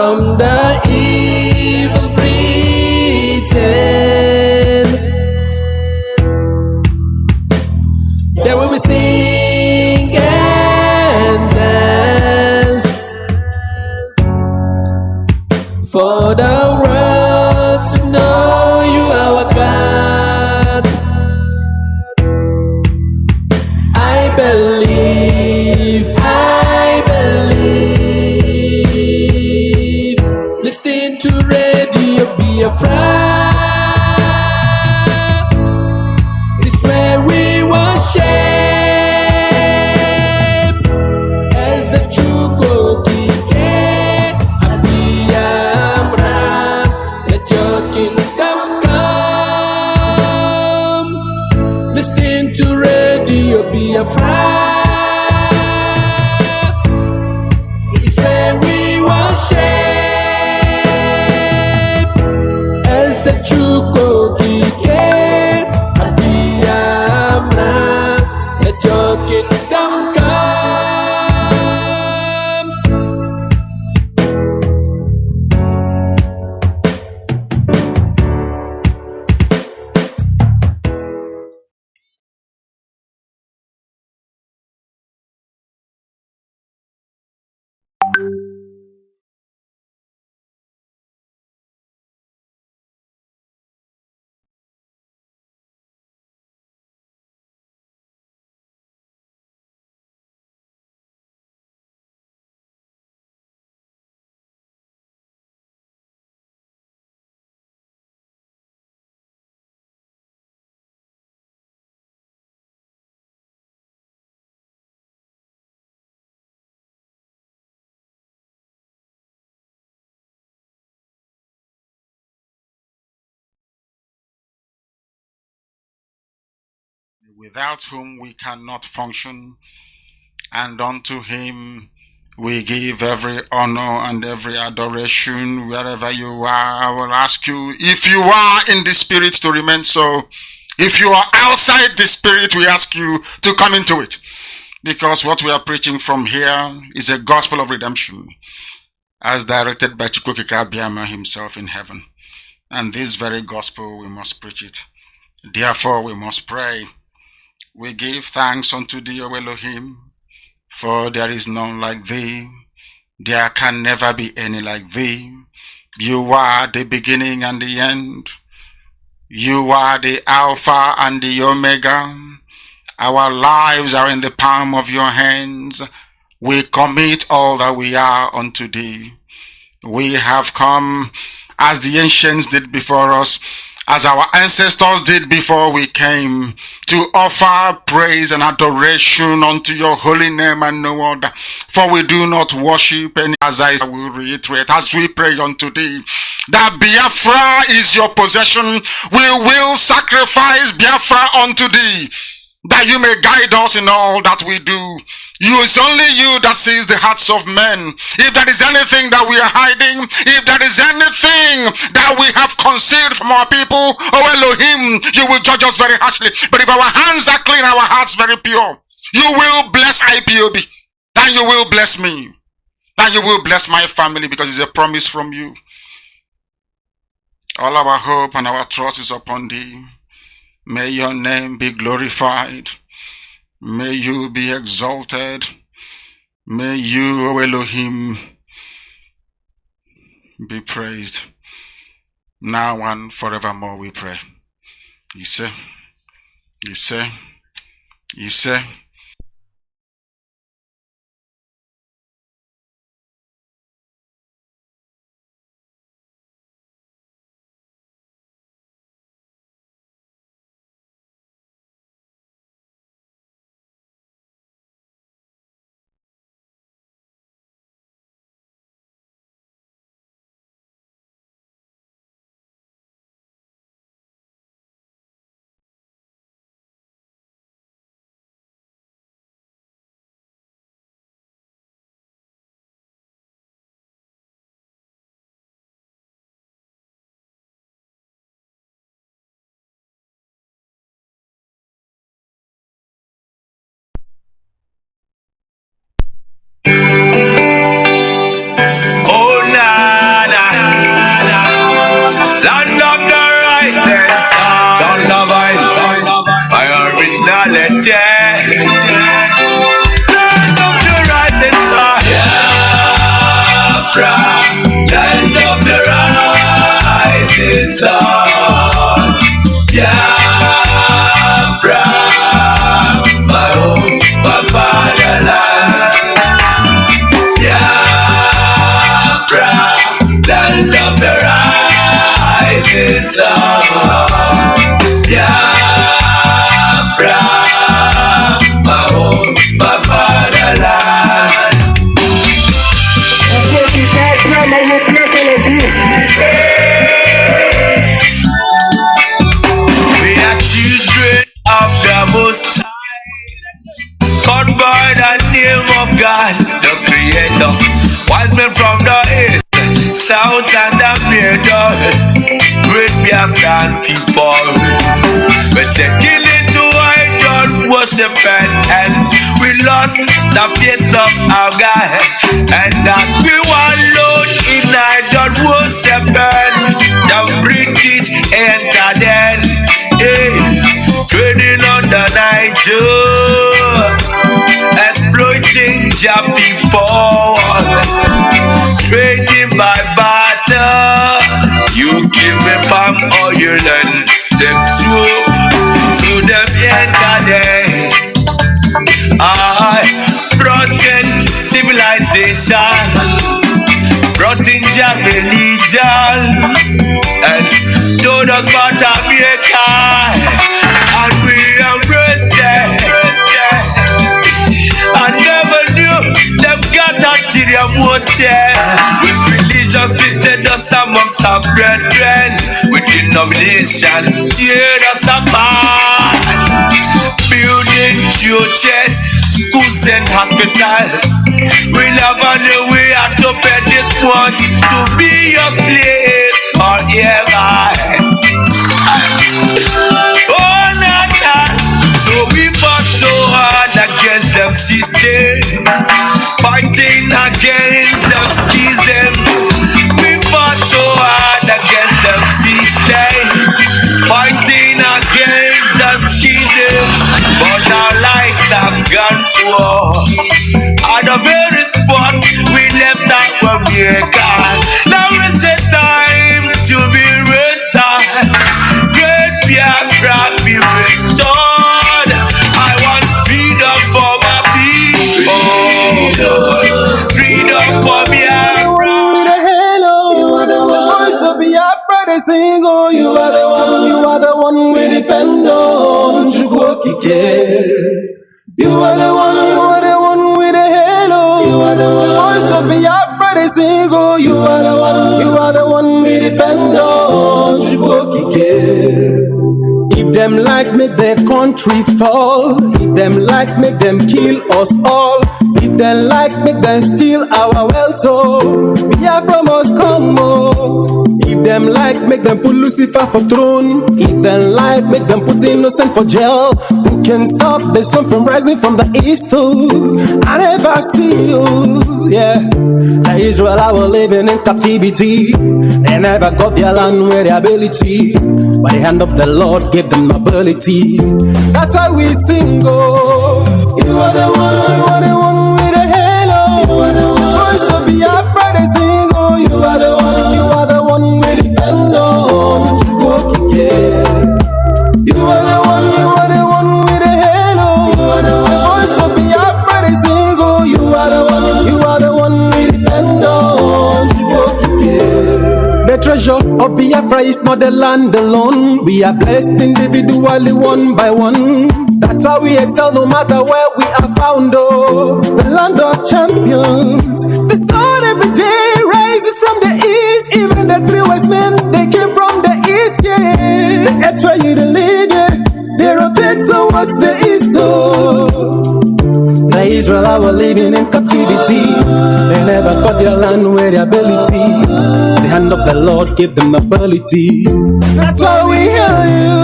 from the evil Britain. They will be sing and dance for the world to know you our God. I believe. Listen to Radio Biafra. It's where we worship as a true Iyke Biafra. Let your kingdom come. Listen to Radio Biafra. It's where we worship as a true Iyke Biafra. Let your kingdom come. Without whom we cannot function, and unto him we give every honor and every adoration. Wherever you are, I will ask you, if you are in the spirit, to remain so. If you are outside the spirit, we ask you to come into it, because what we are preaching from here is a gospel of redemption as directed by Chukwuka Biama himself in heaven. And this very gospel, we must preach it. Therefore, we must pray. We give thanks unto thee, O Elohim, for there is none like thee. There can never be any like thee. You are the beginning and the end. You are the Alpha and the Omega. Our lives are in the palm of your hands. We commit all that we are unto thee. We have come as the ancients did before us, as our ancestors did before we came, to offer praise and adoration unto your holy name and no other. For we do not worship any, as I will reiterate, as we pray unto thee, that Biafra is your possession. We will sacrifice Biafra unto thee, that you may guide us in all that we do. It's only you that sees the hearts of men. If there is anything that we are hiding, if there is anything that we have concealed from our people, oh Elohim, you will judge us very harshly. But if our hands are clean, our hearts very pure, you will bless IPOB, and you will bless me, and you will bless my family, because it's a promise from you. All our hope and our trust is upon thee. May your name be glorified. May you be exalted. May you, O Elohim, be praised. Now and forevermore we pray. Iyke, Iyke, Iyke. by the name of God, the Creator. Wise men from the east, south, and the middle. Great Biafran people. But they kill into idol worshiping, and we lost the faith of our God. And as we wallowed in idol worshiping, the British entered in, trading on the Niger, exploiting your people, trading by barter. You give me palm oil and take soup, so them entered in. I brought in civilization, brought in your religion, and told us about America, and we embraced it. I never knew them got ulterior motive. With religion splitted us amongst our brethren, with denomination teared us apart. Building churches, schools and hospitals, we never knew we had to pay this much to be your place forever. Oh, Nana. So we fought so hard against them systems, fighting against them schisms. We fought so hard against them systems, fighting against them schisms. But our lives have gone poor. At the very spot we left our America. Now is the time to be restored. Great Biafra be restored. I want freedom for my people. Freedom for Biafra. You are the voice of Biafra, they sing, oh, you are the one we depend on. You are the one with the halo. You are the voice of Biafra, they sing, oh, you are the one we depend on. If them like make their country fall, if them like make them kill us all, if them like make them steal our wealth, oh, Biafra must come, oh. If them like make them put Lucifer for throne, if them like make them put innocent for jail, who can stop the sun from rising from the east? Oh, I never see you, yeah. The Israel I was living in captivity, they never got their land with their ability, but the hand of the Lord gave them ability. That's why we sing, oh, you are the one with the halo. You are the voice of Biafra, they sing, oh, you are the one with the halo. You are the one with the halo. You are the voice of Biafra, they sing, oh, you are the one with the halo. The treasure of Biafra is not the land alone. We are blessed individually, one by one. That's why we excel no matter where we are found, oh. The land of champions. The sun every day rises from the east. Even the three wise men, they came from the east, yeah. The earth where you live, yeah, they rotate towards the east, oh. The Israel I was living in captivity, they never got their land with their ability. The hand of the Lord gave them ability. That's why we hail you.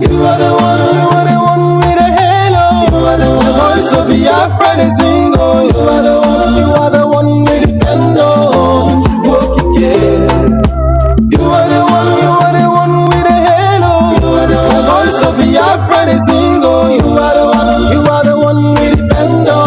You are the one with a halo. You are the voice of Biafra, they sing, oh, you are the one with the halo. You are the one with a halo. You are the voice of Biafra, they sing, oh, you are the one with the halo.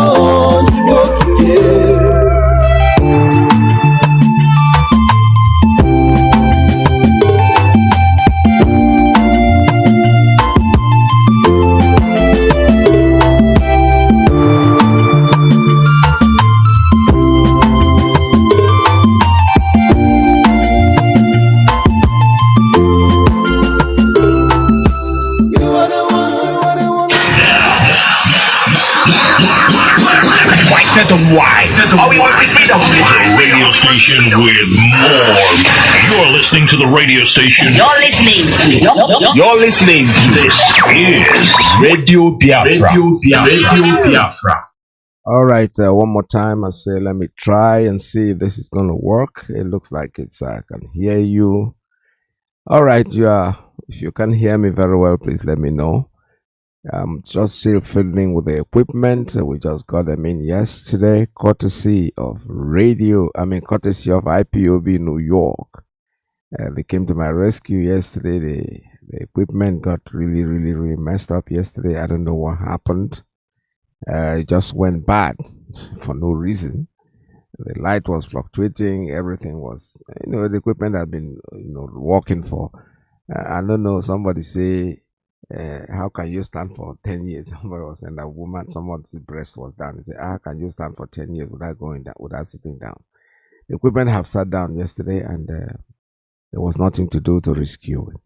Radio station with more. You're listening to the radio station. You're listening to this is Radio Biafra. Radio Biafra. All right, one more time. I say, let me try and see if this is going to work. It looks like it's. I can hear you. All right, if you can hear me very well, please let me know. I'm just still fiddling with the equipment. We just got them in yesterday, courtesy of IPOB New York. They came to my rescue yesterday. The equipment got really messed up yesterday. I don't know what happened. It just went bad for no reason. The light was fluctuating. Everything was, the equipment had been, working for, I don't know, somebody say, how can you stand for 10 years? Somebody was saying that woman, someone's breast was down. He said, how can you stand for 10 years without going down, without sitting down? The equipment have sat down yesterday and there was nothing to do to rescue it.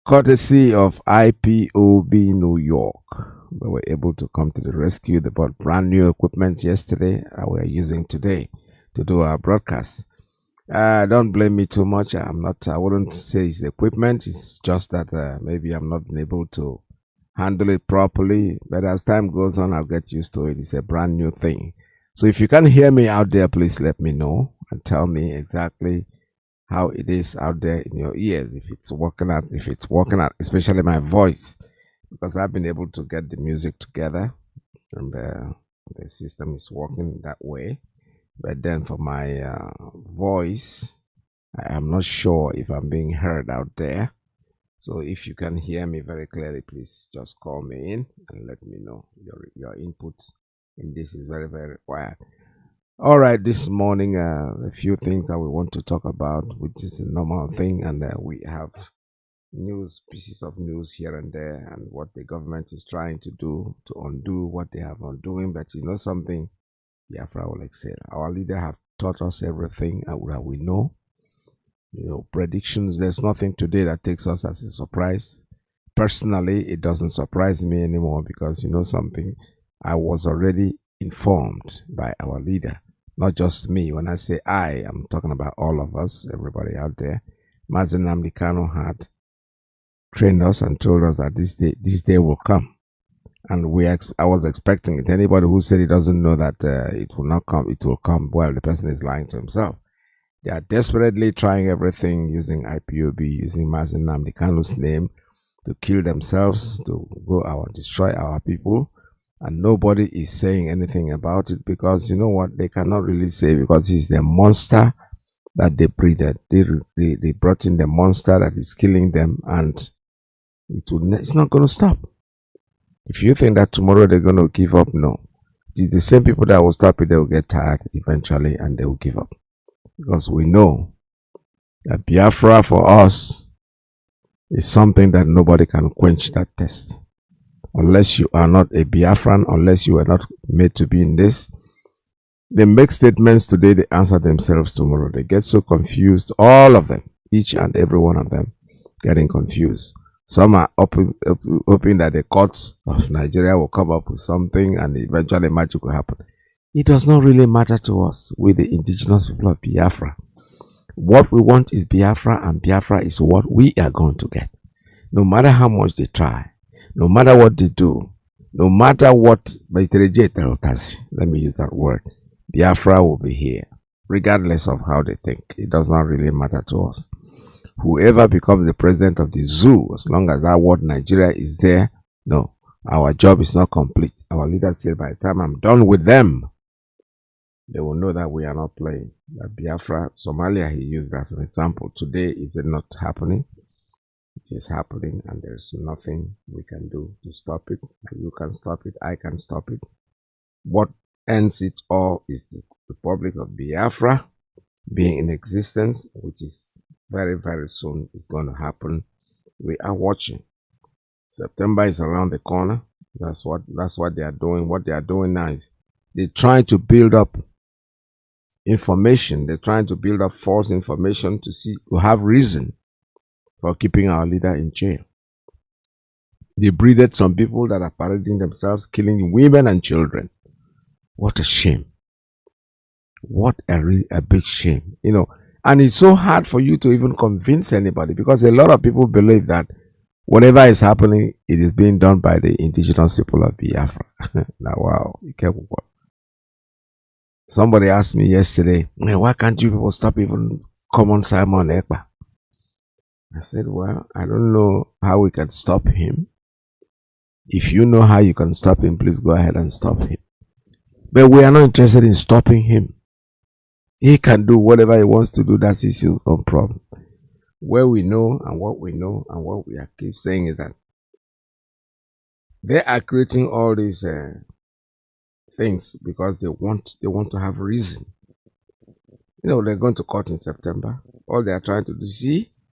Courtesy of IPOB New York. We were able to come to the rescue. They bought brand new equipment yesterday that we're using today to do our broadcast. Don't blame me too much. I wouldn't say it's the equipment. It's just that maybe I'm not been able to handle it properly. But as time goes on, I'll get used to it. It's a brand new thing. So if you can hear me out there, please let me know and tell me exactly how it is out there in your ears. If it's working out, especially my voice. Because I've been able to get the music together and the system is working that way. But then for my voice, I am not sure if I'm being heard out there. So if you can hear me very clearly, please just call me in and let me know. Your input in this is very required. All right, this morning, a few things that we want to talk about, which is a normal thing, and we have pieces of news here and there, and what the government is trying to do to undo what they have been doing. But you know something, Biafra will excel. Our leader have taught us everything that we know. Predictions. There's nothing today that takes us as a surprise. Personally, it doesn't surprise me anymore because you know something, I was already informed by our leader, not just me. When I say I, I'm talking about all of us, everybody out there. Mazi Nnamdi Kanu had trained us and told us that this day will come, and I was expecting it. Anybody who said he doesn't know that it will not come, it will come, well, the person is lying to himself. They are desperately trying everything using IPOB, using Mazi Nnamdi Kanu's name to kill themselves, to destroy our people, and nobody is saying anything about it because you know what, they cannot really say, because he's the monster that they breeded. They brought in the monster that is killing them, and it's not going to stop. If you think that tomorrow they're going to give up, no. It's the same people that will stop it, they will get tired eventually and they will give up. Because we know that Biafra for us is something that nobody can quench that test. Unless you are not a Biafran, unless you are not made to be in this. They make statements today, they answer themselves tomorrow. They get so confused, all of them, each and every one of them getting confused. Some are hoping that the courts of Nigeria will come up with something and eventually magic will happen. It does not really matter to us, with the indigenous people of Biafra. What we want is Biafra, and Biafra is what we are going to get. No matter how much they try, no matter what they do, no matter what, let me use that word, Biafra will be here, regardless of how they think. It does not really matter to us. Whoever becomes the president of the zoo, as long as that word Nigeria is there, no, our job is not complete. Our leaders say, by the time I'm done with them, they will know that we are not playing. That Biafra, Somalia, he used as an example. Today, is it not happening? It is happening, and there's nothing we can do to stop it. You can stop it, I can stop it. What ends it all is the Republic of Biafra being in existence, which is very soon is going to happen. We are watching. September is around the corner. That's what they are doing. What they are doing now is they try to build up information. They're trying to build up false information to have reason for keeping our leader in jail. They breeded some people that are parading themselves, killing women and children. What a shame. What a big shame. And it's so hard for you to even convince anybody, because a lot of people believe that whatever is happening, it is being done by the indigenous people of Biafra. Now, wow. Somebody asked me yesterday, why can't you people stop even common Simon Ekpa? I said, well, I don't know how we can stop him. If you know how you can stop him, please go ahead and stop him. But we are not interested in stopping him. He can do whatever he wants to do. That's his own problem. Where we know and what we know and what we keep saying is that they are creating all these things because they want to have reason. They're going to court in September. All they are trying to do,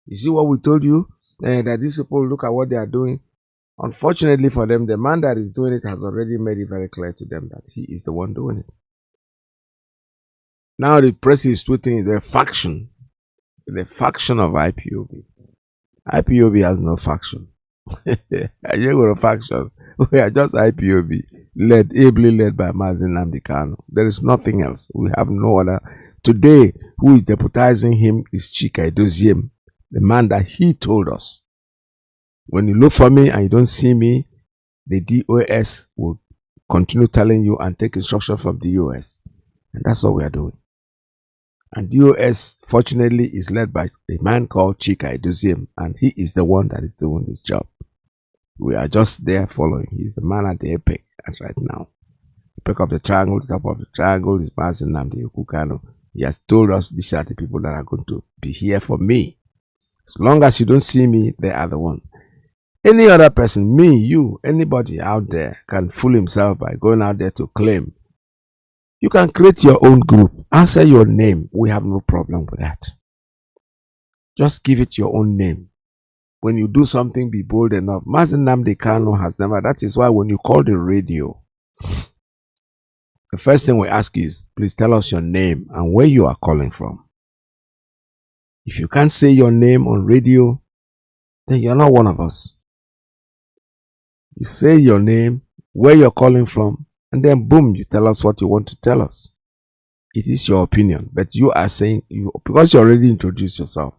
you see what we told you, that these people, look at what they are doing. Unfortunately for them, the man that is doing it has already made it very clear to them that he is the one doing it. Now the press is tweeting the faction. The faction of IPOB. IPOB has no faction. You got a faction. We are just IPOB, ably led by Mazi Nnamdi. There is nothing else. We have no other. Today, who is deputizing him is Iyke Alozie, the man that he told us, when you look for me and you don't see me, the DOS will continue telling you and take instruction from the DOS. And that's what we are doing. And DOS, fortunately, is led by a man called Iyke Alozie, and he is the one that is doing this job. We are just there following. He's the man at the epic as right now. The peak of the triangle, the top of the triangle is Mazi Nnamdi Kanu. He has told us these are the people that are going to be here for me. As long as you don't see me, they are the ones. Any other person, me, you, anybody out there can fool himself by going out there to claim. You can create your own group. Answer your name. We have no problem with that. Just give it your own name. When you do something, be bold enough. Mazi Nnamdi Kanu has never. That is why when you call the radio, the first thing we ask you is, please tell us your name and where you are calling from. If you can't say your name on radio, then you're not one of us. You say your name, where you're calling from, and then boom, you tell us what you want to tell us. It is your opinion, but you are saying, because you already introduced yourself.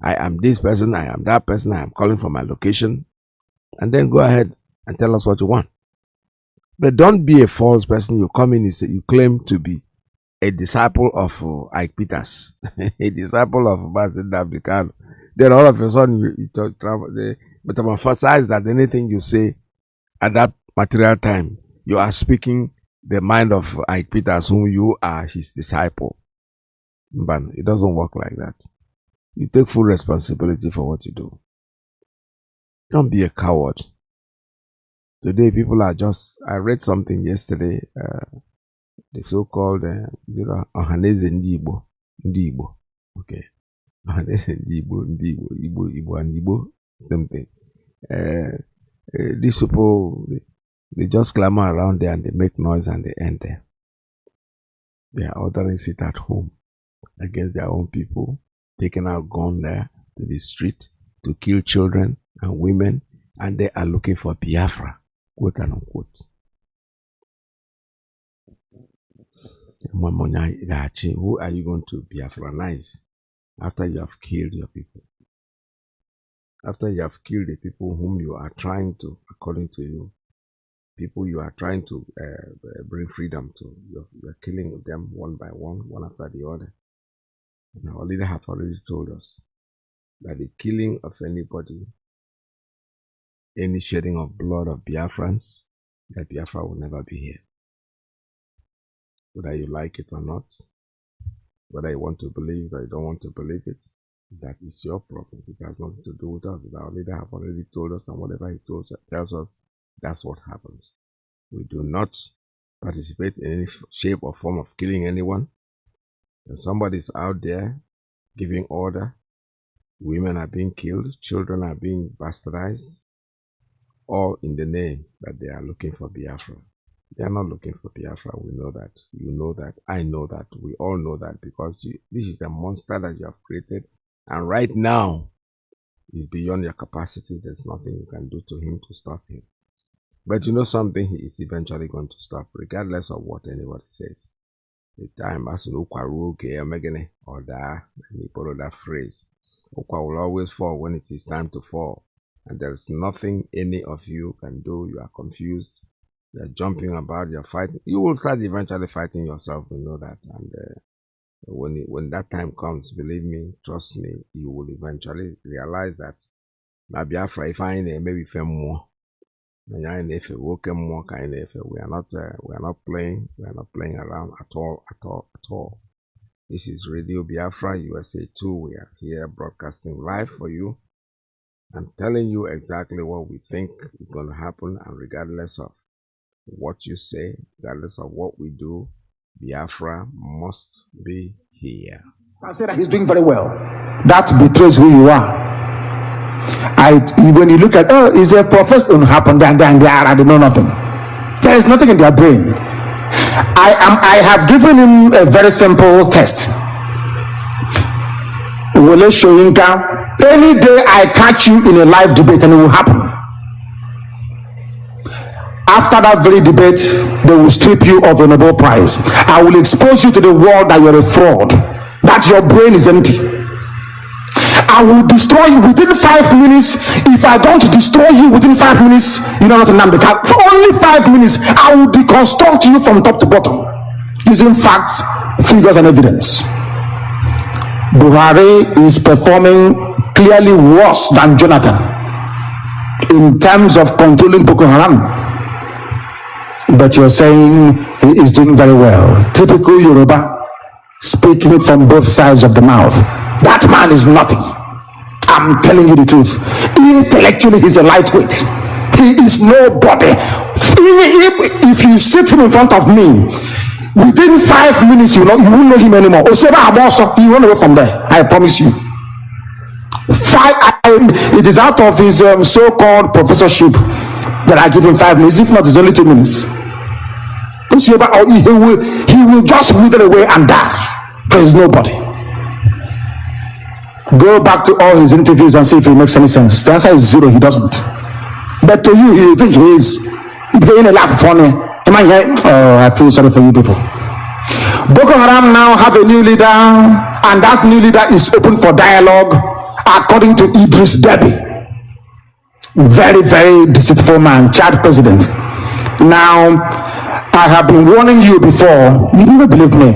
I am this person, I am that person, I am calling from my location, and then go ahead and tell us what you want. But don't be a false person. You come in and say you claim to be a disciple of Iyke Peters, a disciple of Mazi Nnamdi Kanu. Then all of a sudden you metamorphosize that anything you say at that material time, you are speaking the mind of Iyke Peters, whom you are his disciple. But it doesn't work like that. You take full responsibility for what you do. Don't be a coward. Today, people are just. I read something yesterday. The so-called Ohaneze Ndi Igbo. Okay. Ohaneze Ndi Igbo, and Igbo, same thing. These people, they just clamor around there and they make noise and they end there. They are ordering sit at home against their own people, taking out gun there to the street to kill children and women, and they are looking for Biafra, quote and unquote. Who are you going to Biafranize after you have killed your people? After you have killed the people whom you are trying to, according to you, people you are trying to bring freedom to, you are killing them one by one after the other. And our leader have already told us that the killing of anybody, any shedding of blood of Biafrans, that Biafra will never be here. Whether you like it or not, whether you want to believe it or you don't want to believe it, that is your problem. It has nothing to do with us. Our leader have already told us, and whatever he tells us, that's what happens. We do not participate in any shape or form of killing anyone. And somebody's out there giving order. Women are being killed, children are being bastardized, all in the name that they are looking for Biafra. They are not looking for Biafra. We know that. You know that. I know that. We all know that, because this is a monster that you have created. And right now, He's beyond your capacity. There's nothing you can do to him to stop him. But you know something, he is eventually going to stop, regardless of what anybody says. The time as no kwaruke megane or that, and borrow that phrase. Okwa will always fall when it is time to fall. And there's nothing any of you can do. You are confused. You're jumping about, you're fighting. You will start eventually fighting yourself, you know that. And when that time comes, believe me, trust me, you will eventually realize that na Biafra if I maybe fem more. We are not playing. We are not playing around at all. This is Radio Biafra USA 2. We are here broadcasting live for you. I'm telling you exactly what we think is going to happen, and regardless of what you say, regardless of what we do, Biafra must be here. I said that he's doing very well. That betrays who you are. When you look at, is there a professor happened and they know nothing. There is nothing in their brain. I have given him a very simple test. Any day I catch you in a live debate, and it will happen. After that very debate, they will strip you of a Nobel Prize. I will expose you to the world that you're a fraud, that your brain is empty. I will destroy you within 5 minutes. If I don't destroy you within 5 minutes, you know not Nnamdi. For only 5 minutes, I will deconstruct you from top to bottom using facts, figures, and evidence. Buhari is performing clearly worse than Jonathan in terms of controlling Boko Haram. But you're saying he is doing very well. Typical Yoruba, speaking from both sides of the mouth. That man is nothing. I'm telling you the truth. Intellectually, he's a lightweight. He is nobody. If you sit him in front of me, within 5 minutes, you won't know him anymore. You run away from there. I promise you. It is out of his so-called professorship that I give him 5 minutes. If not, it's only 2 minutes. He will just wither away and die. There is nobody. Go back to all his interviews and see if it makes any sense. The answer is zero. He doesn't. But to you, you think he is. You're going to laugh funny. Am I here? Oh, I feel sorry for you people. Boko Haram now have a new leader, and that new leader is open for dialogue, according to Idris Deby. Very, very deceitful man, Chad president. Now, I have been warning you before. You never believe me.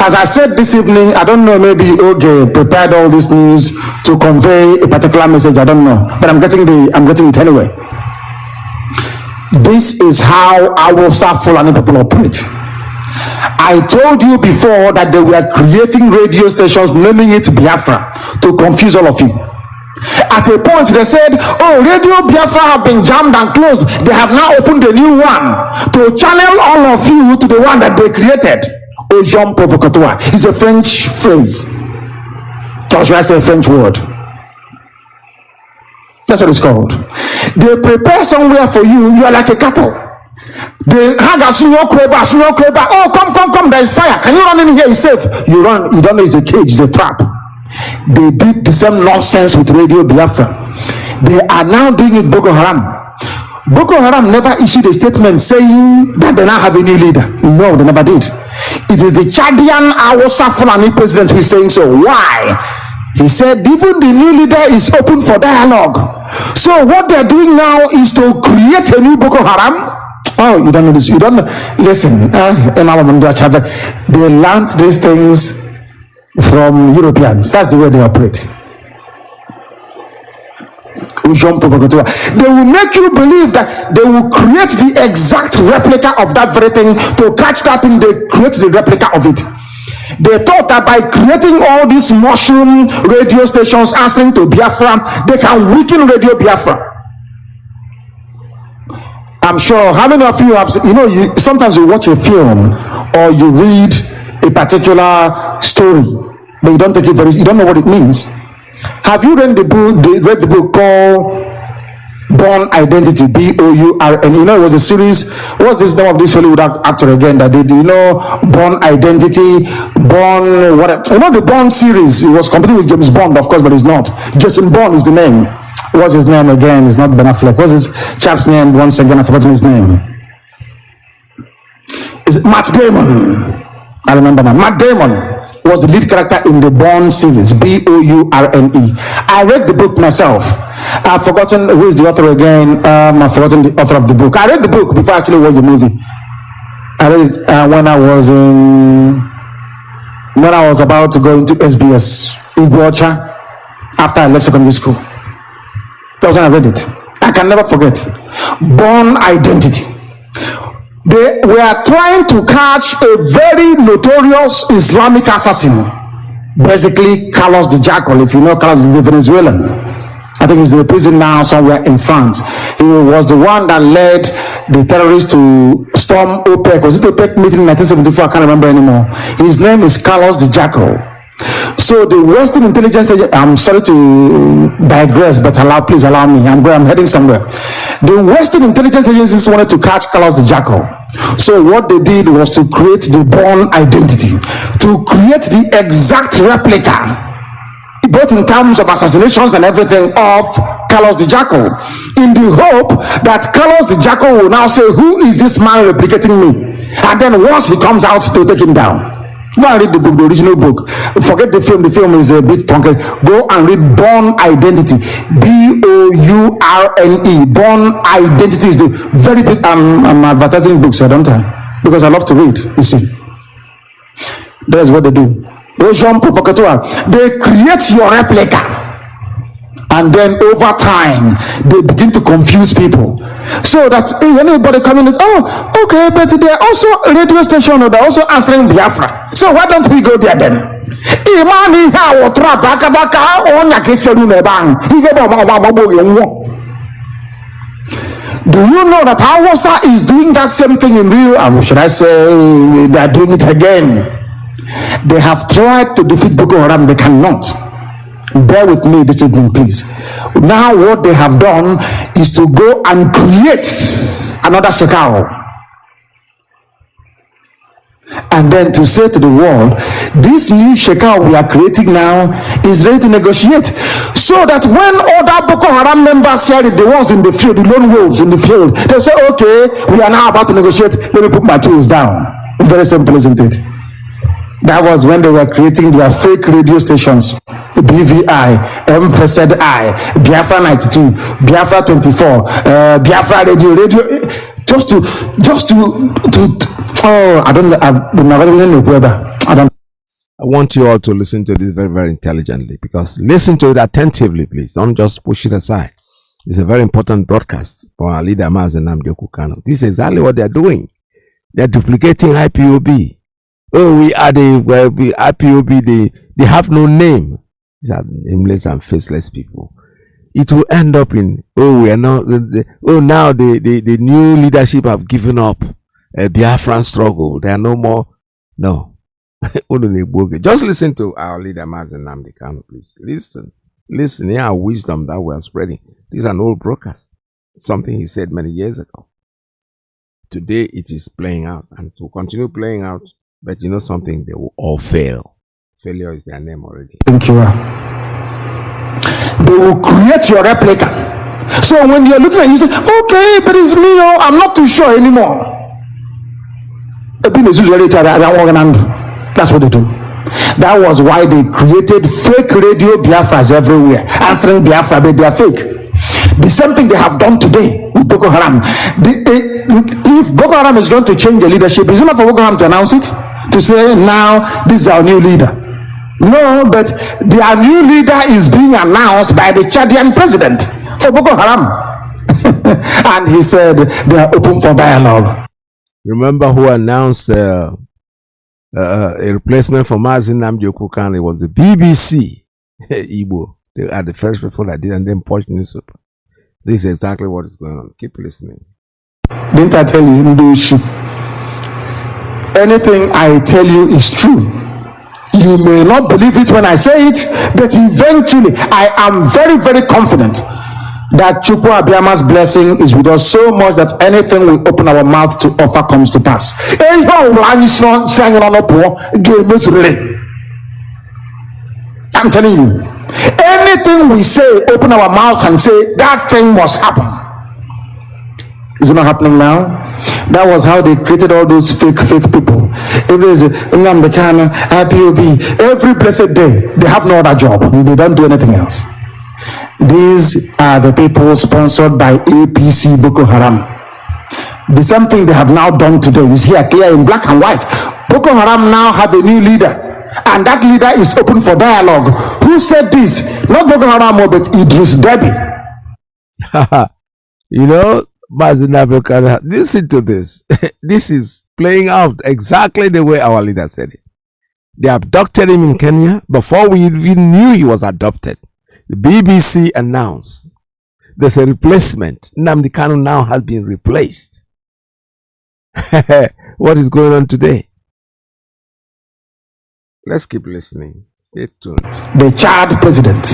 As I said this evening, I don't know, maybe Oge prepared all this news to convey a particular message. I don't know, but I'm getting it anyway. This is how our South Fulani people operate. I told you before that they were creating radio stations, naming it Biafra, to confuse all of you. At a point they said, oh, Radio Biafra have been jammed and closed. They have now opened a new one to channel all of you to the one that they created. Ojon provocateur is a French phrase. Or should I say a French word? That's what it's called. They prepare somewhere for you. You are like a cattle. They hang a senior crabber. Oh, come, there is fire. Can you run in here? It's safe. You run, you don't know it's a cage, it's a trap. They did the same nonsense with Radio Biafra. They are now doing it Boko Haram. Boko Haram never issued a statement saying that they now have a new leader. No, they never did. It is the Chadian Awasa Fulani president who is saying so. Why? He said even the new leader is open for dialogue. So what they are doing now is to create a new Boko Haram. Oh, you don't know this. You don't know. Listen, they learned these things from Europeans. That's the way they operate. They will make you believe that they will create the exact replica of that very thing. To catch that thing, they create the replica of it. They thought that by creating all these mushroom radio stations answering to Biafra, they can weaken Radio Biafra. I'm sure how many of you have, sometimes you watch a film or you read a particular story, but you don't know what it means. Have you read the book called Born Identity, Bourne. You know, it was a series. What's this name of this Hollywood actor again that did? You know, Born Identity, Born what? You know, the Born series. It was competing with James Bond, of course, but it's not. Jason Bourne is the name. What's his name again? It's not Ben Affleck. What's this chap's name? Once again, I've forgotten his name. Is Matt Damon? I remember now. Matt Damon was the lead character in the Bourne series, Bourne. I read the book myself. I've forgotten who is the author again. I've forgotten the author of the book. I read the book before I actually watched the movie. I read it when I was about to go into SBS Iguacha after I left secondary school. That was when I read it. I can never forget. Born Identity. They were trying to catch a very notorious Islamic assassin, basically Carlos the Jackal. If you know Carlos the Venezuelan, I think he's in the prison now somewhere in France. He was the one that led the terrorists to storm OPEC. Was it OPEC meeting in 1974? I can't remember anymore. His name is Carlos the Jackal. So the Western intelligence, I'm sorry to digress, but please allow me. I'm heading somewhere. The Western intelligence agencies wanted to catch Carlos the Jackal. So what they did was to create the Born Identity, to create the exact replica, both in terms of assassinations and everything, of Carlos the Jackal, in the hope that Carlos the Jackal will now say, who is this man replicating me? And then once he comes out, to take him down. Go and read the book, the original book. Forget the film. The film is a bit funky. Go and read Born Identity. Bourne. Born Identity is the very big. I'm advertising books, don't I? Because I love to read. You see, that's what they do. They create your replica, and then over time they begin to confuse people, so that if anybody coming in, oh, okay, but they're also a radio station, or they're also answering Biafra, so why don't we go there then? Do you know that Hausa is doing that same thing in real, or should I say they are doing it again? They have tried to defeat Boko Haram. They cannot. Bear with me this evening, please. Now what they have done is to go and create another Shekau, and then to say to the world, this new Shekau we are creating now is ready to negotiate, so that when other Boko Haram members hear it, the ones in the field, the lone wolves in the field, they'll say, okay, we are now about to negotiate, let me put my tools down. Very simple, isn't it? That was when they were creating their fake radio stations, BVI, MFSI, Biafra 92, Biafra 24, Biafra radio, just to oh, I don't know, I want you all to listen to this very, very intelligently, because listen to it attentively, please. Don't just push it aside. It's a very important broadcast for our leader, Mazi Kanu. This is exactly what they're doing. They're duplicating IPOB. Oh, we are the IPOB, they have no name. These are nameless and faceless people. It will end up in, oh, we are not, now the new leadership have given up a Biafran struggle. There are no more. No. Just listen to our leader, Mazi Nnamdi, please. Listen, here are wisdom that we are spreading. This is an old broadcast. Something he said many years ago. Today it is playing out, and to continue playing out. But you know something, they will all fail. Failure is their name already. Thank you. They will create your replica. So when you're looking at you say, okay, but it's me, I'm not too sure anymore. That's what they do. That was why they created fake radio Biafras everywhere, answering Biafra, but they are fake. The same thing they have done today with Boko Haram. If Boko Haram is going to change the leadership, it's not for Boko Haram to announce it, to say now this is our new leader. No, but their new leader is being announced by the Chadian president for Boko Haram. And he said they are open for dialogue. Remember who announced a replacement for Mazi Nnamdi Kanu? It was the BBC Igbo. They are the first people that did, and then Punch newspaper. This is exactly what is going on. Keep listening. Didn't I tell you? Anything I tell you is true. You may not believe it when I say it, but eventually I am very, very confident that Chukwu Abiyama's blessing is with us so much that anything we open our mouth to offer comes to pass. I'm telling you, anything we say, open our mouth and say that thing must happen. Is it not happening now? That was how they created all those fake people. If there's Nnamdi Kanu, IPOB, every blessed day, they have no other job. They don't do anything else. These are the people sponsored by APC Boko Haram. The same thing they have now done today is here, clear in black and white. Boko Haram now have a new leader, and that leader is open for dialogue. Who said this? Not Boko Haram, but Idris Deby. You know, Mazi Iyke, listen to this. This is playing out exactly the way our leader said it. They abducted him in Kenya before we even knew he was adopted. The BBC announced there's a replacement. Nnamdi Kanu now has been replaced. What is going on today? Let's keep listening. Stay tuned. The Chad president.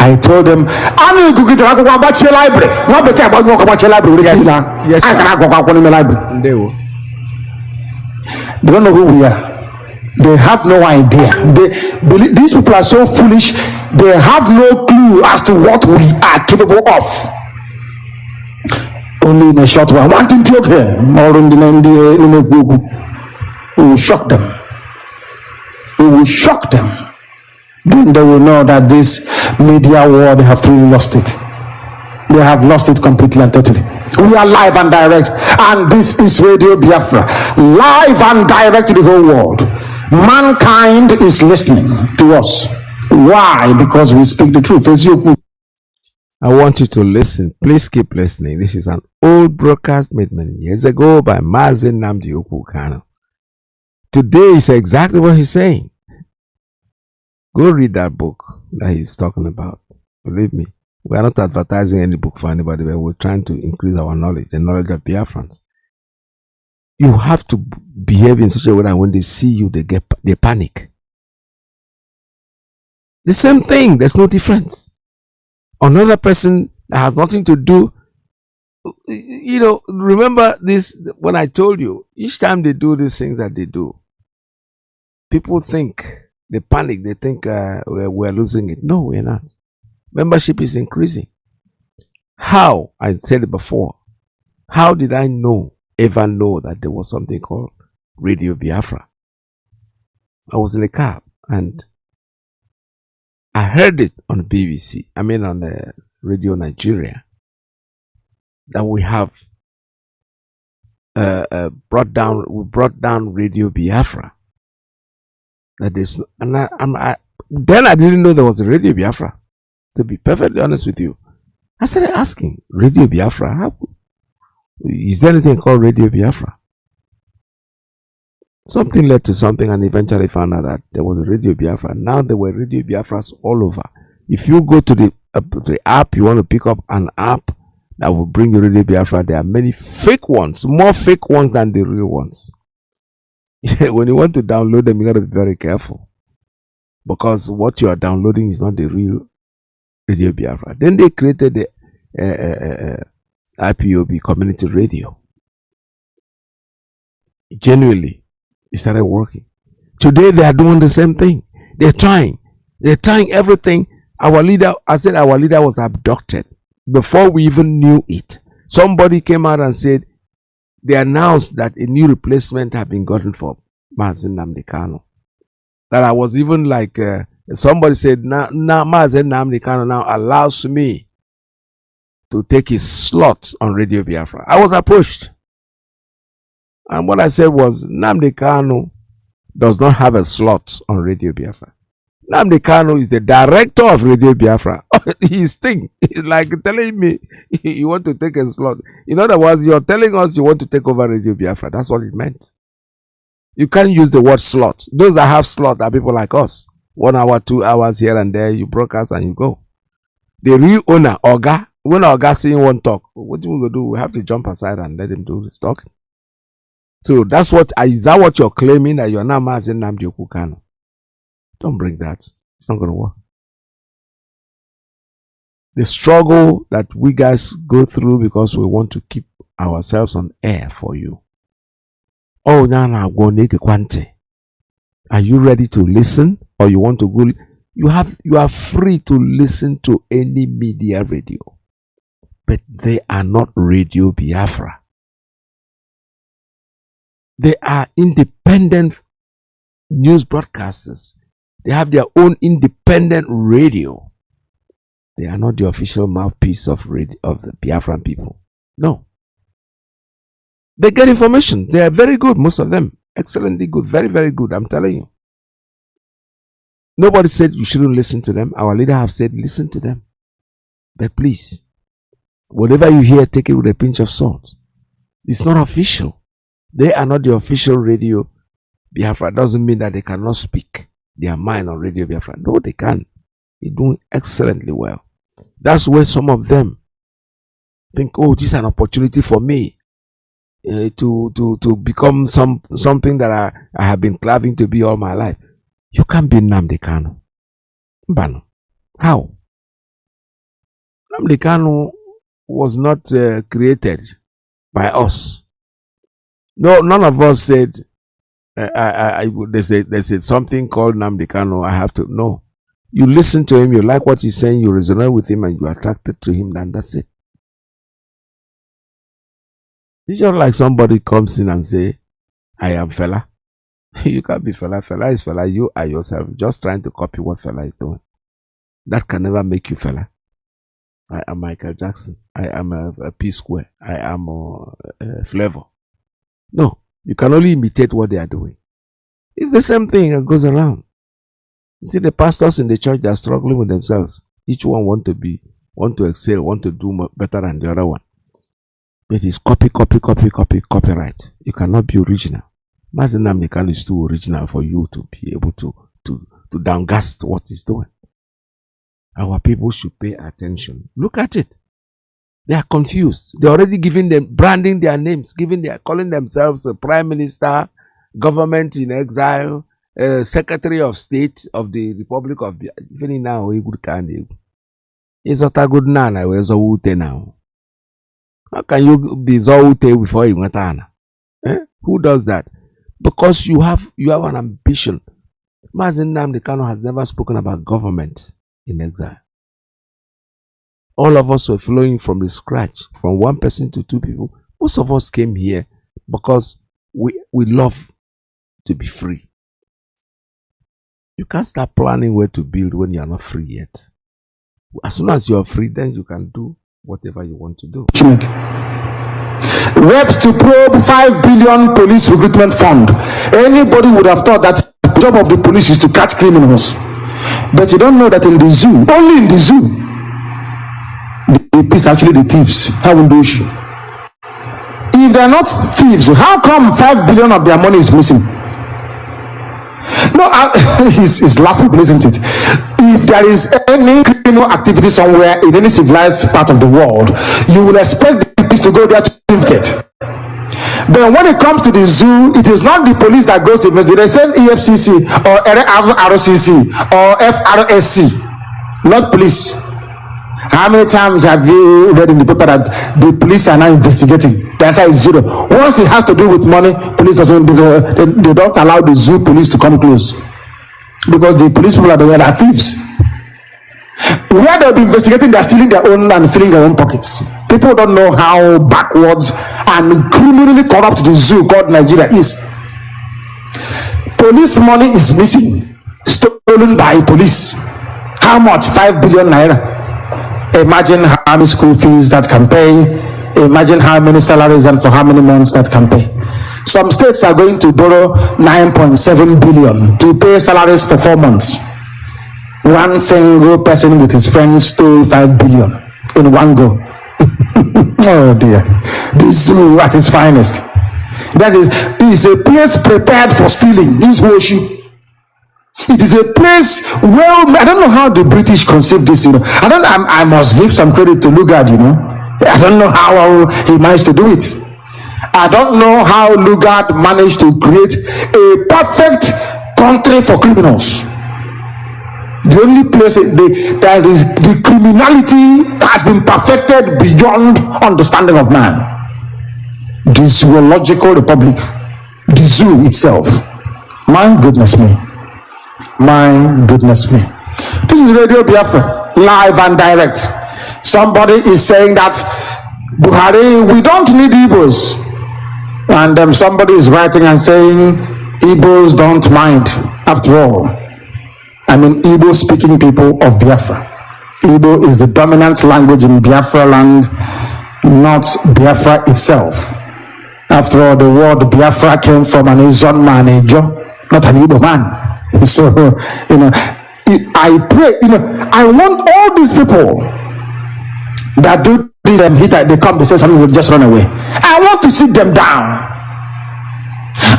I told them, I'm going to go to the library. Not because I'm going to go to the library. Yes, I cannot go to the library. They don't know who we are. They have no idea. These people are so foolish. They have no clue as to what we are capable of. Only in a short while. One thing to okay. We will shock them. We will shock them. Then they will know that this media war, they have truly lost it. They have lost it completely and totally. We are live and direct, and this is Radio Biafra, live and direct to the whole world. Mankind is listening to us. Why? Because we speak the truth. I want you to listen. Please keep listening. This is an old broadcast made many years ago by Mazi Kanu. Today is exactly what he's saying. Go read that book that he's talking about. Believe me, we are not advertising any book for anybody, but we're trying to increase our knowledge, the knowledge of Biafrans. You have to behave in such a way that when they see you, they panic. The same thing, there's no difference. Another person that has nothing to do, you know, remember this, when I told you, each time they do these things that they do, people think, they panic, they think we're losing it. No, we're not. Membership is increasing. How? I said it before. How did I ever know that there was something called Radio Biafra? I was in a car and I heard it on the BBC, on the Radio Nigeria, that we have brought down Radio Biafra. That is, and then I didn't know there was a Radio Biafra. To be perfectly honest with you, I started asking, Radio Biafra, how is there anything called Radio Biafra? Something led to something, and eventually found out that there was a Radio Biafra. Now there were Radio Biafras all over. If you go to the app, you want to pick up an app that will bring you Radio Biafra, there are many fake ones, more fake ones than the real ones. When you want to download them, you got to be very careful, because what you are downloading is not the real Radio Biafra. Then they created the IPOB community radio. Genuinely, it started working. Today they are doing the same thing. They're trying everything. Our leader was abducted before we even knew it. Somebody came out and said, they announced that a new replacement had been gotten for Mazi Kanu. That I was even like, somebody said, now Mazi Kanu now allows me to take his slot on Radio Biafra. I was approached. And what I said was, Nnamdi Kanu does not have a slot on Radio Biafra. Nnamdi Kanu is the director of Radio Biafra. His thing is like telling me you want to take a slot. In other words, you're telling us you want to take over Radio Biafra. That's what it meant. You can't use the word slot. Those that have slot are people like us. 1 hour, 2 hours here and there, you broadcast and you go. The real owner, Oga, when Oga saying one talk, what we will do? We have to jump aside and let him do his talking. So that's what, is that what you're claiming, that you're now Mazi Nnamdi Kanu? Don't bring that. It's not going to work. the struggle that we guys go through because we want to keep ourselves on air for you. Oh, are you ready to listen, or you want to go? You are free to listen to any media radio, but they are not Radio Biafra. They are independent news broadcasters. They have their own independent radio. They are not the official mouthpiece of the Biafran people. No. They get information. They are very good, most of them. Excellently good. Very, very good. I'm telling you. Nobody said you shouldn't listen to them. Our leader have said listen to them. But please, whatever you hear, take it with a pinch of salt. It's not official. They are not the official Radio Biafra. Doesn't mean that they cannot speak their mind on Radio Biafra. No, they can. They're doing excellently well. That's where some of them think, oh, this is an opportunity for me to become something that I have been craving to be all my life. You can't be Nnamdi Kanu. Mbano. How? Nnamdi Kanu was not created by us. No, none of us said, there's something called Nnamdi Kanu. I have to know. You listen to him, you like what he's saying, you resonate with him, and you're attracted to him, then that's it. It's just like somebody comes in and say, I am fella. You can't be fella. Fella is fella. You are yourself just trying to copy what fella is doing. That can never make you fella. I am Michael Jackson. I am a P-Square. I am a Flavor. No, you can only imitate what they are doing. It's the same thing that goes around. You see, the pastors in the church, they are struggling with themselves. Each one want to excel, want to do better than the other one. But it's copyright. You cannot be original. Mazi Nnamdi Kanu is too original for you to be able to downgas what he's doing. Our people should pay attention. Look at it. They are confused. They're already branding their names, calling themselves a prime minister, government in exile, Secretary of State of the Republic of Biafra. Even now, he's not a good nana. Where's Ute now? How can you be Zoute before you went on? Who does that? Because you have an ambition. Mazi Nnamdi Kanu has never spoken about government in exile. All of us were flowing from the scratch, from one person to two people. Most of us came here because we love to be free. You can't start planning where to build when you are not free yet. As soon as you are free, then you can do whatever you want to do. Reps to probe 5 billion police recruitment fund. Anybody would have thought that the job of the police is to catch criminals. But you don't know that in the zoo, only in the zoo, the police are actually the thieves. How will do she? If they're not thieves, how come 5 billion of their money is missing? No, it's laughable, isn't it? If there is any criminal activity somewhere in any civilized part of the world, you will expect the police to go there to investigate. But when it comes to the zoo, it is not the police that goes to investigate. They send EFCC or RCC or FRSC, not police. How many times have you read in the paper that the police are now investigating? The answer is zero. Once it has to do with money, police doesn't. They don't allow the zoo police to come close because the police people are the ones that are thieves. Where they'll be investigating, they're stealing their own and filling their own pockets. People don't know how backwards and criminally corrupt the zoo called Nigeria is. Police money is missing, stolen by police. How much? 5 billion naira. Imagine how many school fees that can pay. Imagine how many salaries and for how many months that can pay. Some states are going to borrow 9.7 billion to pay salaries for 4 months. One single person with his friends stole 5 billion in one go. Oh dear. The zoo at its finest. That is a place prepared for stealing. This worship. It is a place where I don't know how the British conceived this, I must give some credit to Lugard, I don't know how he managed to do it. I don't know how Lugard managed to create a perfect country for criminals. The only place that is the criminality has been perfected beyond understanding of man. The zoological republic, the zoo itself. My goodness me. My goodness me. This is Radio Biafra, live and direct. Somebody is saying that Buhari, we don't need Igbos. And somebody is writing and saying Igbos don't mind. After all, I mean Igbo speaking people of Biafra. Igbo is the dominant language in Biafra land, not Biafra itself. After all, the word Biafra came from an Izon man, not an Igbo man. So, I pray, I want all these people that do this, they come, they say something, they just run away. I want to sit them down.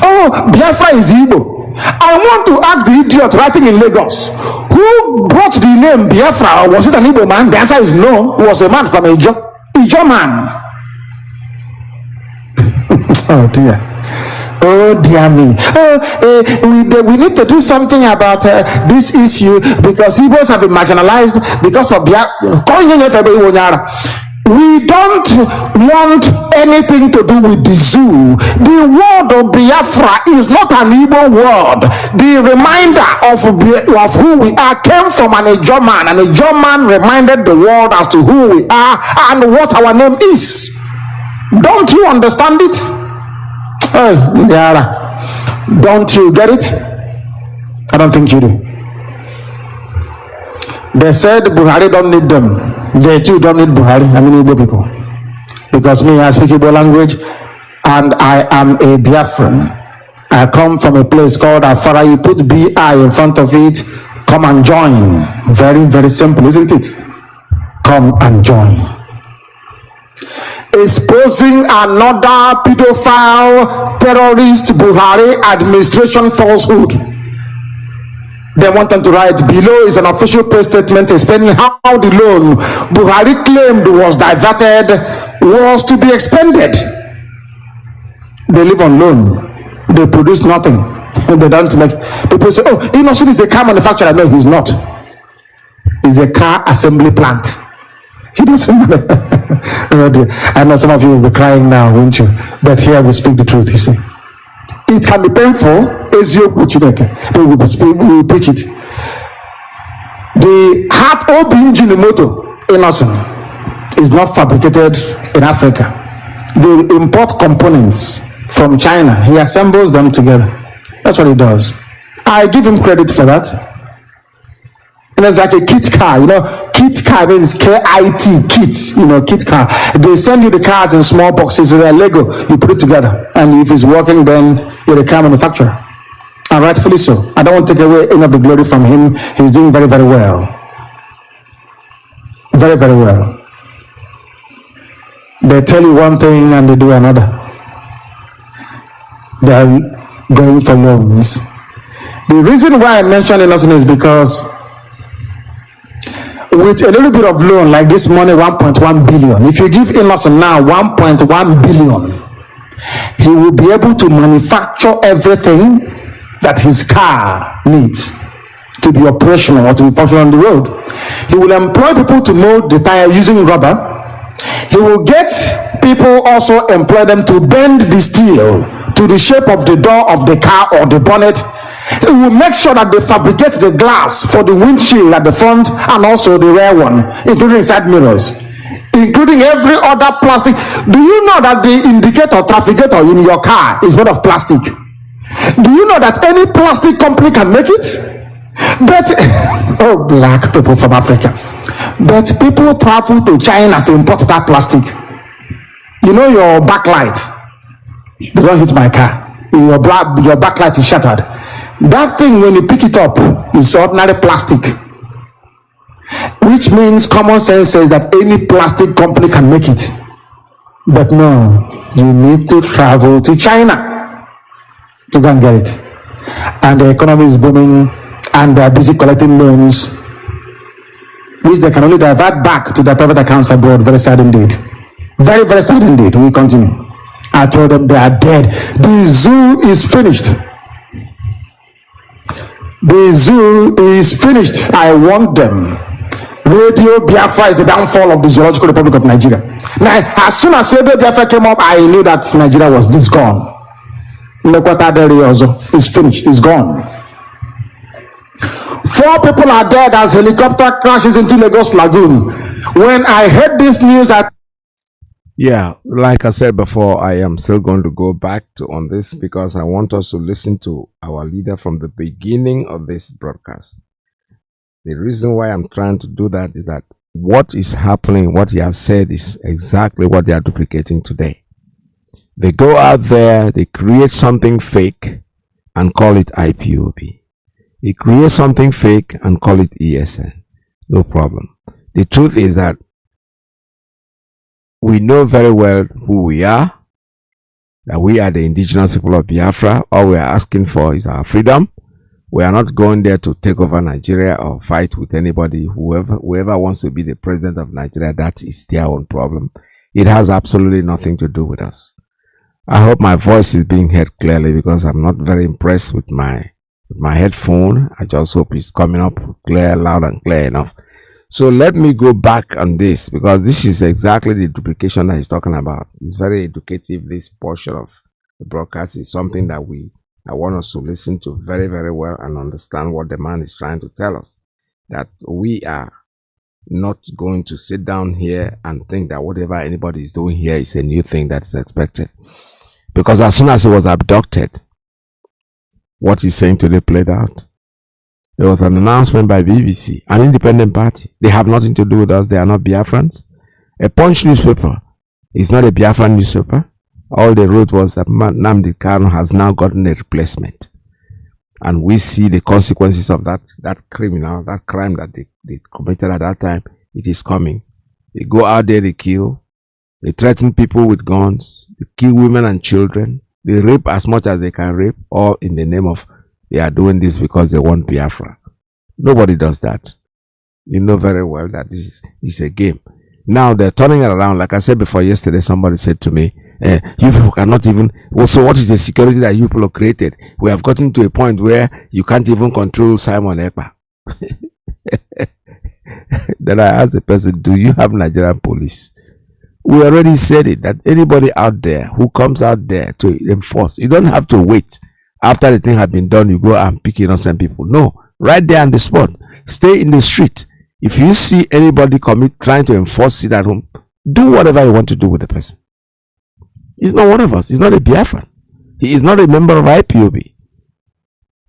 Oh, Biafra is Igbo. I want to ask the idiot writing in Lagos, who brought the name Biafra? Was it an Igbo man? The answer is no. It was a man from Ijo man. Oh dear. Oh dear me. We need to do something about this issue because Igbos have been marginalized because of Biafra. We don't want anything to do with the zoo. The word of Biafra is not an Igbo word. The reminder of who we are came from an Ijo man. An Ijo man reminded the world as to who we are and what our name is. Don't you understand it? Hey, don't you get it? I don't think you do. They said Buhari don't need them. They too don't need Buhari. I mean Igbo people. Because me, I speak Igbo language and I am a Biafran. I come from a place called Afara. You put B-I in front of it. Come and join. Very, very simple, isn't it? Come and join. Exposing another pedophile terrorist Buhari administration falsehood. They want them to write below is an official press statement explaining how the loan Buhari claimed was diverted was to be expended. They live on loan. They produce nothing. They don't make. People say, oh, Innocent is a car manufacturer. No, he's not. He's a car assembly plant. He doesn't. Oh dear. I know some of you will be crying now, won't you? But here we speak the truth, you see. It can be painful. We will preach it. The heart of Jinimoto Innocent is not fabricated in Africa. They import components from China. He assembles them together. That's what he does. I give him credit for that. And it's like a kit car, kit car means K-I-T, kit, kit car. They send you the cars in small boxes, they're Lego, you put it together. And if it's working, then you're a car manufacturer. And rightfully so. I don't want to take away any of the glory from him. He's doing very, very well. Very, very well. They tell you one thing and they do another. They're going for loans. The reason why I mention Innocent is because with a little bit of loan like this money, 1.1 billion, if you give Innocent now 1.1 billion, he will be able to manufacture everything that his car needs to be operational or to be functional on the road. He will employ people to mold the tire using rubber. He will get people, also employ them to bend the steel to the shape of the door of the car or the bonnet. He will make sure that they fabricate the glass for the windshield at the front and also the rear one, including side mirrors, including every other plastic. Do you know that the indicator, trafficator in your car is made of plastic? Do you know that any plastic company can make it? But, oh, black people from Africa. But people travel to China to import that plastic. Your backlight, they don't hit my car. Your backlight is shattered. That thing, when you pick it up, is ordinary plastic. Which means common sense says that any plastic company can make it. But no, you need to travel to China to go and get it. And the economy is booming and they are busy collecting loans, which they can only divert back to their private accounts abroad. Very sad indeed. Very, very sad indeed. We continue. I told them they are dead. The zoo is finished. The zoo is finished. I want them. Radio Biafra is the downfall of the Zoological Republic of Nigeria. Now, as soon as Radio Biafra came up, I knew that Nigeria was this gone. It's finished. It's gone. 4 people are dead as helicopter crashes into Lagos Lagoon. When I heard this news, Yeah, like I said before, I am still going to go back on this because I want us to listen to our leader from the beginning of this broadcast. The reason why I'm trying to do that is that what is happening, what he has said is exactly what they are duplicating today. They go out there, they create something fake and call it IPOB. They create something fake and call it ESN. No problem. The truth is that we know very well who we are, that we are the indigenous people of Biafra. All we are asking for is our freedom. We are not going there to take over Nigeria or fight with anybody. Whoever wants to be the president of Nigeria, that is their own problem. It has absolutely nothing to do with us. I hope my voice is being heard clearly because I'm not very impressed with my headphone. I just hope it's coming up clear, loud and clear enough. So let me go back on this because this is exactly the duplication that he's talking about. It's very educative. This portion of the broadcast is something that I want us to listen to very, very well and understand what the man is trying to tell us. That we are not going to sit down here and think that whatever anybody is doing here is a new thing that is expected. Because as soon as he was abducted, what he's saying today played out. There was an announcement by BBC, an independent party. They have nothing to do with us. They are not Biafrans. A Punch newspaper is not a Biafran newspaper. All they wrote was that Nnamdi Kanu has now gotten a replacement. And we see the consequences of that crime that they committed at that time. It is coming. They go out there, they kill. They threaten people with guns. They kill women and children. They rape as much as they can rape, all in the name of they are doing this because they want Biafra. Nobody does that. You know very well that this is a game. Now they're turning it around. Like I said before yesterday, somebody said to me, you people cannot even, so what is the security that you people have created? We have gotten to a point where you can't even control Simon Ekpa. Then I asked the person, do you have Nigerian police? We already said it, that anybody out there who comes out there to enforce, you don't have to wait. After the thing had been done, you go and pick innocent people. No, right there on the spot. Stay in the street. If you see anybody trying to enforce it at home, do whatever you want to do with the person. He's not one of us. He's not a Biafran. He is not a member of IPOB.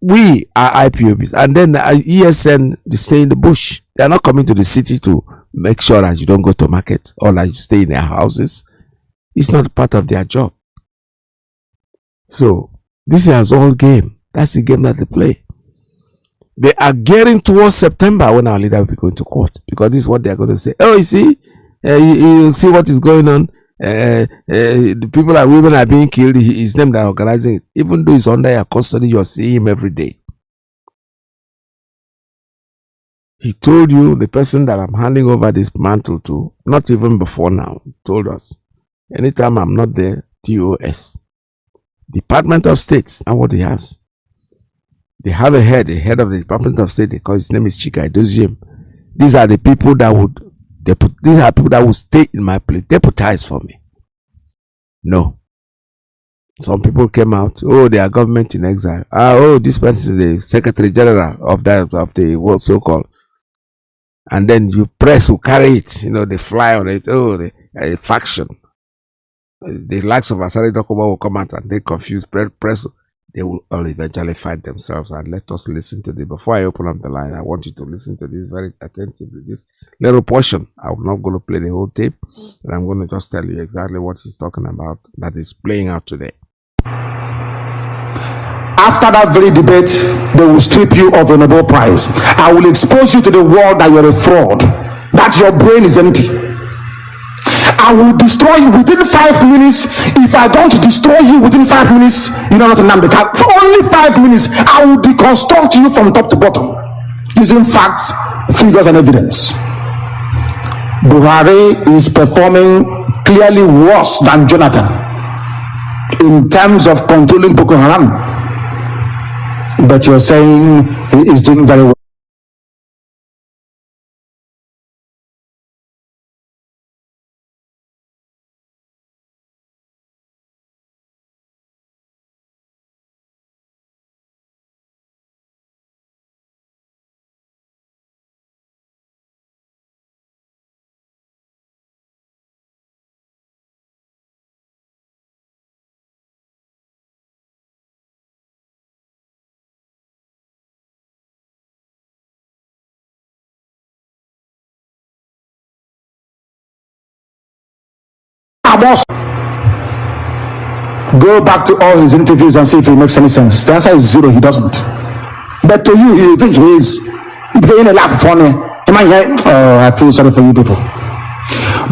We are IPOBs. And then the ESN, they stay in the bush. They are not coming to the city to make sure that you don't go to market or that you stay in their houses. It's not part of their job. So, this is all game. That's the game that they play. They are getting towards September when our leader will be going to court. Because this is what they are going to say. Oh, you see? You see what is going on? The people and women are being killed. It's them that are organizing it. Even though it's under your custody, you're seeing him every day. He told you, the person that I'm handing over this mantle to, not even before now, told us, anytime I'm not there, TOS. Department of State, and what he has. They have a head of the Department of State, because his name is Chika Alozie. These are the people that would stay in my place, deputize for me. No. Some people came out, oh, they are government in exile. Oh, this person is the Secretary General of the world so-called. And then you press will carry it, they fly on it. Oh, the faction. The likes of Asari Dokuba will come out and they confuse press. They will all eventually fight themselves. And let us listen to this. Before I open up the line, I want you to listen to this very attentively. This little portion. I'm not going to play the whole tape, but I'm going to just tell you exactly what he's talking about that is playing out today. After that very debate, they will strip you of a Nobel Prize. I will expose you to the world that you're a fraud, that your brain is empty. I will destroy you within 5 minutes. If I don't destroy you within 5 minutes, you don't know to Nnamdi. For only 5 minutes, I will deconstruct you from top to bottom using facts, figures, and evidence. Buhari is performing clearly worse than Jonathan in terms of controlling Boko Haram. but you're saying he is doing very well. Go back to all his interviews and see if it makes any sense. The answer is zero. He doesn't. But to you, you think he is. You're getting a laugh funny. Am I here? Oh, I feel sorry for you people.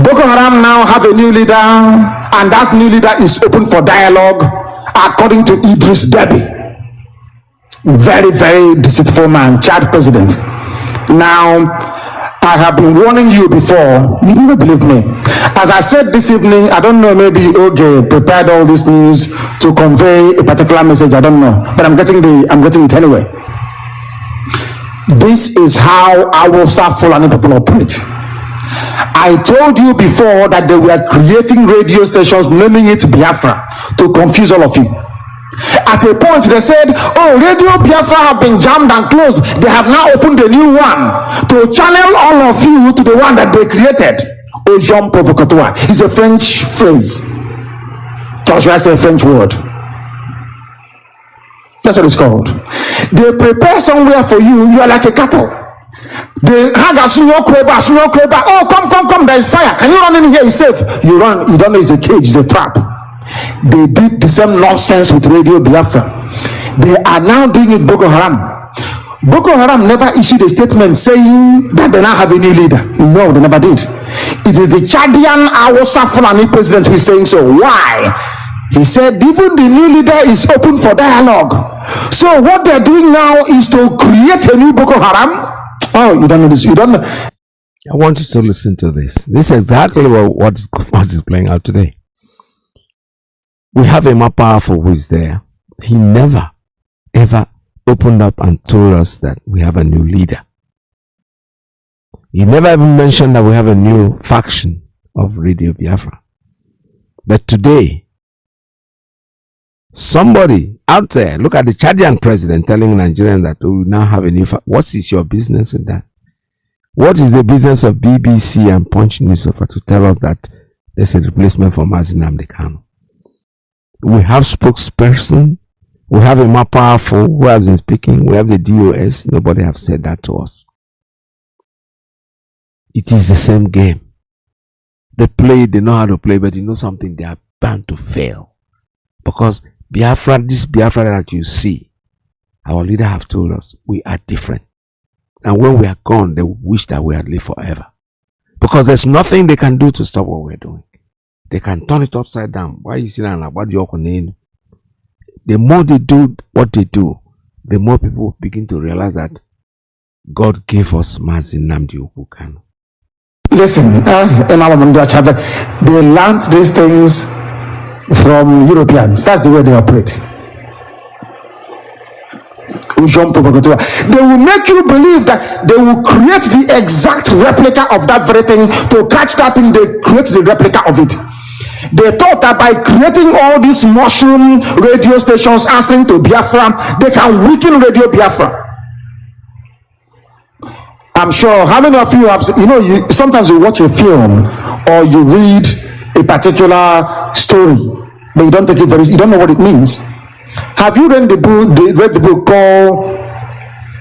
Boko Haram now have a new leader, and that new leader is open for dialogue, according to Idris Deby. Very, very deceitful man, Chad president. Now, I have been warning you before. You never believe me. As I said this evening, I don't know, maybe OJ prepared all this news to convey a particular message. I don't know, but I'm getting it anyway. This is how our Fulani people operate. I told you before that they were creating radio stations, naming it Biafra, to confuse all of you. At a point they said, oh, Radio Biafra have been jammed and closed. They have now opened a new one to channel all of you to the one that they created. Ojon provocateur is a French phrase. Or should I say a French word? That's what it's called. They prepare somewhere for you. You are like a cattle. They hang a oh, come, there is fire. Can you run in here? It's safe. You run. You don't know it's a cage, it's a trap. They did the same nonsense with Radio Biafra. They are now doing it Boko Haram. Boko Haram never issued a statement saying that they now have a new leader. No, they never did. It is the Chadian Hausa Fulani president who is saying so. Why? He said even the new leader is open for dialogue. So what they are doing now is to create a new Boko Haram. Oh, you don't know this. You don't know. I want you to listen to this. This is exactly what is playing out today. We have a more powerful who is there. He never, ever opened up and told us that we have a new leader. He never even mentioned that we have a new faction of Radio Biafra. But today, somebody out there, look at the Chadian president telling Nigerians that we now have a new faction. What is your business with that? What is the business of BBC and Punch newspaper to tell us that there's a replacement for Mazi Kanu? We have spokesperson. We have a more powerful who has been speaking. We have the DOS. Nobody have said that to us. It is the same game. They play, they know how to play, but you know something, they are bound to fail. Because Biafra, this Biafra that you see, our leader have told us, we are different. And when we are gone, they wish that we had lived forever. Because there's nothing they can do to stop what we're doing. They can turn it upside down. Why you see that? The more they do what they do, the more people begin to realize that God gave us Mazi Kanu. Listen, they learned these things from Europeans. That's the way they operate. They will make you believe that they will create the exact replica of that very thing. To catch that thing, they create the replica of it. They thought that by creating all these mushroom radio stations answering to Biafra, they can weaken Radio Biafra. I'm sure how many of you have, sometimes you watch a film or you read a particular story, but you don't take it you don't know what it means. Have you read the book called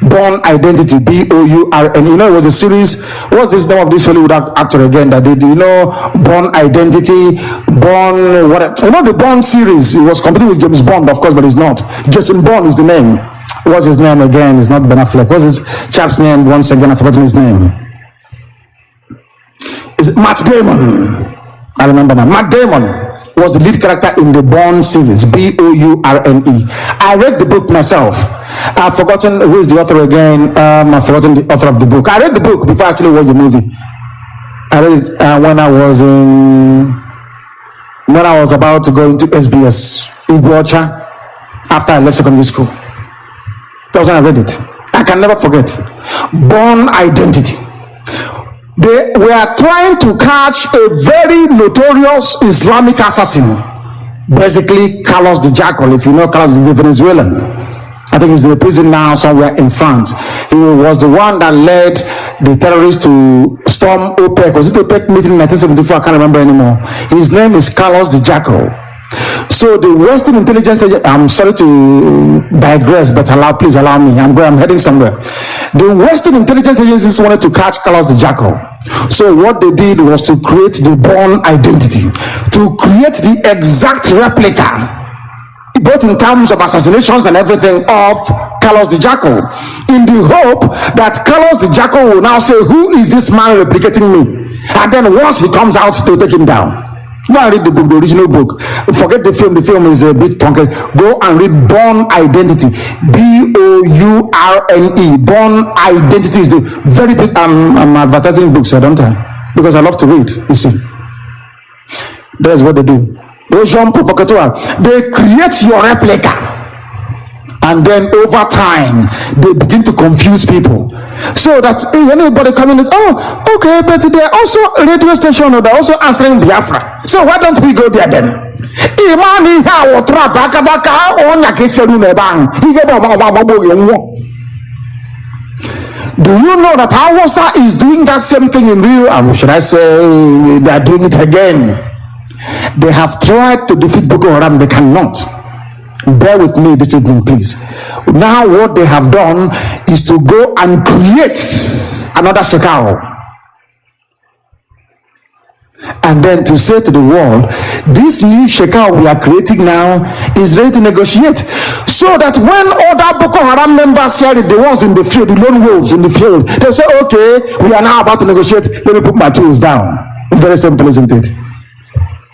Born Identity, B-O-U-R-N? It was a series. What's this name of this Hollywood actor again that did? Born Identity, Born what? The Born series. It was competing with James Bond, of course, but it's not. Jason Bourne is the name. What's his name again? It's not Ben Affleck. What's his chap's name? Once again, I've forgotten his name. Is it Matt Damon? I remember now. Matt Damon was the lead character in the Born series, B-O-U-R-N-E. I read the book myself. I've forgotten who is the author again. I've forgotten the author of the book. I read the book before I actually watched the movie. I read it when I was about to go into SBS Iguacha after I left secondary school. That was when I read it. I can never forget. Born identity. They were trying to catch a very notorious Islamic assassin, basically Carlos the Jackal. If you know Carlos the Venezuelan, I think he's in the prison now somewhere in France. He was the one that led the terrorists to storm OPEC. Was it OPEC meeting in 1974? I can't remember anymore. His name is Carlos the Jackal. So the Western intelligence, I'm sorry to digress, but please allow me. I'm heading somewhere. The Western intelligence agencies wanted to catch Carlos the Jackal. So what they did was to create the born identity, to create the exact replica, both in terms of assassinations and everything, of Carlos the Jackal, in the hope that Carlos the Jackal will now say, who is this man replicating me? And then once he comes out, to take him down. Go and read the book, the original book. Forget the film is a bit funky. Go and read Born Identity. B-O-U-R-N-E. Born Identity is the very big, I'm advertising books, don't I? Because I love to read, you see. That's what they do. They create your replica, and then over time they begin to confuse people, so that anybody coming in, okay, but they're also a radio station, or they're also answering Biafra, so why don't we go there then? Do you know that Hausa is doing that same thing in real, should I say they are doing it again? They have tried to defeat Boko Haram. They cannot. Bear with me this evening, please. Now what they have done is to go and create another Shekau, and then to say to the world, this new Shekau we are creating now is ready to negotiate, so that when other Boko Haram members hear it, the ones in the field, the lone wolves in the field, they'll say, okay, we are now about to negotiate, let me put my tools down. Very simple, isn't it?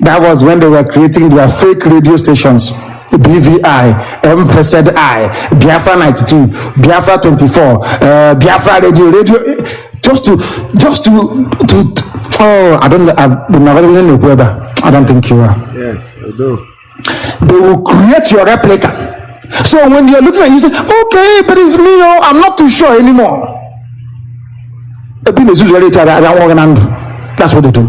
That was when they were creating their fake radio stations, BVI, MFSI, Biafra 92, Biafra 24, Biafra radio, just to I don't think you are. Yes, I do. They will create your replica. So when you're looking at you, say, okay, but it's me, I'm not too sure anymore. That's what they do.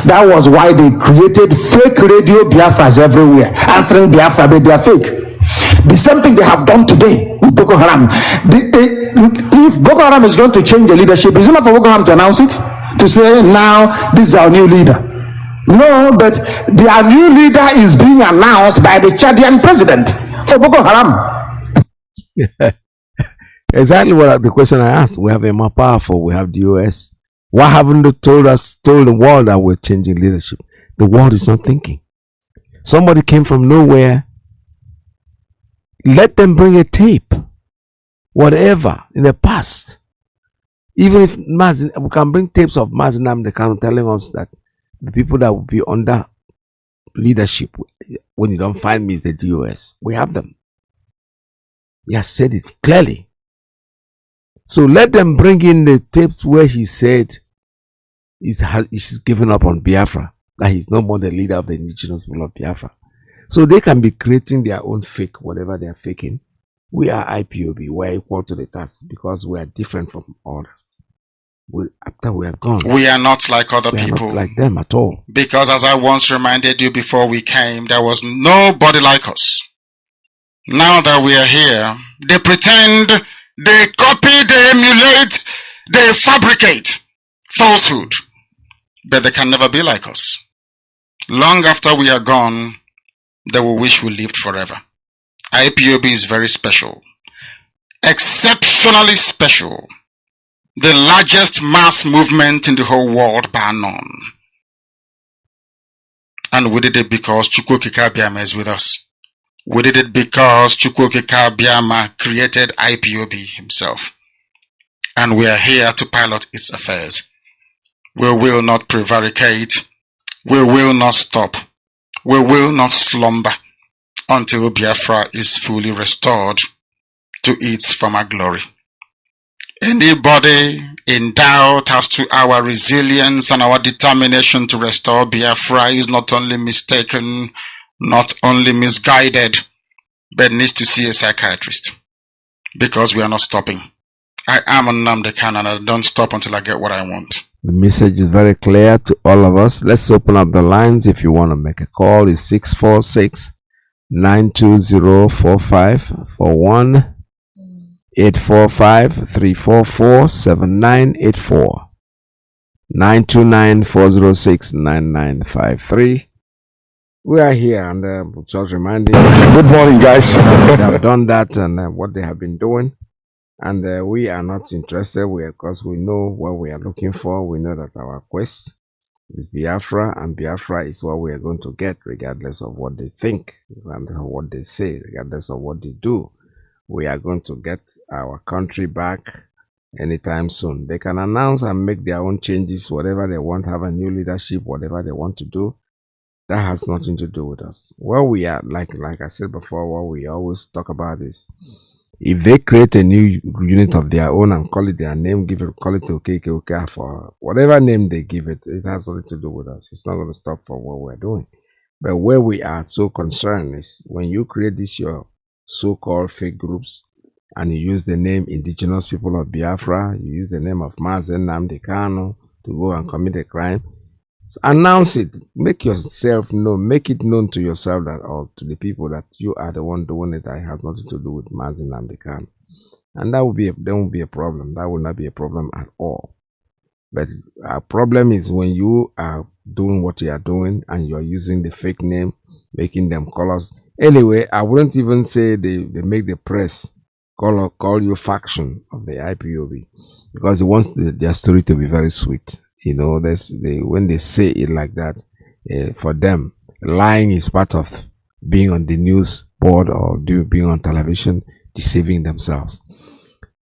That was why they created fake radio Biafras everywhere, answering Biafra, but they are fake. The same thing they have done today with Boko Haram. If Boko Haram is going to change the leadership, it's not for Boko Haram to announce it, to say, now this is our new leader. No, but their new leader is being announced by the Chadian president for Boko Haram. Exactly what the question I asked. We have a more powerful, we have the US. Why haven't they told the world that we're changing leadership? The world is not thinking. Somebody came from nowhere. Let them bring a tape. Whatever, in the past. Even if we can bring tapes of Mazi Nnamdi Kanu telling us that the people that will be under leadership when you don't find me is the US. We have them. He has said it clearly. So let them bring in the tapes where he said he's given up on Biafra, that he's no more the leader of the indigenous people of Biafra. So they can be creating their own fake, whatever they are faking. We are IPOB, we are equal to the task because we are different from others. After we are gone, we are not like other we people. are not like them at all. Because as I once reminded you before we came, there was nobody like us. Now that we are here, they pretend, they copy, they emulate, they fabricate falsehood. But they can never be like us. Long after we are gone, they will wish we lived forever. IPOB is very special. Exceptionally special. The largest mass movement in the whole world bar none. And we did it because Chukwokika Abiyama is with us. We did it because Chukwokika Abiyama created IPOB himself. And we are here to pilot its affairs. We will not prevaricate. We will not stop. We will not slumber until Biafra is fully restored to its former glory. Anybody in doubt as to our resilience and our determination to restore Biafra is not only mistaken, not only misguided, but needs to see a psychiatrist. because we are not stopping. I am Nnamdi Kanu and I don't stop until I get what I want. The message is very clear to all of us. Let's open up the lines. If you want to make a call, it's 646-920-4541, 845-344-7984, 929-406-9953. We are here, and just reminding you. Good morning, guys. They have done that and what they have been doing. And we are not interested, because we know what we are looking for. We know that our quest is Biafra, and Biafra is what we are going to get, regardless of what they think, regardless of what they say, regardless of what they do. We are going to get our country back anytime soon. They can announce and make their own changes, whatever they want, have a new leadership, whatever they want to do. That has nothing to do with us. What we are, like I said before, what we always talk about is, if they create a new unit of their own and call it their name, call it okay for whatever name they give it, it has nothing to do with us. It's not going to stop for what we're doing. But where we are so concerned is when you create this your so-called fake groups and you use the name Indigenous People of Biafra, you use the name of Mazi Nnamdi Kanu to go and commit a crime. So announce it, make yourself known, make it known to yourself that, or to the people, that you are the one doing it. That has nothing to do with Mazi Nnamdi Kanu, and that will be there won't be a problem. That will not be a problem at all. But our problem is when you are doing what you are doing and you are using the fake name, making them colors. Anyway, I wouldn't even say they make the press call you faction of the IPOB, because it wants their story to be very sweet. You know, when they say it like that, for them, lying is part of being on the news board or being on television, deceiving themselves.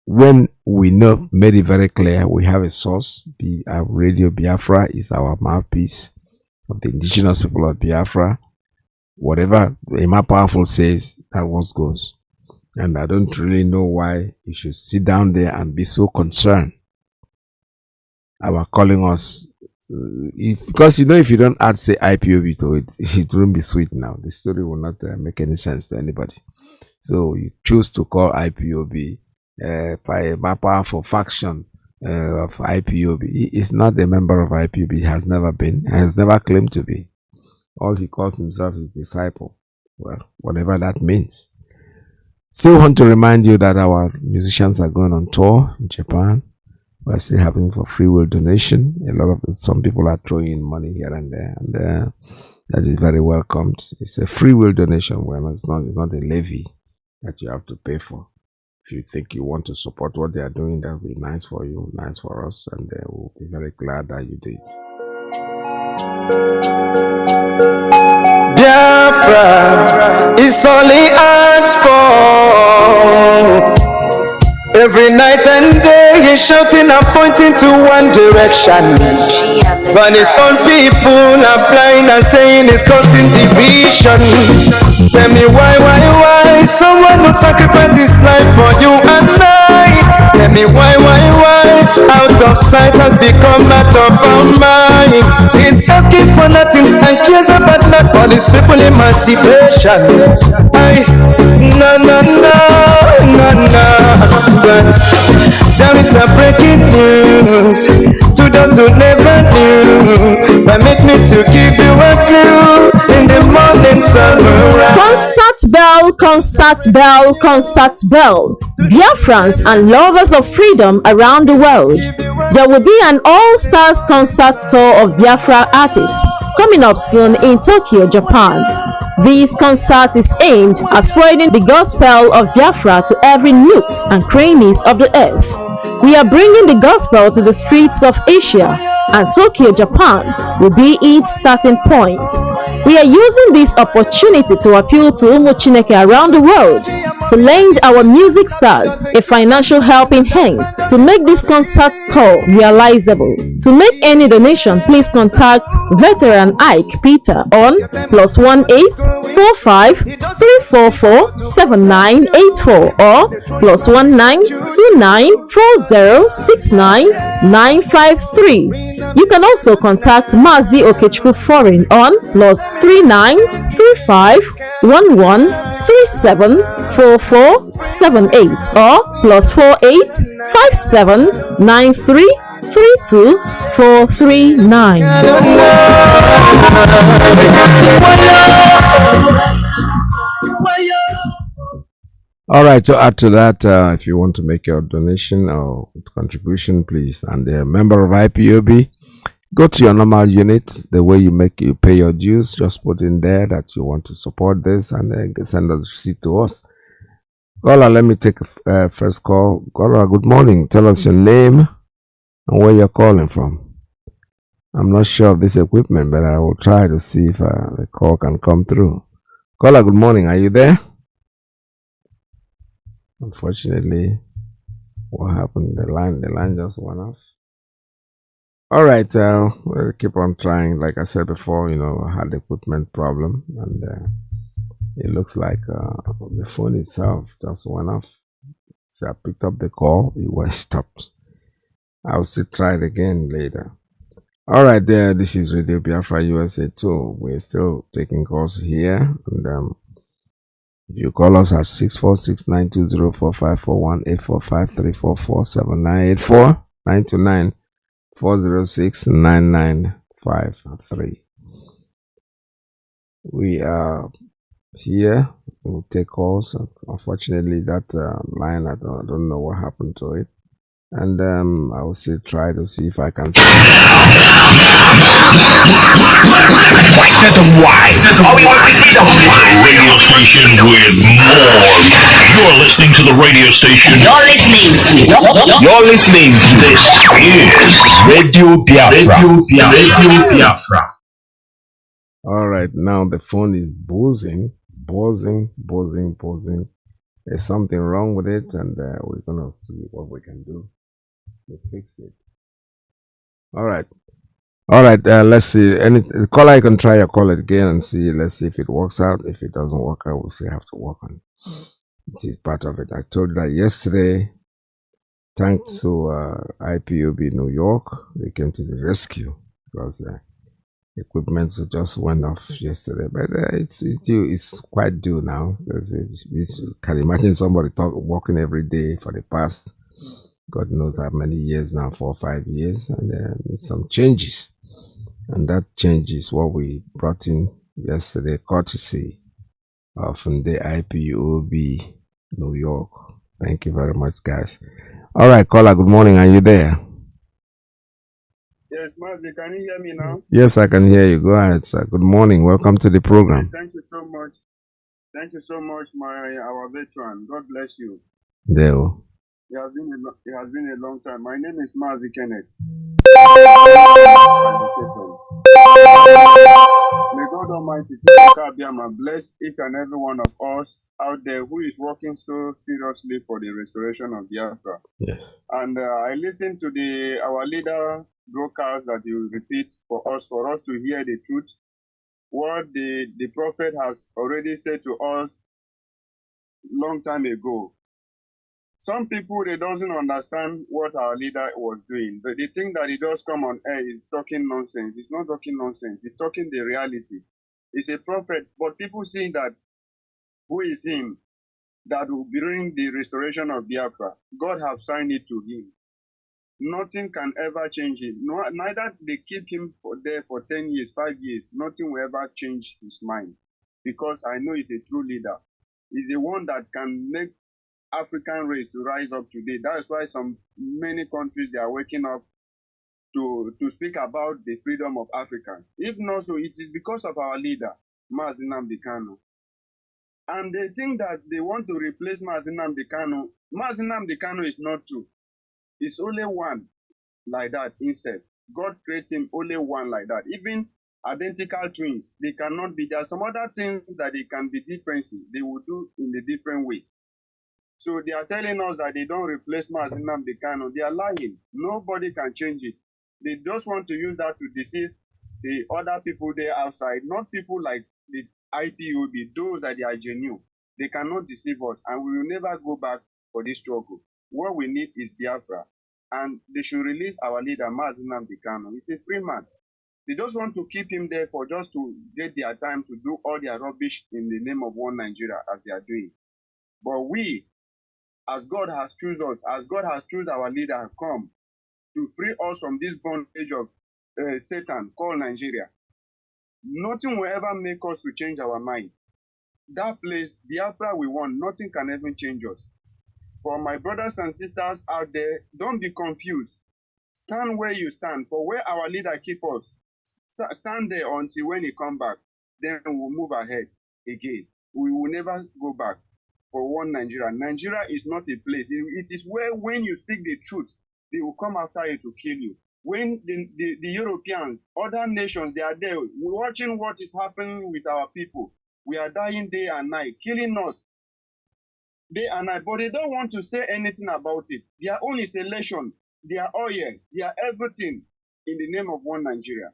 When we made it very clear, we have a source. Our Radio Biafra is our mouthpiece of the Indigenous People of Biafra. Whatever Emma Powerful says, that what goes. And I don't really know why you should sit down there and be so concerned about calling us, because if you don't add say IPOB to it, it won't be sweet now. The story will not make any sense to anybody. So you choose to call IPOB by a powerful faction of IPOB. He is not a member of IPOB. He has never been, has never claimed to be. All he calls himself is disciple. Well, whatever that means. Still want to remind you that our musicians are going on tour in Japan. We're still having for free will donation. Some people are throwing in money here and there, and that is very welcomed. It's a free will donation. It's not a levy that you have to pay for. If you think you want to support what they are doing, that will be nice for you, nice for us, and we'll be very glad that you did. Biafra is all he asks for. Every night and day he's shouting and pointing to one direction. But his own people are blind and saying it's causing division. Tell me why someone will sacrifice his life for you and I? Tell me why out of sight has become out of our mind. He's asking for nothing and cares about not for his people emancipation. No. But there is a breaking news to those who never knew. But make me to give you a clue in the morning sunrise. Concert bell. Biafrans and lovers of freedom around the world. There will be an all-stars concert tour of Biafra artists coming up soon in Tokyo, Japan. This concert is aimed at spreading the gospel of Biafra to every nooks and crannies of the earth. We are bringing the gospel to the streets of Asia, and Tokyo, Japan will be its starting point. We are using this opportunity to appeal to Umu Chineke around the world to lend our music stars a financial helping hands to make this concert tour realizable. To make any donation, please contact Veteran Iyke Peter on +1845 344 7984 or +1929 4069 953. You can also contact Mazi Okechukwu Foreign on +39 35 11 374478 or +48 57 93 32 439. All right, to add to that, if you want to make your donation or contribution, please, and a member of IPOB, go to your normal unit, the way you pay your dues, just put in there that you want to support this and then send the receipt to us. Gola, let me take a first call. Gola, good morning. Tell us your name and where you're calling from. I'm not sure of this equipment, but I will try to see if the call can come through. Gola, good morning. Are you there? Unfortunately, what happened? The line just went off. All right, we'll keep on trying. Like I said before, I had equipment problem, and it looks like the phone itself just went off. So I picked up the call, it was stopped. I'll still try it again later. All right, this is Radio Biafra USA 2. We're still taking calls here, and if you call us at 646-920-4541, 845-344-7984, 929-406-9953. We are here. We'll take calls. Unfortunately, that line, I don't know what happened to it. And I will still try to see if I can. Radio station with more. You're listening to the radio station. You're listening to this is Radio Biafra. Radio Biafra. All right, now the phone is buzzing. There's something wrong with it, and we're gonna see what we can do to fix it. All right. Let's see. Any caller, you can try your call it again and see. Let's see if it works out. If it doesn't work out, we'll still have to work on it. It is part of it. I told you that yesterday. Thanks to IPOB New York, they came to the rescue because equipment just went off yesterday. But it's quite due now. You can imagine somebody working every day for the past, God knows how many years now, 4 or 5 years, and some changes. And that change is what we brought in yesterday, courtesy of the IPOB New York. Thank you very much, guys. All right, caller, good morning. Are you there? Yes, Mazi, can you hear me now? Yes, I can hear you. Go ahead, sir. Good morning. Welcome to the program. Thank you so much. Thank you so much, our veteran. God bless you. There. It has been a long time. My name is Mazi Kenneth. May God Almighty bless each and every one of us out there who is working so seriously for the restoration of Biafra. Yes. And I listened to our leader broadcast that you repeat for us to hear the truth. What the prophet has already said to us long time ago. Some people, they doesn't understand what our leader was doing. But they think that he just come on air, he's talking nonsense. He's not talking nonsense. He's talking the reality. He's a prophet, but people see that who is him that will bring the restoration of Biafra. God have signed it to him. Nothing can ever change him. Neither they keep him there for 10 years, 5 years. Nothing will ever change his mind. Because I know he's a true leader. He's the one that can make African race to rise up today. That's why many countries, they are waking up to speak about the freedom of Africa. If not so, it is because of our leader, Mazi Kanu. And they think that they want to replace Mazi Kanu. Mazi Kanu is not two. It's only one like that himself. God creates him only one like that. Even identical twins, they cannot be. There are some other things that they can be different. They will do in a different way. So they are telling us that they don't replace Mazi Kanu. They are lying. Nobody can change it. They just want to use that to deceive the other people there outside, not people like the IPOB, those that they are genuine. They cannot deceive us, and we will never go back for this struggle. What we need is Biafra, and they should release our leader, Mazi Kanu. He's a free man. They just want to keep him there for just to get their time to do all their rubbish in the name of one Nigeria as they are doing. But we, as God has chosen us, as God has chosen our leader, have come to free us from this bondage of Satan called Nigeria. Nothing will ever make us to change our mind. That place, Biafra, we want. Nothing can ever change us. For my brothers and sisters out there, don't be confused. Stand where you stand. For where our leader keep us, stand there until when he come back. Then we'll move ahead again. We will never go back. For one Nigeria. Nigeria is not a place. It is where when you speak the truth, they will come after you to kill you. When the Europeans, other nations, they are there watching what is happening with our people. We are dying day and night, killing us day and night. But they don't want to say anything about it. Their own is election, their oil, their everything in the name of one Nigeria.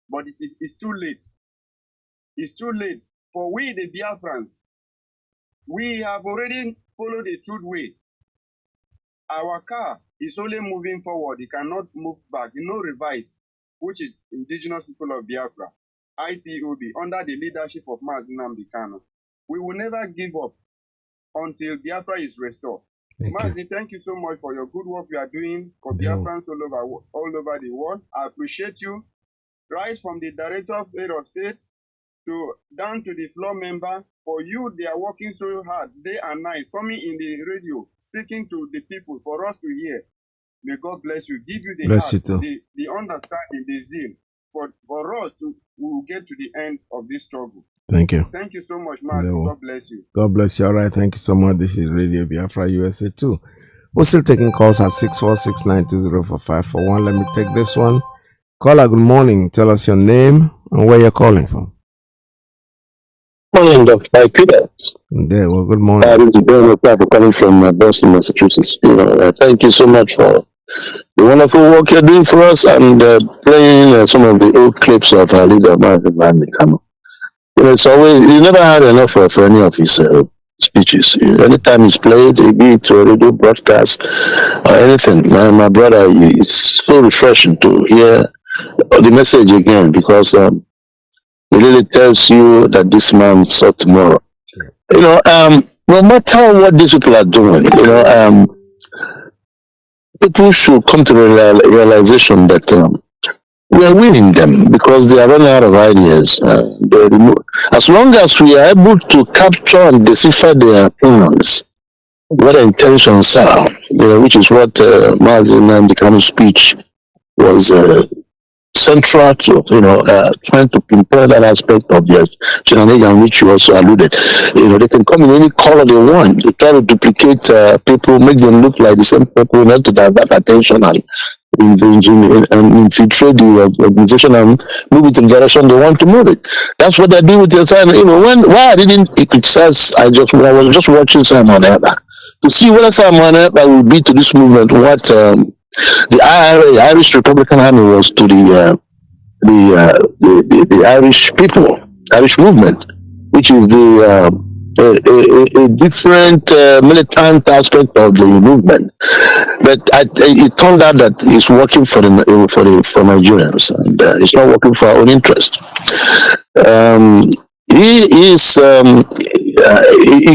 But it's too late. It's too late. For we, the Biafrans, we have already followed the truth way. Our car is only moving forward. It cannot move back. No revise, which is indigenous people of Biafra, IPOB, under the leadership of Mazi Kanu. We will never give up until Biafra is restored. Mazi, thank you so much for your good work you are doing for Biafrans all over the world. I appreciate you. Right from the Director of Aid of State to down to the floor member, for you, they are working so hard day and night, coming in the radio, speaking to the people for us to hear. May God bless you, give you the heart, the understanding, the zeal for us to we'll get to the end of this struggle. Thank you. Thank you so much, Mazi. God bless you. God bless you. All right. Thank you so much. This is Radio Biafra USA 2. We're still taking calls at 646-920-4541. Let me take this one. Caller, good morning. Tell us your name and where you're calling from. Morning, Dr. Peter. There, well, good morning. This is Bill calling from Boston, Massachusetts. Thank you so much for the wonderful work you're doing for us and playing some of the old clips of our leader, Nnamdi Kanu. It's always, you never had enough of any of his speeches. Anytime he's played, be it a radio broadcast or anything, my brother, it's so refreshing to hear the message again because it really tells you that this man saw tomorrow. No matter what these people are doing, people should come to the realization that we are winning them because they are running out of ideas. As long as we are able to capture and decipher their opinions, what their intentions are, which is what Mazi Nnamdi Kanu's speech was central to, trying to pinpoint that aspect of the shenanigans which you also alluded. They can come in any color they want. They try to duplicate people, make them look like the same people, not to divert attention and infiltrate the organization and move it in the direction they want to move it. That's what they're doing with their sign. Why I didn't criticize, I was just watching Simon Eba to see whether Simon Eba will be to this movement what the Irish Republican Army was to the Irish people, Irish movement, which is a different militant aspect of the movement. But it turned out that it's working for Nigerians, and it's not working for our own interest. You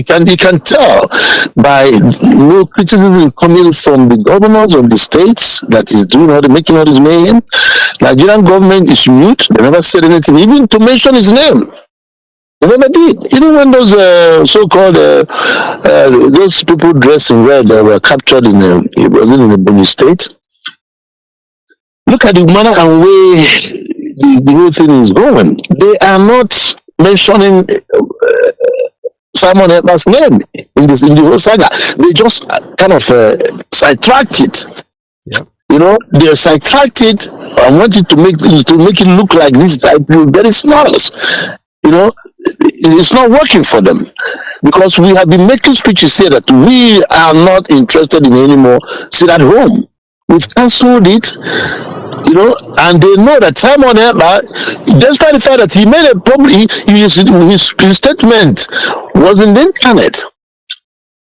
can tell by no criticism coming from the governors of the states that is doing making all this mayhem. Nigerian government is mute. They never said anything, even to mention his name. They never did. Even when those so-called those people dressed in red were captured in the Benue state. Look at the manner and way the whole thing is going. They are not mentioning Simon Eba's name in the whole saga. They just kind of sidetracked it. Yep. They sidetracked it and wanted to make it look like this type of very smart. It's not working for them because we have been making speeches here that we are not interested in anymore. Sit at home. We've cancelled it. And they know that Simon Eba, despite the fact that he made a public, his statement was in the internet.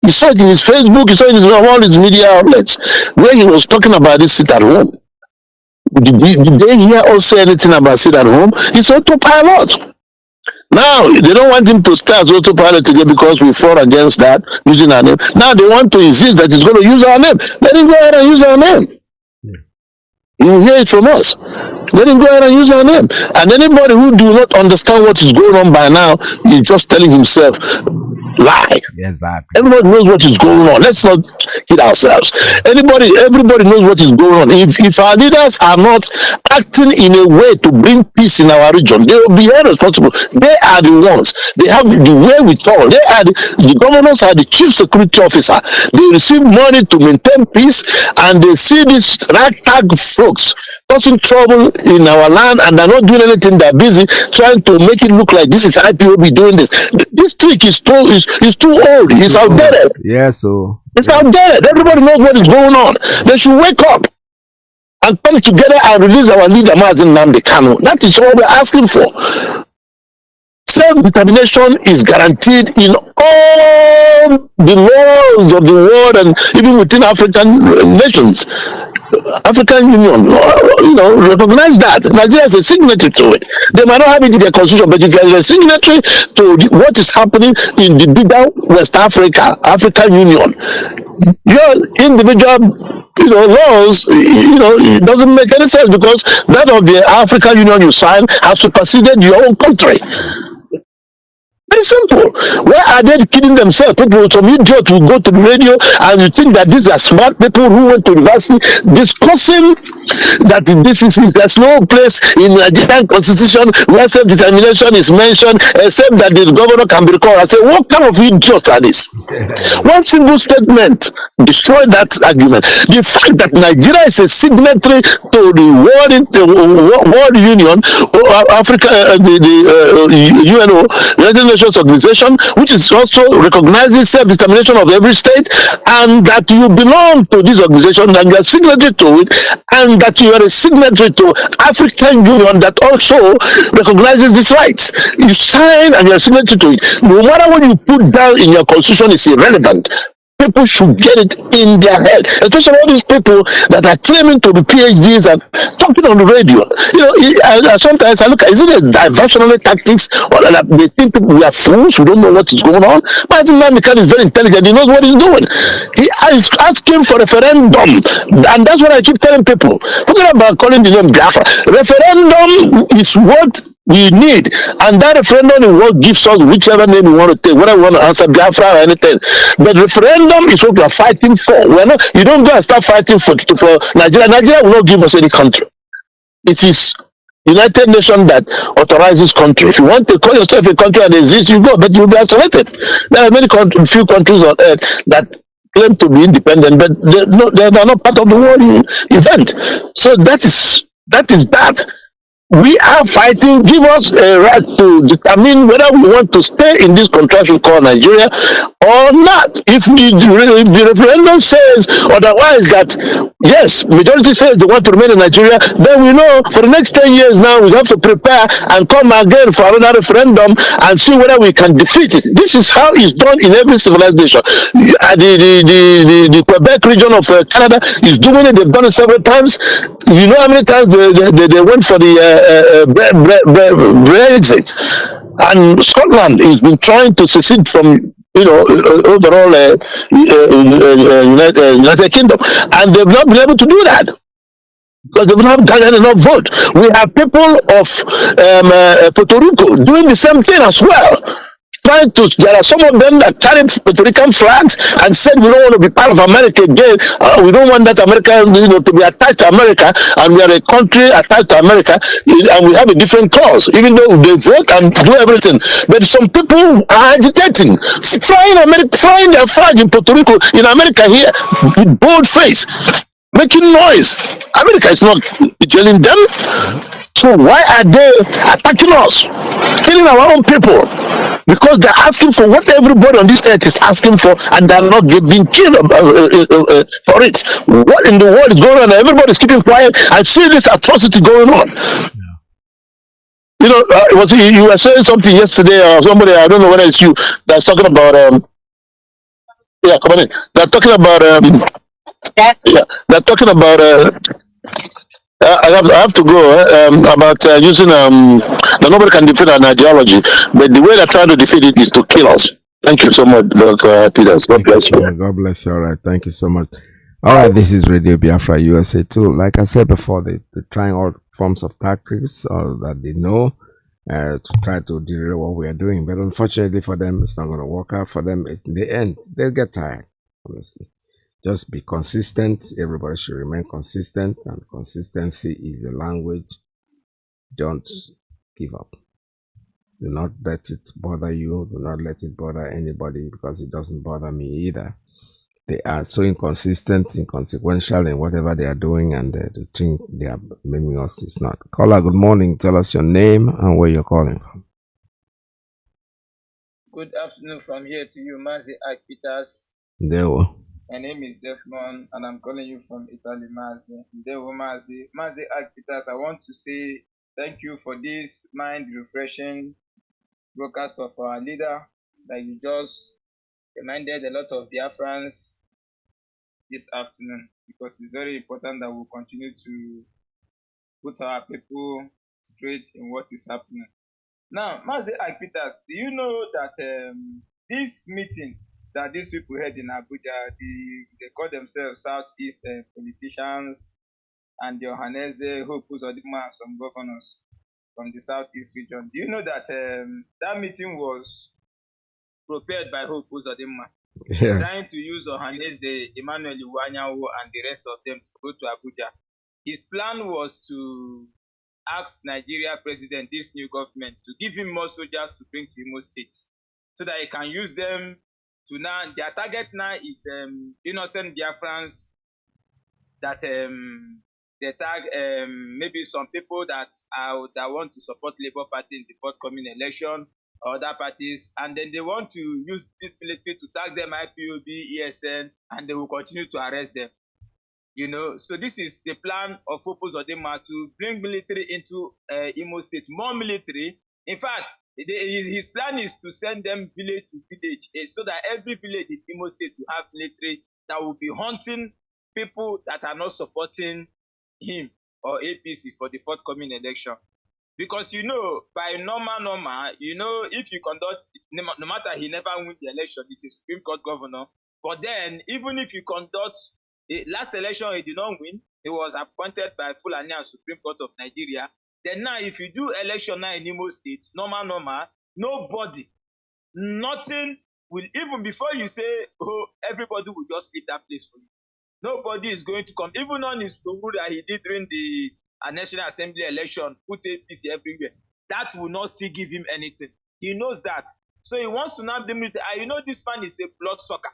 He saw it in his Facebook, he saw it in all his media outlets, where he was talking about this sit at home. Did they hear or say anything about it at home? It's autopilot. Now they don't want him to stay as autopilot again because we fought against that using our name. Now they want to insist that he's going to use our name. Let him go ahead and use our name. You hear it from us. Let him go ahead and use our name. And anybody who do not understand what is going on by now is just telling himself lie. Exactly. Everybody knows what is going on. Let's not kid ourselves. Everybody knows what is going on. If our leaders are not acting in a way to bring peace in our region, they will be held responsible. They are the ones. They have the wherewithal. They are the governors are the chief security officer. They receive money to maintain peace, and they see these ragtag folks causing trouble in our land, and they're not doing anything. They're busy trying to make it look like this is IPOB doing this. This trick is too old. It's outdated. Yes, so it's outdated. Everybody knows what is going on. They should wake up and come together and release our leader, Mazi Kanu. That is all we're asking for. Self-determination is guaranteed in all the laws of the world and even within African nations. African Union, recognize that. Nigeria is a signatory to it. They might not have it in their constitution, but if you are a signatory to what is happening in the bigger West African Union, your individual laws, it doesn't make any sense because that of the African Union you sign has superseded your own country. Very simple. Why are they kidding themselves? People, some idiot will go to the radio and you think that these are smart people who went to university discussing that there's no place in the Nigerian constitution where self-determination is mentioned except that the governor can be recalled. I say, what kind of idiots are this? One single statement destroyed that argument. The fact that Nigeria is a signatory to the World Union, Africa, the UNO, United Nations Organization, which is also recognizing self-determination of every state, and that you belong to this organization and you are signatory to it, and that you are a signatory to African Union that also recognizes these rights. You sign and you are signatory to it. No matter what you put down in your constitution is irrelevant. People should get it in their head, especially all these people that are claiming to be PhDs and talking on the radio. Sometimes I look at, is it a diversionary tactics or that they think we are fools, we don't know what is going on? But Nnamdi is very intelligent, he knows what he's doing. He is asking for referendum, and that's what I keep telling people. Forget about calling the name Biafra. Referendum is what we need, and that referendum is what gives us whichever name we want to take, whether we want to answer Biafra or anything. But referendum is what we are fighting for. You don't go and start fighting for Nigeria. Nigeria will not give us any country. It is United Nations that authorizes country. If you want to call yourself a country and exist, you go, but you'll be isolated. There are few countries on earth that claim to be independent, but they are not part of the world event. So that is that. We are fighting. Give us a right to determine whether we want to stay in this contraction called Nigeria or not. If the referendum says otherwise, that yes, majority says they want to remain in Nigeria, then we know for the next 10 years now we have to prepare and come again for another referendum and see whether we can defeat it. This is how it's done in every civilized nation. The Quebec region of Canada is doing it. They've done it several times. You know how many times they went for the Brexit, and Scotland has been trying to secede from overall United Kingdom, and they've not been able to do that because they've not gotten enough vote. We have people of Puerto Rico doing the same thing as well. There are some of them that carry Puerto Rican flags and said we don't want to be part of America again. We don't want that America to be attached to America, and we are a country attached to America, and we have a different clause, even though they vote and do everything. But some people are agitating, flying their flag in Puerto Rico, in America here, with bold face, making noise. America is not jailing them. So why are they attacking us, killing our own people? Because they're asking for what everybody on this earth is asking for, and they're not being killed for it. What in the world is going on? Everybody's keeping quiet and see this atrocity going on. You were saying something yesterday, or somebody, I don't know whether it's you, that's talking about come on in. They're talking about they're talking about I have to go about using that nobody can defeat an ideology, but the way they're trying to defeat it is to kill us. Thank you so much, Dr. Peters. God bless you. God bless you. All right. Thank you so much. All right. This is Radio Biafra USA too. Like I said before, they're trying all forms of tactics that they know to try to derail what we are doing. But unfortunately for them, it's not going to work out for them. It's in the end, they'll get tired, honestly. Just be consistent. Everybody should remain consistent, and consistency is the language. Don't give up. Do not let it bother you. Do not let it bother anybody, because it doesn't bother me either. They are so inconsistent, inconsequential in whatever they are doing, and the thing they are making us is not. Caller, good morning. Tell us your name and where you're calling from. Good afternoon from here to you, Mazi Iyke Mazi. There we. My name is Desmond, and I'm calling you from Italy, Mazi. There we, Mazi. Mazi Iyke Mazi, I want to say thank you for this mind-refreshing broadcast of our leader that you just reminded a lot of Biafrans this afternoon, because it's very important that we continue to put our people straight in what is happening. Now, Mazi Iyke Mazi, do you know that this meeting that these people had in Abuja, they call themselves Southeast politicians, and the Ohaneze, Hope Uzodinma, and some governors from the Southeast region. Do you know that that meeting was prepared by Hope Uzodinma, trying to use Ohaneze, Emmanuel Iwanyawo, and the rest of them to go to Abuja? His plan was to ask Nigeria president, this new government, to give him more soldiers to bring to Imo State, so that he can use them to now. Their target now is innocent Biafrans that they tag maybe some people that want to support Labour Party in the forthcoming election, or other parties, and then they want to use this military to tag them IPOB, ESN, and they will continue to arrest them. So this is the plan of Opus Odema, to bring military into Imo State, more military. In fact, his plan is to send them village to village, so that every village in Imo State will have military that will be hunting people that are not supporting him or APC for the forthcoming election. Because by normal, if you conduct, no matter he never win the election, he's a Supreme Court governor. But then, even if you conduct, last election he did not win, he was appointed by Fulani and Supreme Court of Nigeria. Then now, if you do election now in Imo State, normal, nobody, nothing will, even before you say, oh, everybody will just leave that place for you. Nobody is going to come, even on his rule that he did during the National Assembly election, put APC everywhere. That will not still give him anything. He knows that. So he wants to now bring it. This man is a blood sucker.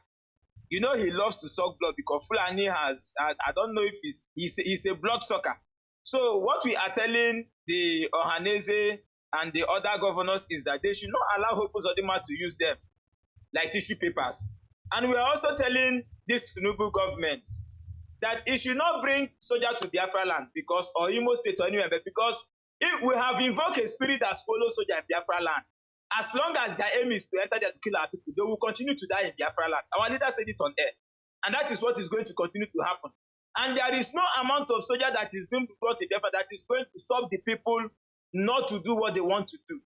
He loves to suck blood, because Fulani has, I don't know if he's a blood sucker. So what we are telling the Ohaneze and the other governors is that they should not allow Hope Uzodinma to use them like tissue papers. And we are also telling this Tinubu government that it should not bring soldiers to Biafra land, or Imo State or anywhere, because if we have invoked a spirit that follows soldiers in Biafra land, as long as their aim is to enter there to kill our people, they will continue to die in Biafra land. Our leader said it on air. And that is what is going to continue to happen. And there is no amount of soldier that is being brought in Biafra that is going to stop the people not to do what they want to do.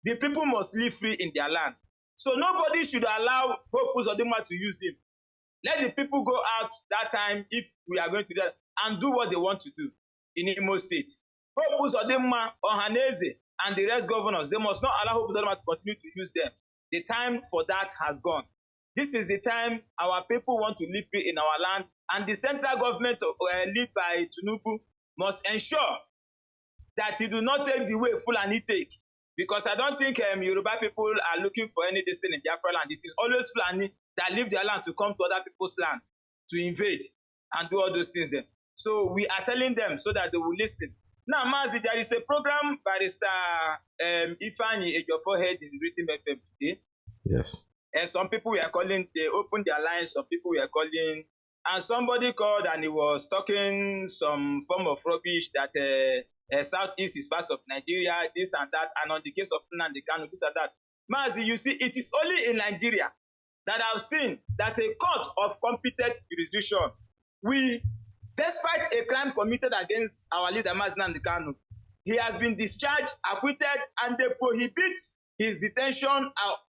The people must live free in their land. So nobody should allow Hope Uzodinma to use him. Let the people go out that time, if we are going to do that, and do what they want to do in Imo State. Hope Uzodinma, Ohaneze, and the rest governors, they must not allow Hope Uzodinma to continue to use them. The time for that has gone. This is the time our people want to live free in our land, and the central government led by Tinubu must ensure that he do not take the way Fulani take. Because I don't think Yoruba people are looking for any destiny in Biafra land. It is always Fulani that leave their land to come to other people's land to invade and do all those things then. So we are telling them so that they will listen. Now, Mazi, there is a program Barrister Ifeanyi Ejiofor head in Rhythm FM today. Yes. And some people were calling, they opened their lines, some people were calling, and somebody called and he was talking some form of rubbish that Southeast is part of Nigeria, this and that, and on the case of Nnamdi Kanu, this and that. Mazi, you see, it is only in Nigeria that I've seen that a court of competent jurisdiction, we Despite a crime committed against our leader, Mazi Nnamdi Kanu, he has been discharged, acquitted, and they prohibit his detention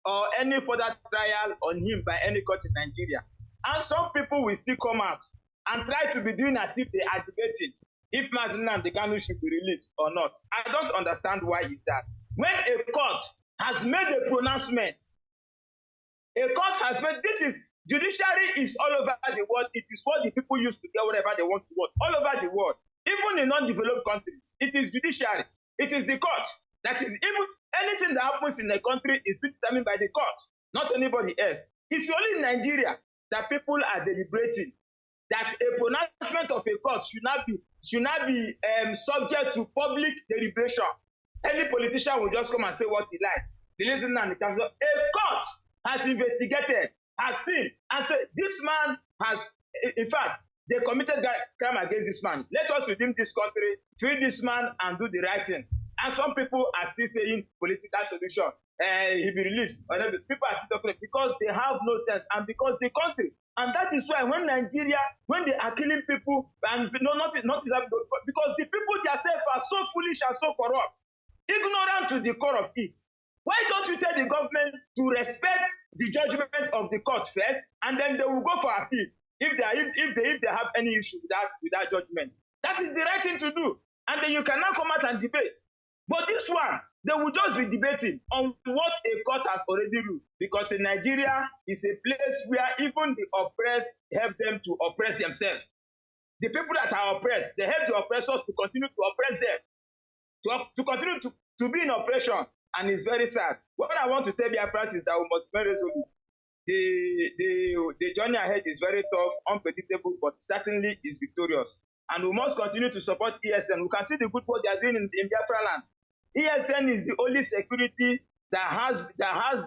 or any further trial on him by any court in Nigeria. And some people will still come out and try to be doing as if they are debating if Mazi Nnamdi Kanu should be released or not. I don't understand why is that. When a court has made a pronouncement, this is, judiciary is all over the world. It is what the people use to get whatever they want to want, all over the world. Even in non-developed countries, it is judiciary. It is the court. That is, even anything that happens in a country is determined by the court, not anybody else. It's only in Nigeria that people are deliberating, that a pronouncement of a court should not be subject to public deliberation. Any politician will just come and say what he likes. A court has investigated, has seen, and said this man has, in fact, they committed crime against this man. Let us redeem this country, free this man, and do the right thing. And some people are still saying political solution. He'll be released. People are still talking because they have no sense and because the country. And that is why when Nigeria, when they are killing people, and not because the people themselves are so foolish and so corrupt, ignorant to the core of it. Why don't you tell the government to respect the judgment of the court first, and then they will go for appeal if they have any issue with that judgment? That is the right thing to do. And then you cannot come out and debate. But this one, they will just be debating on what a court has already ruled. Because in Nigeria is a place where even the oppressed help them to oppress themselves. The people that are oppressed, they help the oppressors to continue to oppress them, to continue to be in oppression. And it's very sad. What I want to tell Biafrans is that we must be very resolute. The journey ahead is very tough, unpredictable, but certainly is victorious. And we must continue to support ESN. We can see the good work they are doing in Biafra land. ESN is the only security that has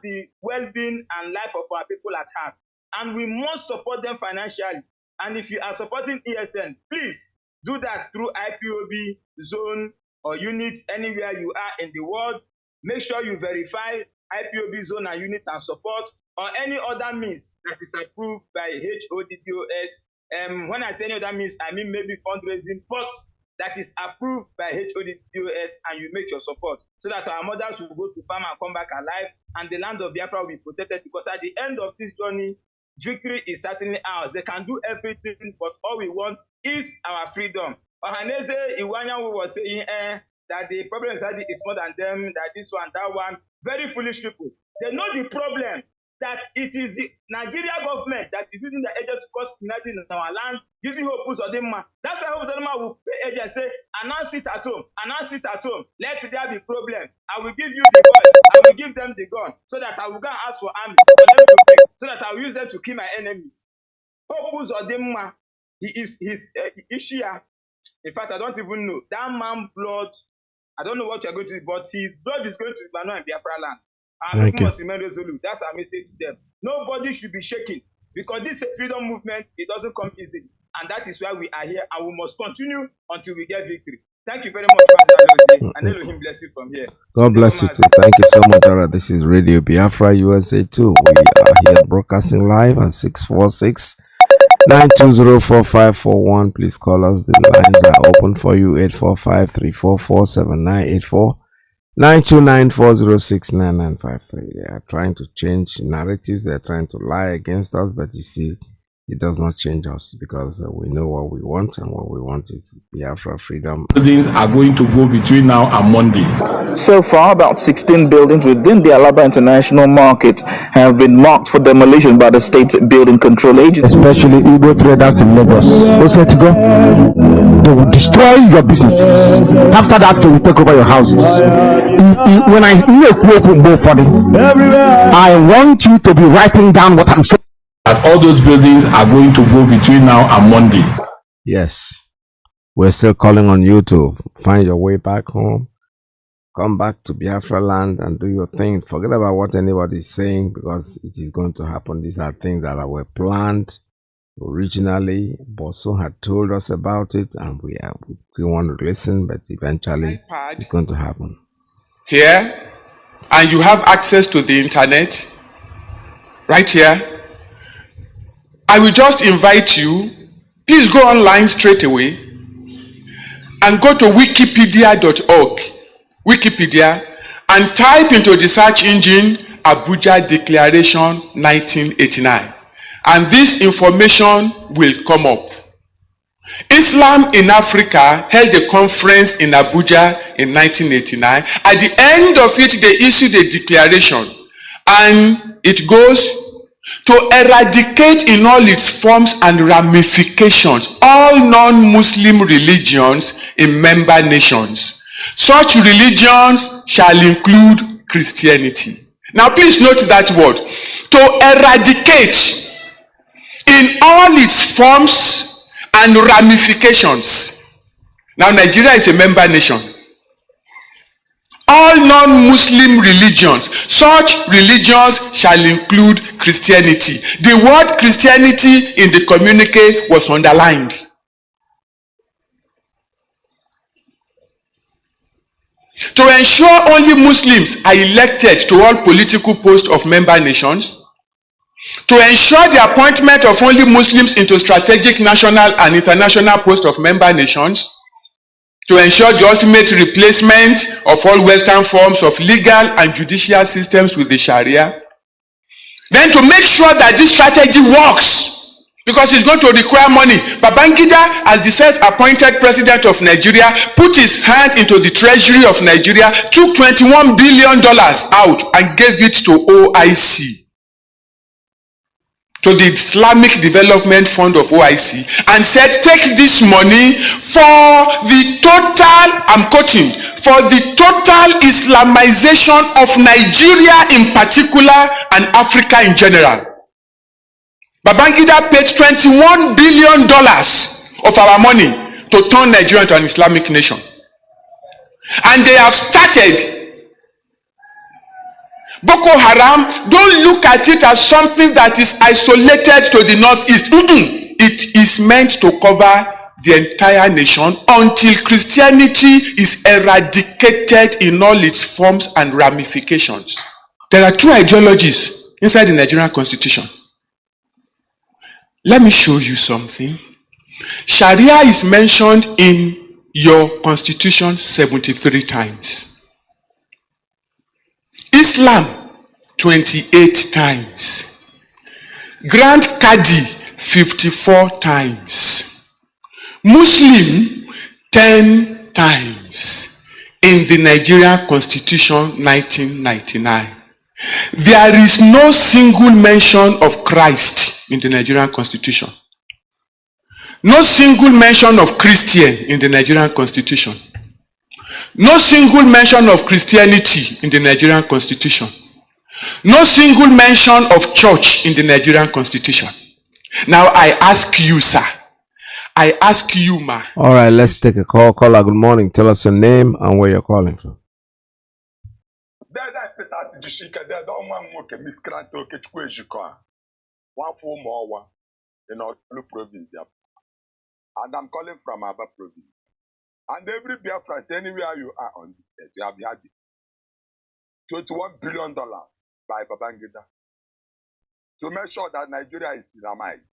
the well-being and life of our people at heart. And we must support them financially. And if you are supporting ESN, please do that through IPOB, zone, or unit, anywhere you are in the world. Make sure you verify IPOB zone and unit and support, or any other means that is approved by HODDOS. When I say any other means, I mean maybe fundraising, but that is approved by HODDOS, and you make your support so that our mothers will go to farm and come back alive, and the land of Biafra will be protected, because at the end of this journey, victory is certainly ours. They can do everything, but all we want is our freedom. Ohaneze Iwanyanwu was saying that the problem is more than them, that this one, that one. Very foolish people. They know the problem, that it is the Nigeria government that is using the agent to cause criminality in our land, using Hope Uzodinma. That's why Hope Uzodinma will pay agents, say, announce it at home, announce it at home. Let there be problem. I will give you the voice, I will give them the gun, so that I will go and ask for army, for them to pay, so that I will use them to kill my enemies. Hope Uzodinma, he's Shia. In fact, I don't even know. That man blood, I don't know what you're going to do, but his blood is going to Lebanon and Biafra land. And people must remain resolute. That's our message to them. Nobody should be shaking, because this freedom movement, it doesn't come easy. And that is why we are here, and we must continue until we get victory. Thank you very much, Mazi Alozie, and Elohim bless you from here. God bless you too. Thank you so much, Dara. This is Radio Biafra USA 2. We are here broadcasting live at 646 9204541. Please call us. The lines are open for you. 845-344-7984. 929-406-9953. They are trying to change narratives. They are trying to lie against us, but you see, it does not change us, because we know what we want, and what we want is Biafra freedom. Buildings are going to go between now and Monday. So far, about 16 buildings within the Alaba International Market have been marked for demolition by the State Building Control Agency. Especially Igbo traders in Lagos. Who said to go? They will destroy your business. After that, they will take over your houses. When I make work for them, I want you to be writing down what I'm saying. That all those buildings are going to go between now and Monday. Yes, we're still calling on you to find your way back home. Come back to Biafra land and do your thing. Forget about what anybody is saying, because it is going to happen. These are things that were planned originally. Bosso had told us about it, and we still want to listen, but eventually it's going to happen. Here, and you have access to the internet right here. I will just invite you Please go online straight away and go to wikipedia.org, Wikipedia, and type into the search engine Abuja Declaration 1989. And this information will come up. Islam in Africa held a conference in Abuja in 1989. At the end of it, they issued a declaration, and it goes to eradicate in all its forms and ramifications all non-Muslim religions in member nations. Such religions shall include Christianity. Now please note that word. To eradicate in all its forms and ramifications. Now Nigeria is a member nation. All non-Muslim religions, such religions shall include Christianity. The word Christianity in the communique was underlined. To ensure only Muslims are elected to all political posts of member nations, to ensure the appointment of only Muslims into strategic national and international posts of member nations, to ensure the ultimate replacement of all Western forms of legal and judicial systems with the Sharia. Then to make sure that this strategy works, because it's going to require money. Babangida, as the self-appointed president of Nigeria, put his hand into the treasury of Nigeria, took $21 billion out and gave it to OIC, to the Islamic Development Fund of OIC, and said, take this money for the total, I'm quoting, for the total Islamization of Nigeria in particular and Africa in general. Babangida paid $21 billion of our money to turn Nigeria into an Islamic nation. And they have started. Boko Haram, don't look at it as something that is isolated to the northeast. It is meant to cover the entire nation until Christianity is eradicated in all its forms and ramifications. There are two ideologies inside the Nigerian constitution. Let me show you something. Sharia is mentioned in your constitution 73 times. Islam 28 times. Grand Qadi 54 times. Muslim 10 times in the Nigerian Constitution 1999. There is no single mention of Christ in the Nigerian Constitution. No single mention of Christian in the Nigerian Constitution. No single mention of Christianity in the Nigerian Constitution. No single mention of church in the Nigerian Constitution. Now I ask you, sir. I ask you, ma. All right, let's take a call. Caller, good morning. Tell us your name and where you're calling from. And I'm calling from Aba province. And every Biafra, anywhere you are on this earth, you have had $21 billion by Babangida to make sure that Nigeria is Islamized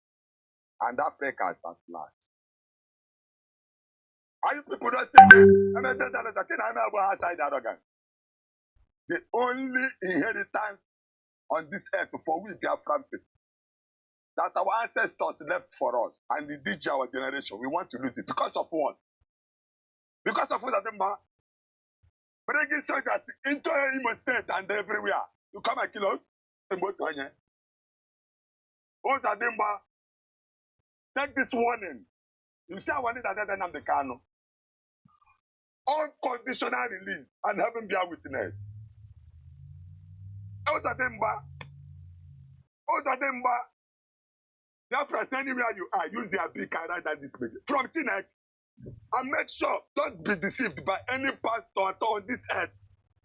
and Africa is at large. Are you people not saying the only inheritance on this earth for we Biafran people that our ancestors left for us and the DJ our generation, we want to lose it because of what? Because of what bringing soldiers into Imo State and everywhere to come and kill us. Take this warning. You see our leader Nnamdi Kanu. Unconditional release and heaven be our witness. Biafra, anywhere you are, use your big and write that this message. From tonight, and make sure, don't be deceived by any pastor at all on this earth.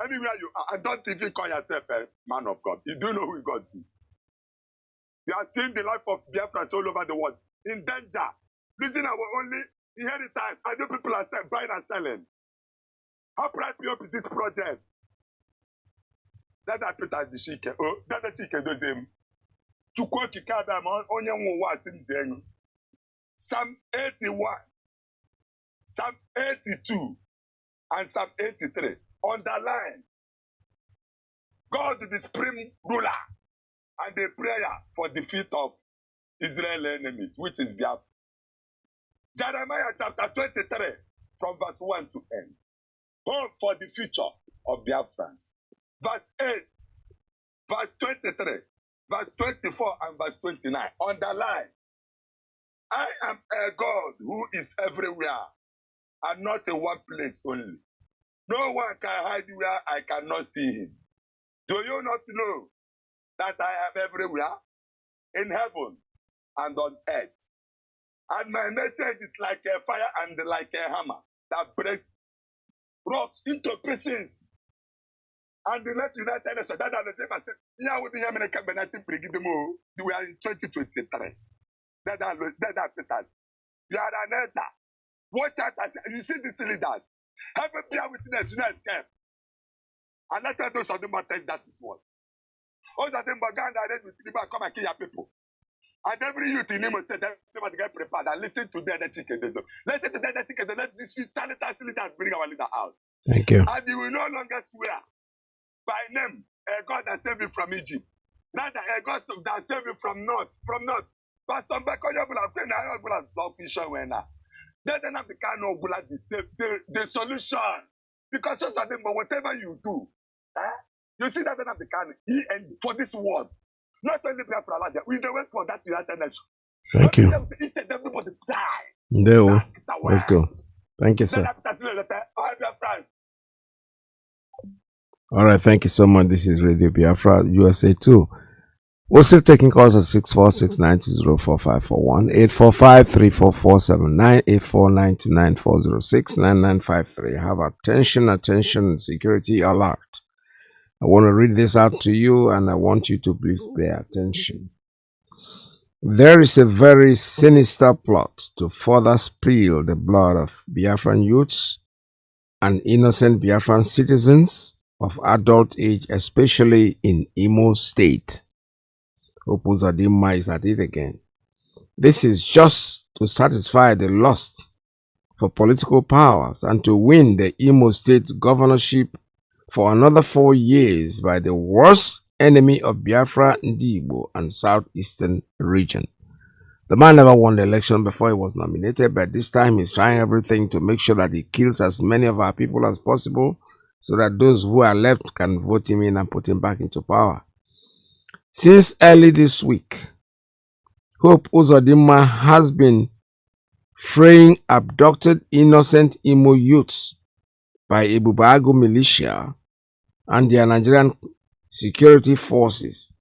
Anywhere you are, and don't even call yourself a man of God. You do know who God is. You are seeing the life of Biafrans all over the world in danger, losing our only inheritance. And you people are buying and selling. How proud you up with this project? That Peter the Shike. Oh, that Chike does him. To quote Kikada, onye nwa sim zenyu. Psalm 81, Psalm 82, and Psalm 83. Underline, God is the supreme ruler and a prayer for defeat of Israel enemies, which is Biafra. Jeremiah chapter 23, from verse 1 to end. Hope for the future of Biafrans. Verse 8, verse 23, verse 24, and verse 29. Underline, I am a God who is everywhere and not in one place only. No one can hide where I cannot see him. Do you not know that I am everywhere, in heaven and on earth? And my message is like a fire and like a hammer that breaks rocks into pieces. And the let United Nations, that are the same as yeah, with the American Benedict Brigidemo, we are in 2023. That are Peter. You are an elder. Watch out, you see this leaders. Have a peer witness, you know, escape. And let us do something more than that is what. All of them began to with people come and kill your people. And every youth in Imo State, everybody get prepared and listen to the other chicken. Listen to the other chicken, let this sanitary leaders bring our leader out. Thank you. And you will no longer swear by name, a God that saved you from Egypt. Rather, a God that saved you from north. But some back on your blood, I will selfish when they don't have the kind of blood the solution. Because just like them, but whatever you do, you see that they don't have the kind and for this world. Not only Biafra, we don't wait for that United Nations. Thank you. Everybody die. No. Let's go. Thank you, sir. All right, thank you so much. This is Radio Biafra USA 2. We're still taking calls at 646-920-4541, 845-34479, 84929-406-9953. Have attention, security alert. I want to read this out to you, and I want you to please pay attention. There is a very sinister plot to further spill the blood of Biafran youths and innocent Biafran citizens of adult age, especially in Imo State. Opuzadima is at it again. This is just to satisfy the lust for political powers and to win the Imo State governorship for another 4 years by the worst enemy of Biafra, Ndibo, and southeastern region. The man never won the election before he was nominated, but this time he's trying everything to make sure that he kills as many of our people as possible so that those who are left can vote him in and put him back into power. Since early this week, Hope Uzodinma has been freeing abducted innocent Imo youths by Ebubago militia and their Nigerian security forces,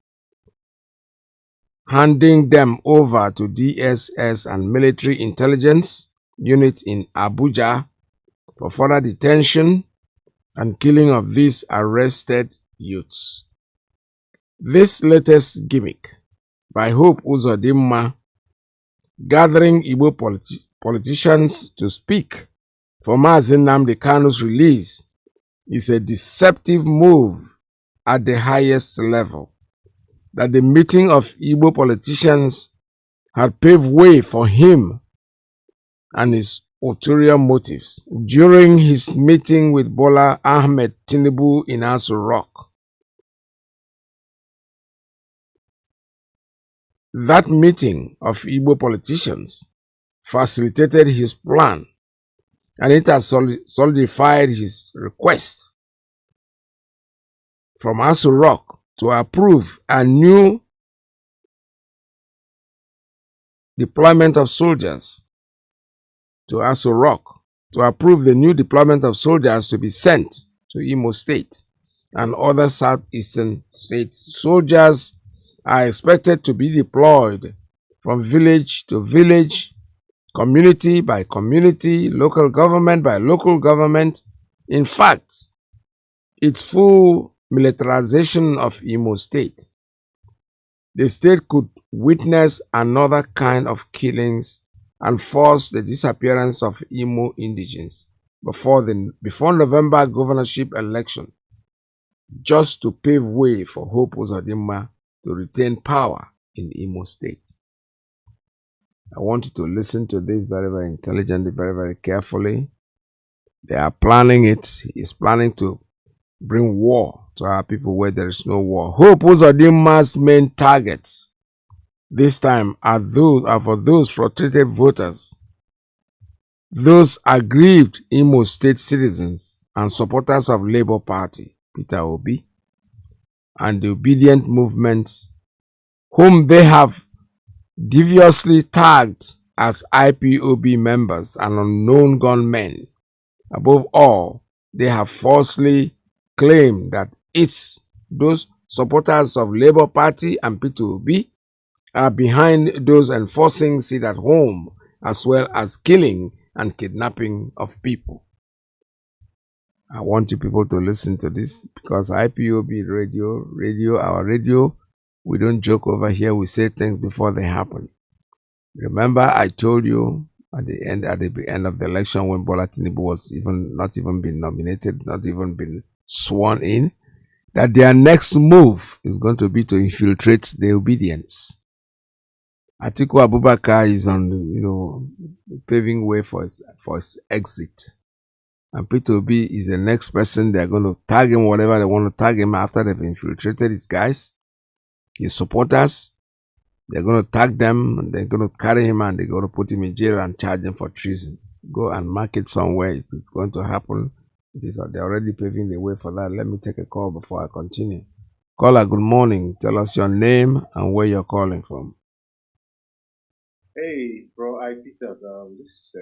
handing them over to DSS and military intelligence unit in Abuja for further detention and killing of these arrested youths. This latest gimmick by Hope Uzodinma, gathering Igbo politicians to speak for Mazi Nnamdi Kanu's release, is a deceptive move at the highest level. That the meeting of Igbo politicians had paved way for him and his ulterior motives during his meeting with Bola Ahmed Tinubu in Aso Rock. That meeting of Igbo politicians facilitated his plan, and it has solidified his request from Aso Rock to approve a new deployment of soldiers to Aso Rock, to approve the new deployment of soldiers to be sent to Imo State and other southeastern states. Soldiers are expected to be deployed from village to village, community by community, local government by local government. In fact, it's full militarization of Imo State. The state could witness another kind of killings and force the disappearance of Imo indigents before November governorship election, just to pave way for Hope Uzodinma to retain power in Imo State. I want you to listen to this very, very intelligently, very, very carefully. They are planning it. He's planning to bring war to our people where there is no war. Hope Uzodimma's main targets this time are for those frustrated voters, those aggrieved Imo State citizens and supporters of Labour Party, Peter Obi, and the obedient movements whom they have deviously tagged as IPOB members and unknown gunmen. Above all, they have falsely claimed that it's those supporters of Labour Party and Peter Obi are behind those enforcing sit at home as well as killing and kidnapping of people. I want you people to listen to this because IPOB our radio, we don't joke over here. We say things before they happen. Remember, I told you at the end of the election when Bola Tinubu was not even been nominated, not even been sworn in, that their next move is going to be to infiltrate the obedience. Atiku Abubakar is on, paving way for his exit. And Peter Obi is the next person. They're going to tag him, whatever they want to tag him after they've infiltrated his guys, his supporters. They're going to tag them, and they're going to carry him, and they're going to put him in jail and charge him for treason. Go and mark it somewhere if it's going to happen. They're already paving the way for that. Let me take a call before I continue. Caller, good morning. Tell us your name and where you're calling from. Hey, bro, Peters. This is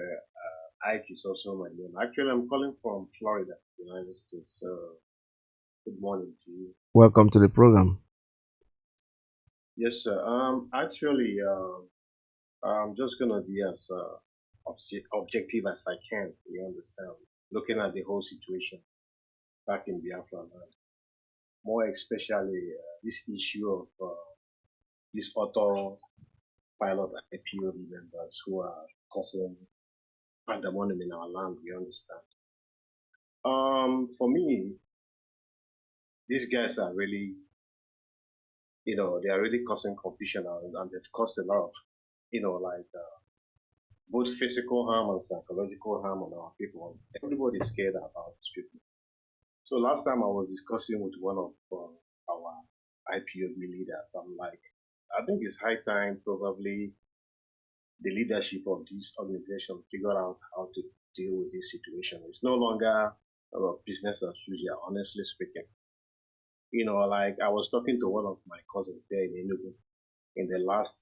Ike is also my name. Actually, I'm calling from Florida, United States. So, good morning to you. Welcome to the program. Yes, sir. Actually, I'm just gonna be as objective as I can. You understand? Looking at the whole situation back in Biafra land, more especially this issue of this auto pilot IPOB members who are causing pandemonium in our land. You understand? For me, these guys are really, they are really causing confusion and they've caused a lot of, both physical harm and psychological harm on our people. Everybody is scared about these people. So last time I was discussing with one of our IPOB leaders, I'm like, I think it's high time probably the leadership of this organization figure out how to deal with this situation. It's no longer business as usual, honestly speaking. Like I was talking to one of my cousins there in Enugu in the last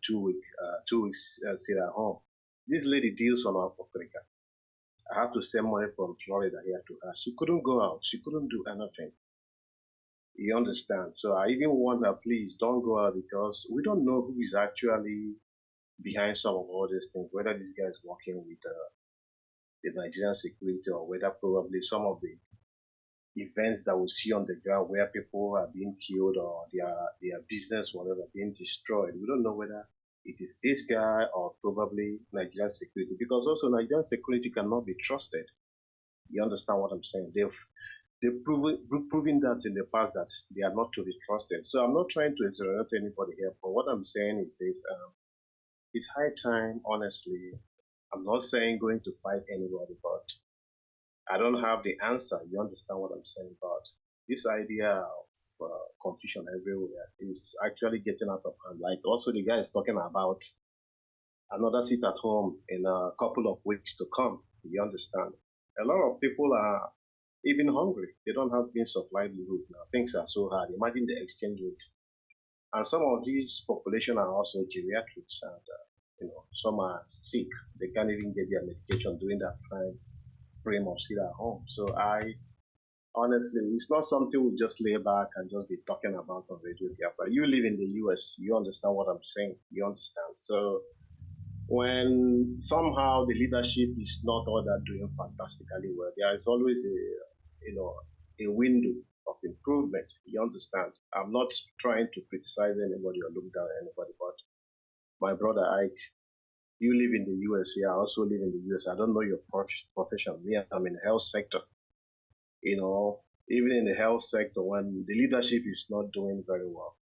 2 weeks sit at home. This lady deals on our Africa. I had to send money from Florida here to her. She couldn't go out. She couldn't do anything. You understand? So I even warned her, please don't go out because we don't know who is actually behind some of all these things, whether this guy is working with the Nigerian security or whether probably some of the events that we see on the ground where people are being killed or their business, whatever, being destroyed. We don't know whether it is this guy or probably Nigerian security, because also Nigerian security cannot be trusted. You understand what I'm saying? They've proven that in the past that they are not to be trusted. So I'm not trying to exonerate anybody here, but what I'm saying is this: it's high time, honestly. I'm not saying going to fight anybody, but I don't have the answer. You understand what I'm saying? But this idea of confusion everywhere is actually getting out of hand. Like also the guy is talking about another sit at home in a couple of weeks to come. You understand? A lot of people are even hungry. They don't have means of livelihood now. Things are so hard. Imagine the exchange rate. And some of these population are also geriatrics and some are sick. They can't even get their medication during that time frame of sit at home. So honestly, it's not something we just lay back and just be talking about on Radio Biafra. You live in the US, you understand what I'm saying. You understand. So when somehow the leadership is not all that doing fantastically well, there is always a window of improvement. You understand? I'm not trying to criticize anybody or look down at anybody, but my brother Ike, you live in the US. Yeah, I also live in the US. I don't know your profession. Me, I'm in the health sector. Even in the health sector, when the leadership is not doing very well,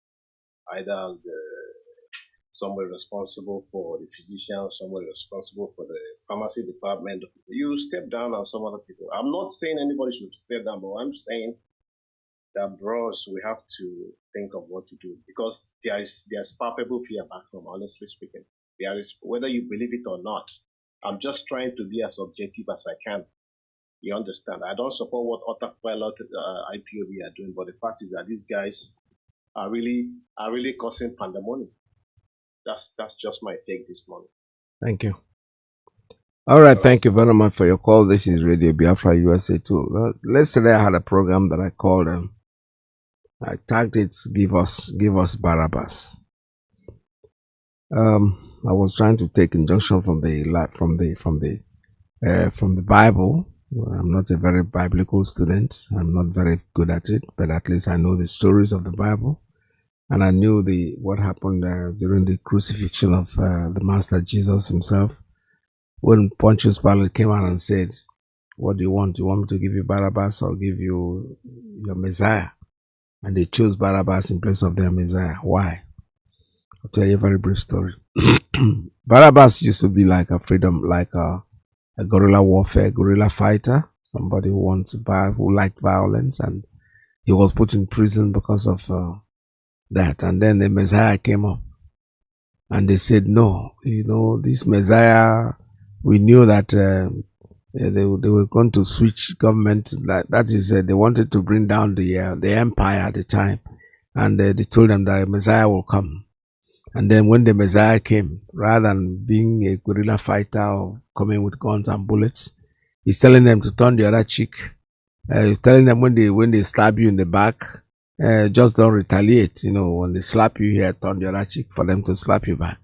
either some were responsible for the physicians, some were responsible for the pharmacy department. You step down on some other people. I'm not saying anybody should step down, but I'm saying that, bros, we have to think of what to do, because there's palpable fear back home, honestly speaking. There is, whether you believe it or not. I'm just trying to be as objective as I can. You understand? I don't support what autopilot IPOB are doing, but the fact is that these guys are really causing pandemonium. That's just my take this morning. Thank you. All right, thank you very much for your call. This is Radio Biafra USA 2. Well, yesterday I had a program that I called I tagged it "Give us Barabbas." I was trying to take injunction from the Bible. I'm not a very biblical student. I'm not very good at it, but at least I know the stories of the Bible, and I knew what happened during the crucifixion of the Master Jesus himself. When Pontius Pilate came out and said, "What do you want? Do you want me to give you Barabbas or give you your Messiah?" And they chose Barabbas in place of their Messiah. Why? I'll tell you a very brief story. Barabbas used to be like a guerrilla warfare, guerrilla fighter, somebody who liked violence, and he was put in prison because of that. And then the Messiah came up, and they said, "No, this Messiah, we knew that they were going to switch government. That is, they wanted to bring down the empire at the time, and they told them that a Messiah will come." And then when the Messiah came, rather than being a guerrilla fighter or coming with guns and bullets, he's telling them to turn the other cheek. He's telling them when they stab you in the back, just don't retaliate. When they slap you here, turn the other cheek for them to slap you back.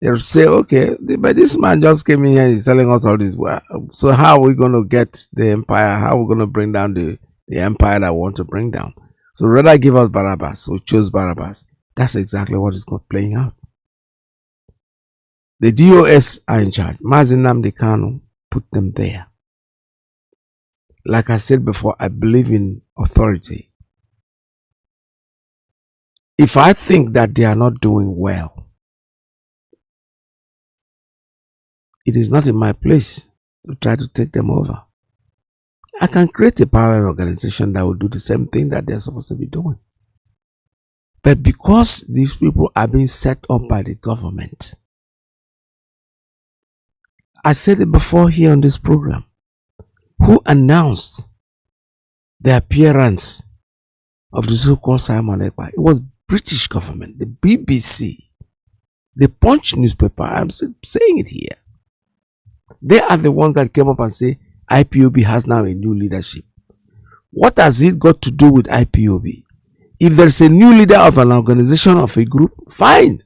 They'll say, "Okay, but this man just came in here, he's telling us all this. Well, so how are we going to get the empire? How are we going to bring down the empire that we want to bring down? So rather give us Barabbas." We chose Barabbas. That's exactly what is playing out. The DOS are in charge. Mazi Nnamdi Kanu put them there. Like I said before, I believe in authority. If I think that they are not doing well, it is not in my place to try to take them over. I can create a parallel organization that will do the same thing that they're supposed to be doing. But because these people are being set up by the government, I said it before here on this program, who announced the appearance of the so-called Simon Ekpa? It was British government, the BBC, the Punch newspaper. I'm saying it here. They are the ones that came up and say IPOB has now a new leadership. What has it got to do with IPOB? If there's a new leader of an organization, of a group, fine.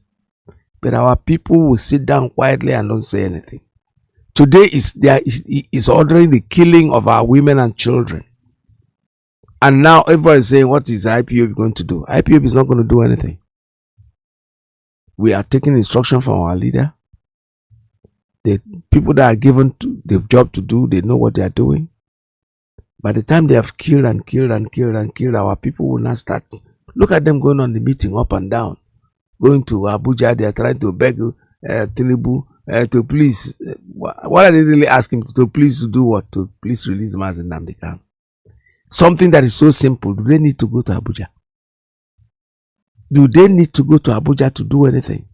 But our people will sit down quietly and don't say anything. Today is ordering the killing of our women and children. And now everybody is saying, what is IPOB going to do? IPOB is not going to do anything. We are taking instruction from our leader. The people that are given the job to do, they know what they are doing. By the time they have killed and killed and killed and killed, our people will not start. Look at them going on the meeting up and down. Going to Abuja, they are trying to beg Tinubu to please. What are they really asking to please do what? To please release Mazi Nnamdi Kanu. Something that is so simple. Do they need to go to Abuja? Do they need to go to Abuja to do anything?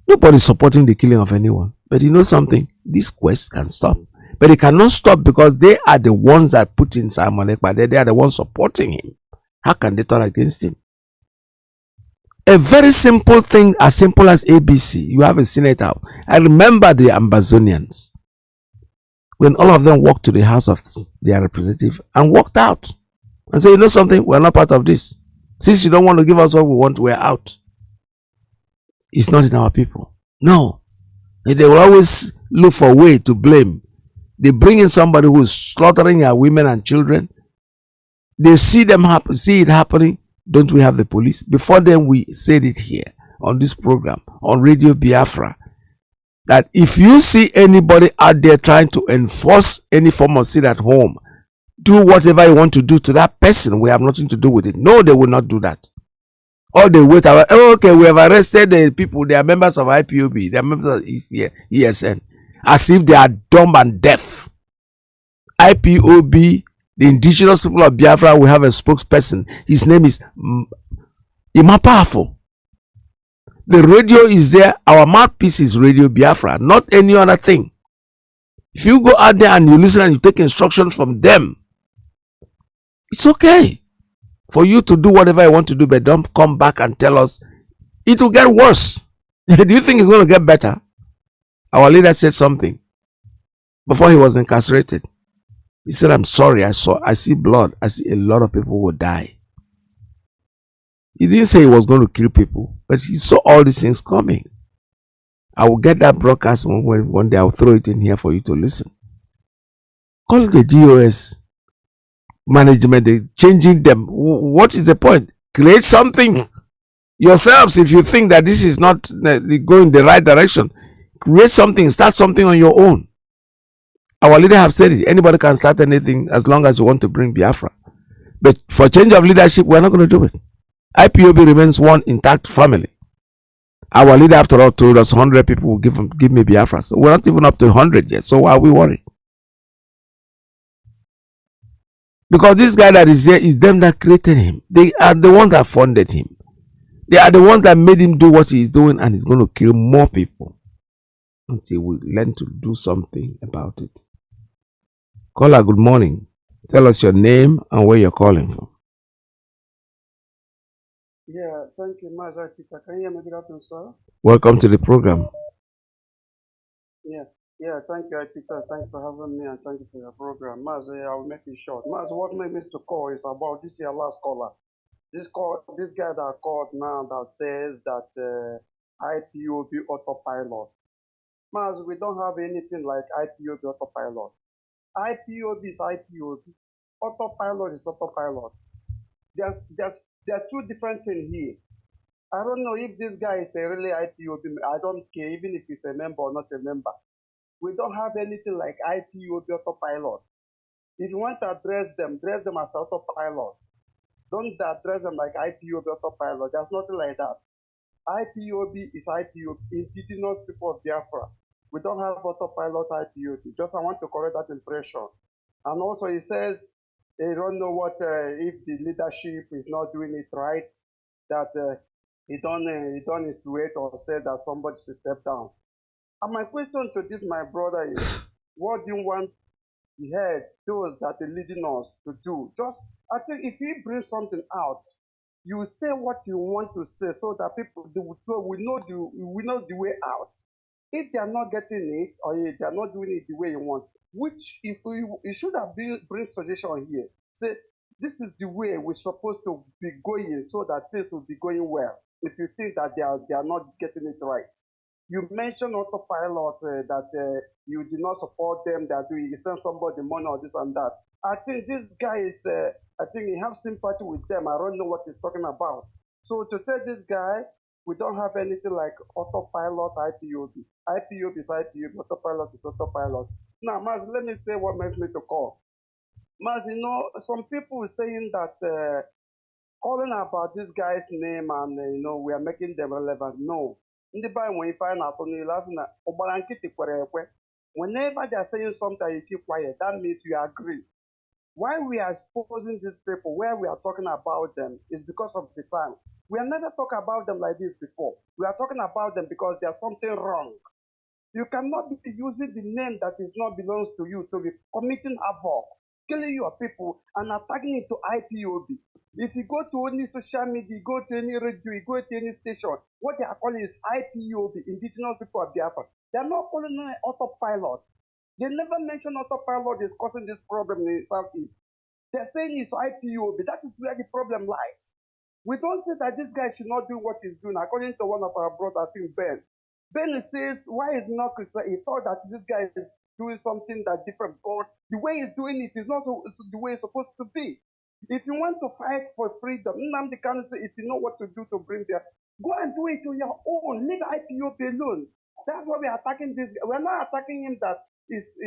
Nobody is supporting the killing of anyone. But you know something? This quest can stop. But it cannot stop because they are the ones that put in Simon Ekpa. They are the ones supporting him. How can they turn against him? A very simple thing, as simple as ABC. You have a senator. I remember the Ambazonians, when all of them walked to the house of their representative and walked out and said, you know something, we're not part of this. Since you don't want to give us what we want, we're out. It's not in our people. No. They will always look for a way to blame. They bring in somebody who is slaughtering our women and children. They see it happening. Don't we have the police? Before then, we said it here on this program, on Radio Biafra, that if you see anybody out there trying to enforce any form of sit at home, do whatever you want to do to that person. We have nothing to do with it. No, they will not do that. All they wait, oh, okay, we have arrested the people, they are members of IPOB, they are members of ESN, as if they are dumb and deaf. IPOB, the indigenous people of Biafra, will have a spokesperson. His name is Imapafo. The radio is there. Our mouthpiece is Radio Biafra, not any other thing. If you go out there and you listen and you take instructions from them, it's okay for you to do whatever you want to do, but don't come back and tell us it will get worse. Do you think it's going to get better? Our leader said something before he was incarcerated. He said, I'm sorry, I see blood. I see a lot of people will die. He didn't say he was going to kill people, but he saw all these things coming. I will get that broadcast one day. I'll throw it in here for you to listen. Call it the GOS management, they're changing them. What is the point? Create something yourselves if you think that this is not going the right direction. Create something, start something on your own. Our leader have said it. Anybody can start anything as long as you want to bring Biafra. But for change of leadership, we're not going to do it. IPOB remains one intact family. Our leader, after all, told us 100 people will give me Biafra. So we're not even up to 100 yet. So why are we worried? Because this guy that is here is them that created him. They are the ones that funded him. They are the ones that made him do what he's doing, and he's going to kill more people until we learn to do something about it. Caller, good morning. Tell us your name and where you're calling from. Yeah, thank you, Mazi Iyke. Can you hear me good afternoon, sir? Welcome to the program. Yeah, thank you, Iyke. Thanks for having me and thank you for your program. Mazi, I will make it short. Mazi, what made me to call is about this year last caller. This guy that called now that says that IPOB autopilot. Mazi, we don't have anything like IPOB autopilot. IPOB is IPOB. Autopilot is autopilot. There's two different things here. I don't know if this guy is a really IPOB. I don't care even if he's a member or not a member. We don't have anything like IPOB autopilot. If you want to address them as autopilot. Don't address them like IPOB autopilot. There's nothing like that. IPOB is IPOB, indigenous people of Biafra. We don't have autopilot IPOB. Just I want to correct that impression. And also he says they don't know what if the leadership is not doing it right, that he don't insinuate or say that somebody should step down. And my question to this, my brother, is what do you want the head, those that are leading us to do? Just, I think if you bring something out, you say what you want to say so that people do, so we know the way out. If they are not getting it or if they are not doing it the way you want, which if you should have bring suggestion here, say this is the way we're supposed to be going so that things will be going well. If you think that they are not getting it right. You mentioned autopilot that you did not support them, that you send somebody money or this and that. I think this guy is, I think he has sympathy with them. I don't know what he's talking about. So to tell this guy, we don't have anything like autopilot IPOB. IPOB is IPOB, autopilot is autopilot. Now, Mazi, let me say what makes me to call. Mazi, you know, some people saying that calling about this guy's name and, we are making them relevant. No. Ndị be when you find out on the last na ọgbara nkịtị kwere ekwe. Whenever they are saying something, you keep quiet. That means you agree. Why we are exposing these people, where we are talking about them, is because of the time. We have never talked about them like this before. We are talking about them because there's something wrong. You cannot be using the name that is not belongs to you to be committing havoc, killing your people, and attacking it to IPOB. If you go to any social media, you go to any radio, you go to any station, what they are calling is IPOB, Indigenous People of Biafra. They are not calling it autopilot. They never mention autopilot is causing this problem in the Southeast. They're saying it's IPOB. That is where the problem lies. We don't say that this guy should not do what he's doing. According to one of our brothers, I think Ben. Ben says, why is not Christian? He thought that this guy is doing something that different, but the way he's doing it is not the way it's supposed to be. If you want to fight for freedom, Nnamdi Kanu say, if you know what to do to bring there, go and do it on your own. Leave IPOB alone. That's why we are attacking this guy. We're not attacking him that is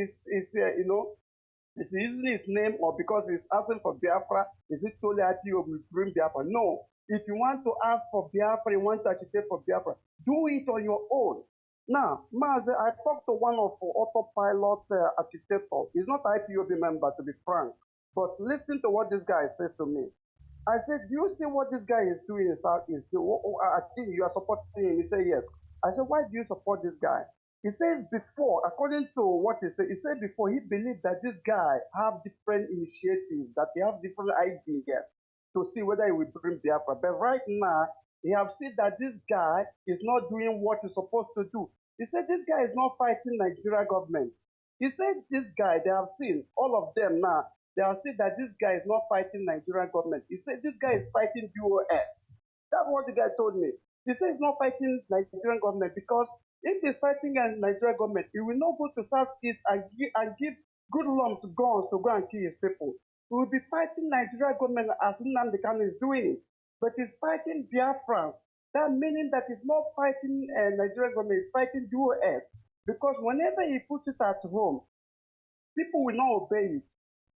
using his name or because he's asking for Biafra. Is it totally IPOB will bring Biafra? No. If you want to ask for Biafra, you want to agitate for Biafra, do it on your own. Now, Mazi, I talked to one of the autopilot agitator. He's not IPOB member, to be frank, but listen to what this guy says to me. I said, do you see what this guy is doing? I think you are supporting him. He said, yes. I said, why do you support this guy? He says before, according to what he said before, he believed that this guy have different initiatives, that he have different ideas to see whether he will bring Biafra. But right now, he have seen that this guy is not doing what he's supposed to do. He said this guy is not fighting Nigeria government. He said this guy, they have seen, all of them now, they have seen that this guy is not fighting Nigerian government. He said this guy is fighting DOS. That's what the guy told me. He said he's not fighting Nigerian government because if he's fighting Nigerian government, he will not go to Southeast and give good lumps guns to go and kill his people. He will be fighting Nigerian government as Nnamdi Kanu is doing it. But he's fighting Biafrans. That meaning that he's not fighting Nigerian government, he's fighting DOS. Because whenever he puts it at home, people will not obey it.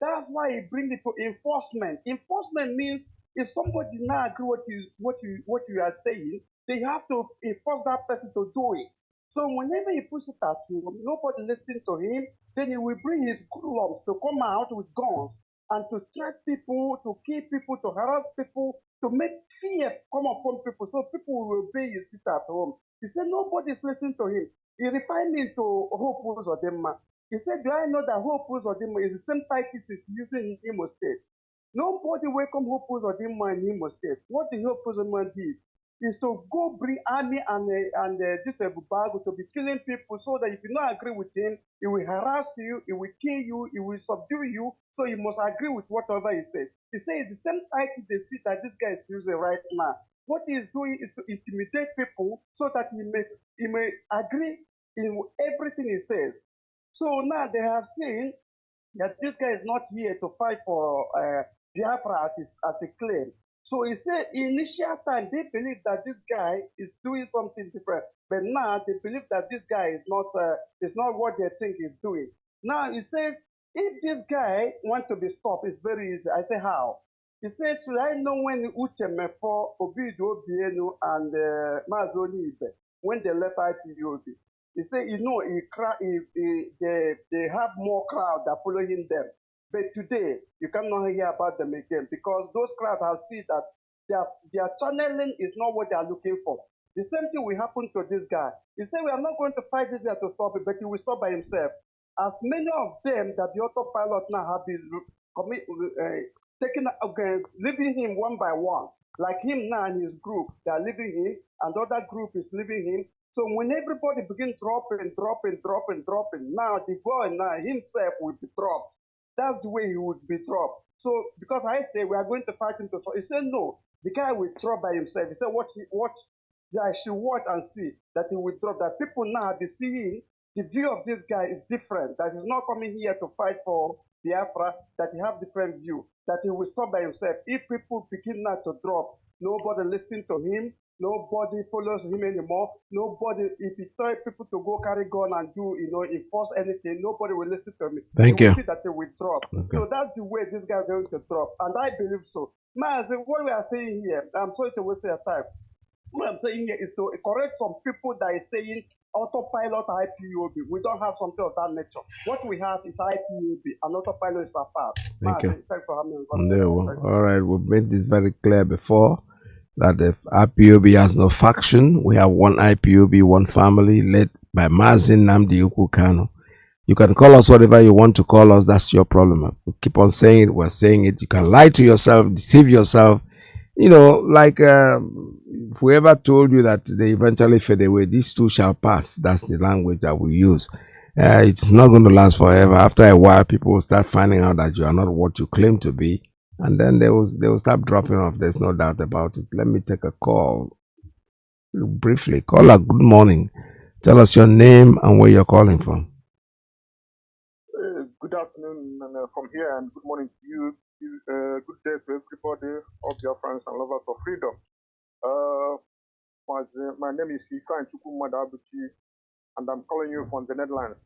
That's why he brings it to enforcement. Enforcement means if somebody does not agree what you are saying, they have to enforce that person to do it. So whenever he puts it at home, nobody listening to him, then he will bring his lumps to come out with guns and to threat people, to kill people, to harass people, to make fear come upon people, so people will obey his sit at home. He said nobody is listening to him. He refined it to Hope Uzodimma. He said, do I know that Hope Uzodimma is the same title he's using in Imo State? Nobody welcome Hope Uzodimma in Imo State. What the Hope Uzodimma did is to go bring army and this Bubago to be killing people so that if you don't agree with him, he will harass you, he will kill you, he will subdue you, so you must agree with whatever he says. He says it's the same title they see that this guy is using right now. What he is doing is to intimidate people so that he may agree in everything he says. So now they have seen that this guy is not here to fight for Biafra as a claim. So he said initial time they believe that this guy is doing something different, but now they believe that this guy is not what they think he's doing. Now he says if this guy wants to be stopped, it's very easy. I say how? He says, should I know when Uche Mefo, Obido Bienu, and Mazi Iyke when they left IPOB? He said, they have more crowd that following them. But today, you cannot hear about them again because those crowds have seen that their channeling is not what they are looking for. The same thing will happen to this guy. He said, we are not going to fight this guy to stop it, but he will stop by himself. As many of them that the autopilot now have been leaving him one by one. Like him now and his group, they are leaving him, and the other group is leaving him. So when everybody begins dropping, now the boy now himself will be dropped. That's the way he would be dropped. So because I say we are going to fight him to stop, he said no, the guy will drop by himself. He said I should watch and see that he will drop. That people now be seeing the view of this guy is different. That he's not coming here to fight for Biafra. That he have different view. That he will stop by himself. If people begin now to drop, nobody listening to him. Nobody follows him anymore. Nobody, if he tell people to go carry gun and do, enforce anything, nobody will listen to me. Thank you. Will see that they will drop. So that's the way this guy is going to drop. And I believe so. Mazi, what we are saying here, I'm sorry to waste your time. What I'm saying here is to correct some people that is saying autopilot IPOB. We don't have something of that nature. What we have is IPOB and autopilot is apart. Thank you. Thanks for having me. All right, we've made this very clear before that the IPOB has no faction. We have one IPOB, one family led by Mazi Nnamdi Kanu. You can call us whatever you want to call us. That's your problem. We keep on saying it. We're saying it. You can lie to yourself, deceive yourself. Like whoever told you that they eventually fade away, these two shall pass. That's the language that we use. It's not going to last forever. After a while, people will start finding out that you are not what you claim to be. And then they will start dropping off. There's no doubt about it. Let me take a call briefly. Caller, good morning. Tell us your name and where you're calling from. Good afternoon from here, and good morning to you. Good day to everybody, all Biafrans and lovers of freedom. My name is Iyke Mazi Alozie, and I'm calling you from the Netherlands.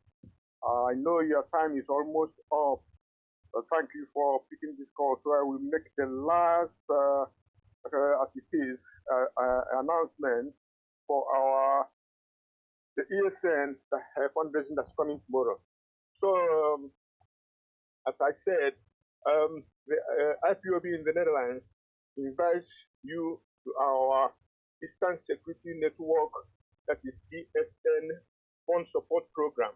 I know your time is almost up. Thank you for picking this call, so I will make the last as it is, announcement for the ESN fundraising that's coming tomorrow. So, as I said, the IPOB in the Netherlands invites you to our Eastern Security Network, that is ESN Fund Support Program.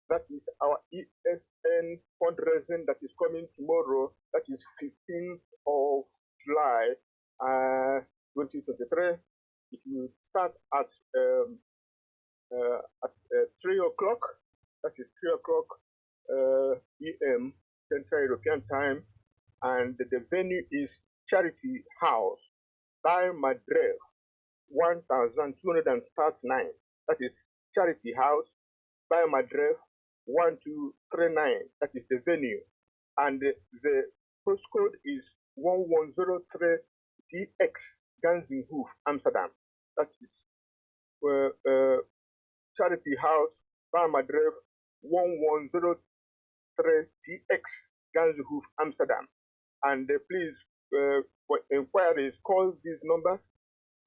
That is our ESN fundraising that is coming tomorrow. That is 15th of July, 2023. It will start at 3 o'clock. That is 3 o'clock EM, Central European Time, and the venue is Charity House by Madrid, 1239. That is Charity House by Madrid, 1239. That is the venue, and the postcode is 1103 DX Ganzenhoef, Amsterdam. That is Charity House by Madrid, 1103 TX Ganzenhoef, Amsterdam. And please, for inquiries, call these numbers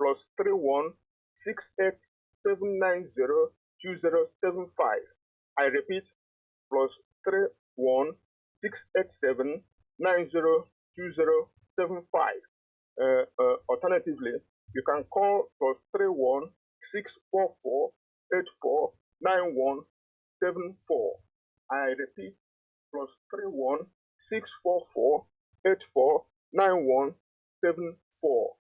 +31 68 790 2075. I repeat, +31 687 90 2075. Alternatively, you can call +31 644 84 9174. I repeat, +31 644 84 9174.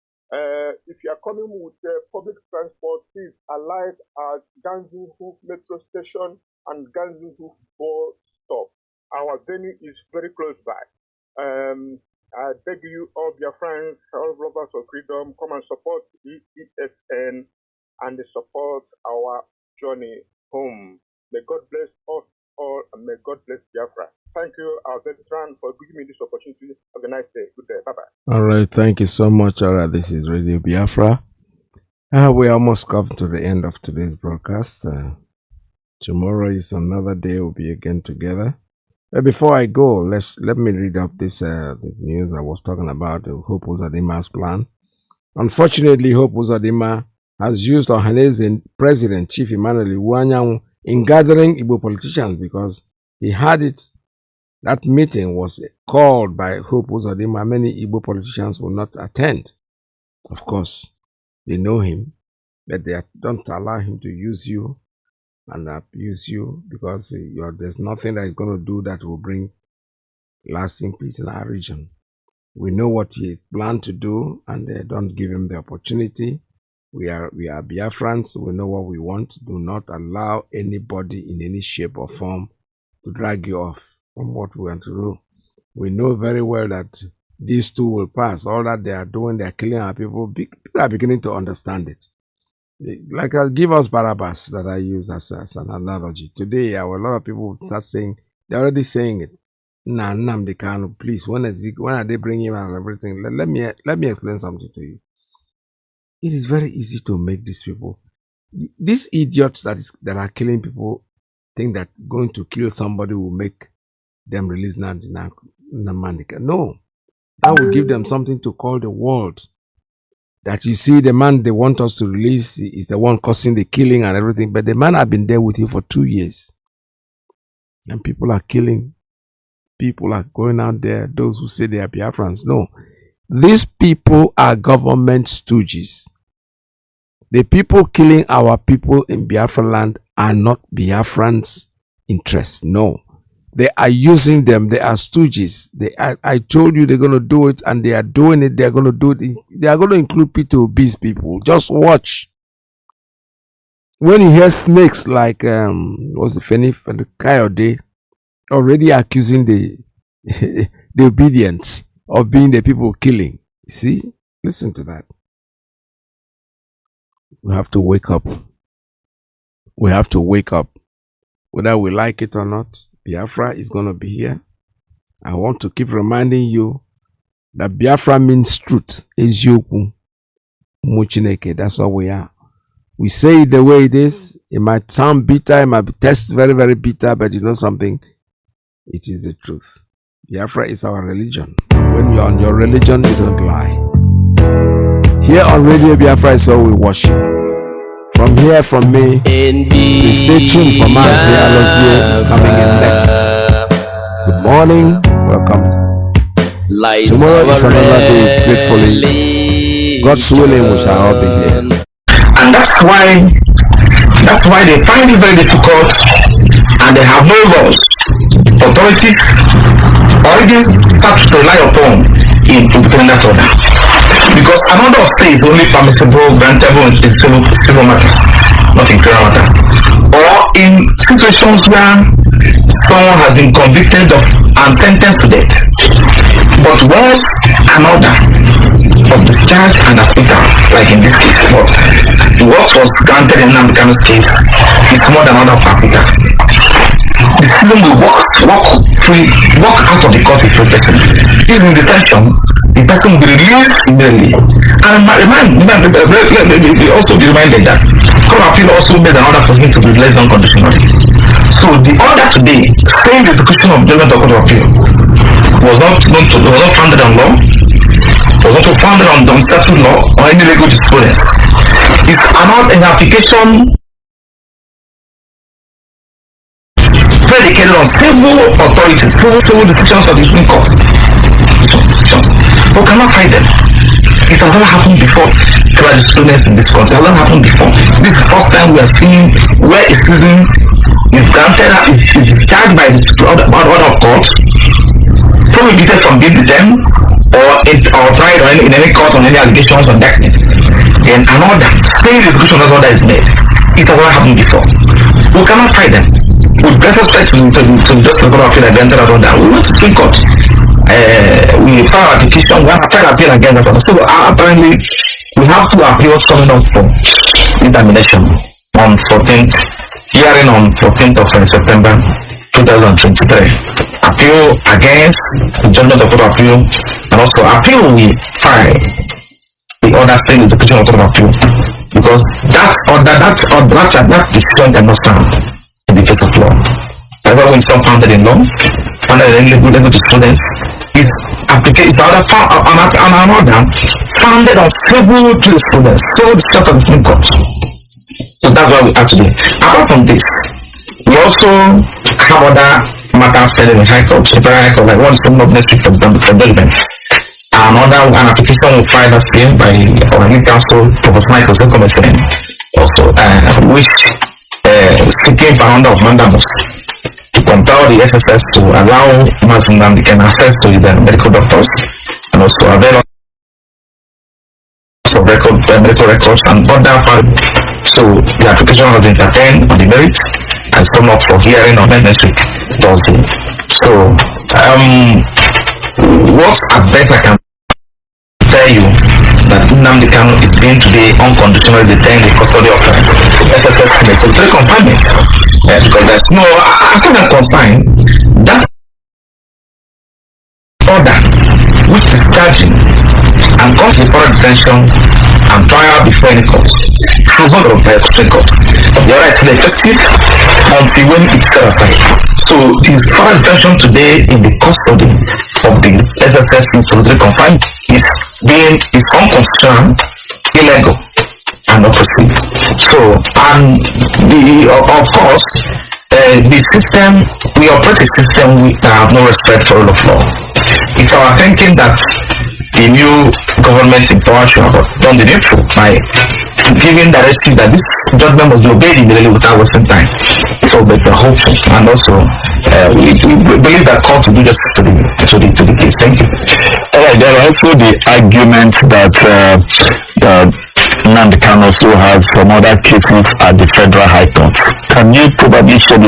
If you are coming with public transport, please alight at Ganzenhoef Metro Station and Ganzenhoef Bus Stop. Our venue is very close by. I beg you, all Biafrans, all lovers of freedom, come and support ESN and support our journey home. May God bless us all and may God bless Biafra. Thank you, our veteran, for giving me this opportunity. Have a nice day. Good day. Bye-bye. All right. Thank you so much. All right. This is Radio Biafra. We almost come to the end of today's broadcast. Tomorrow is another day. We'll be again together. Before I go, let me read up this the news I was talking about, Hope Uzadima's plan. Unfortunately, Hope Uzadima has used Ohane's President Chief Emmanuel Iwuanyanwu in gathering Igbo politicians because he had it. That meeting was called by Hope Uzodinma. Many Igbo politicians will not attend. Of course, they know him, but they don't allow him to use you and abuse you because there's nothing that he's going to do that will bring lasting peace in our region. We know what he is planned to do, and they don't give him the opportunity. We are Biafrans. We know what we want. Do not allow anybody in any shape or form to drag you off from what we want to do. We know very well that these two will pass. All that they are doing, they are killing our people. People are beginning to understand it. Like I'll give us Barabbas that I use as an analogy. Today, a lot of people start saying, they're already saying it. Nnamdi Kanu, please, when are they bringing him and everything? Let me explain something to you. It is very easy to make these people, these idiots that are killing people, think that going to kill somebody will make them release Nnamdi. No, that will give them something to call the world. That you see, the man they want us to release is the one causing the killing and everything. But the man has been there with you for 2 years. And people are killing. People are going out there, those who say they are Biafrans. No, these people are government stooges. The people killing our people in Biafra land are not Biafrans' interests. No, they are using them. They are stooges. I told you they're going to do it, and they are doing it. They are going to do it. They are going to include P2B's people. Just watch. When you hear snakes like was it Fenif and Kayode already accusing the the obedience of being the people killing. See, listen to that. We have to wake up. We have to wake up. Whether we like it or not, Biafra is going to be here. I want to keep reminding you that Biafra means truth. Ezioku. Muchineke. That's what we are. We say it the way it is. It might sound bitter. It might taste very, very bitter. But you know something? It is the truth. Biafra is our religion. When you're on your religion, you don't lie. Here on Radio Biafra is where we worship. From here, from me, please stay tuned for Mazi Alozie is coming in next. Good morning, welcome. Tomorrow is another day, gratefully. God's willing, we shall all be here. And that's why they find it very difficult, and they have no laws. Authorities already start to rely upon in putting that order. Because another of things is only permissible, grantable in civil matter, not in criminal matter. Or in situations where someone has been convicted of and sentenced to death. But once an order of discharge and acquittal, like in this case, but what was granted in Nnamdi's case is more than order of acquittal. The system will walk out of the court with protection. If in detention, the person will be released immediately. And also be reminded that Court of Appeal also made an order for him to be released unconditionally. So the order today, saying the execution of judgment of Court of Appeal was not founded on law, was not founded on statute law or any legal jurisprudence. It's an application predicated on civil authorities, civil decisions of the Supreme Court. We cannot hide them. It has never happened before. There are students in this country. It has never happened before. This is the first time we are seeing where a citizen is granted, is charged by the order of court, prohibited from being detained or tried or in any court on any allegations on that. Then an order, saying the execution of order is made. It has never happened before. We cannot hide them. With great respect to just the Court of Appeal against that order, we went to Supreme Court. We filed application, we have tried appeal against that order. So apparently, we have two appeals coming up for determination on 14th, hearing on 14th of September 2023. Appeal against the judgment of Court of Appeal, and also appeal we file the order saying execution of Court of Appeal, because that decision cannot stand in the case of law. However, when it's not founded in law, founded in legal jurisprudence, it's application an order founded on civil jurisprudence, civil decisions of the Supreme Court. So that's why we are today. Apart from this, we also have other matters pending in High Court, Superior High Court, like one is coming up next week for judgment. An application will file us here by our lead counsel, Professor Michael Sekomesen, also, which seeking for order of mandamus to compel the SSS to allow Mazi Nnamdi access to the medical doctors and also avail of medical records and other files. So the application has been entertained on the merits and it's come up for hearing on next week, Thursday. So what I bet I can tell you that Nnamdi Kanu is being today unconditionally detained in custody of SSS solitary confinement. Because there's no, as far as I'm concerned, that order which is charging and comes before detention and trial before any court is not of the Supreme Court. The order is effective until when it's set aside. So his further detention today in the custody of the SSS in solitary confinement is unconstitutional, illegal, and oppressive. So, and of course, the system, we operate a system that have no respect for rule of law. It's our thinking that the new government in power should have done the needful by giving directive that this judgment must be obeyed immediately without wasting time. So but we're hopeful, and also we believe that court will do justice to the case. Thank you. Alright, there are also the argument that Nnamdi Kanu also has some other cases at the Federal High Court. Can you probably shed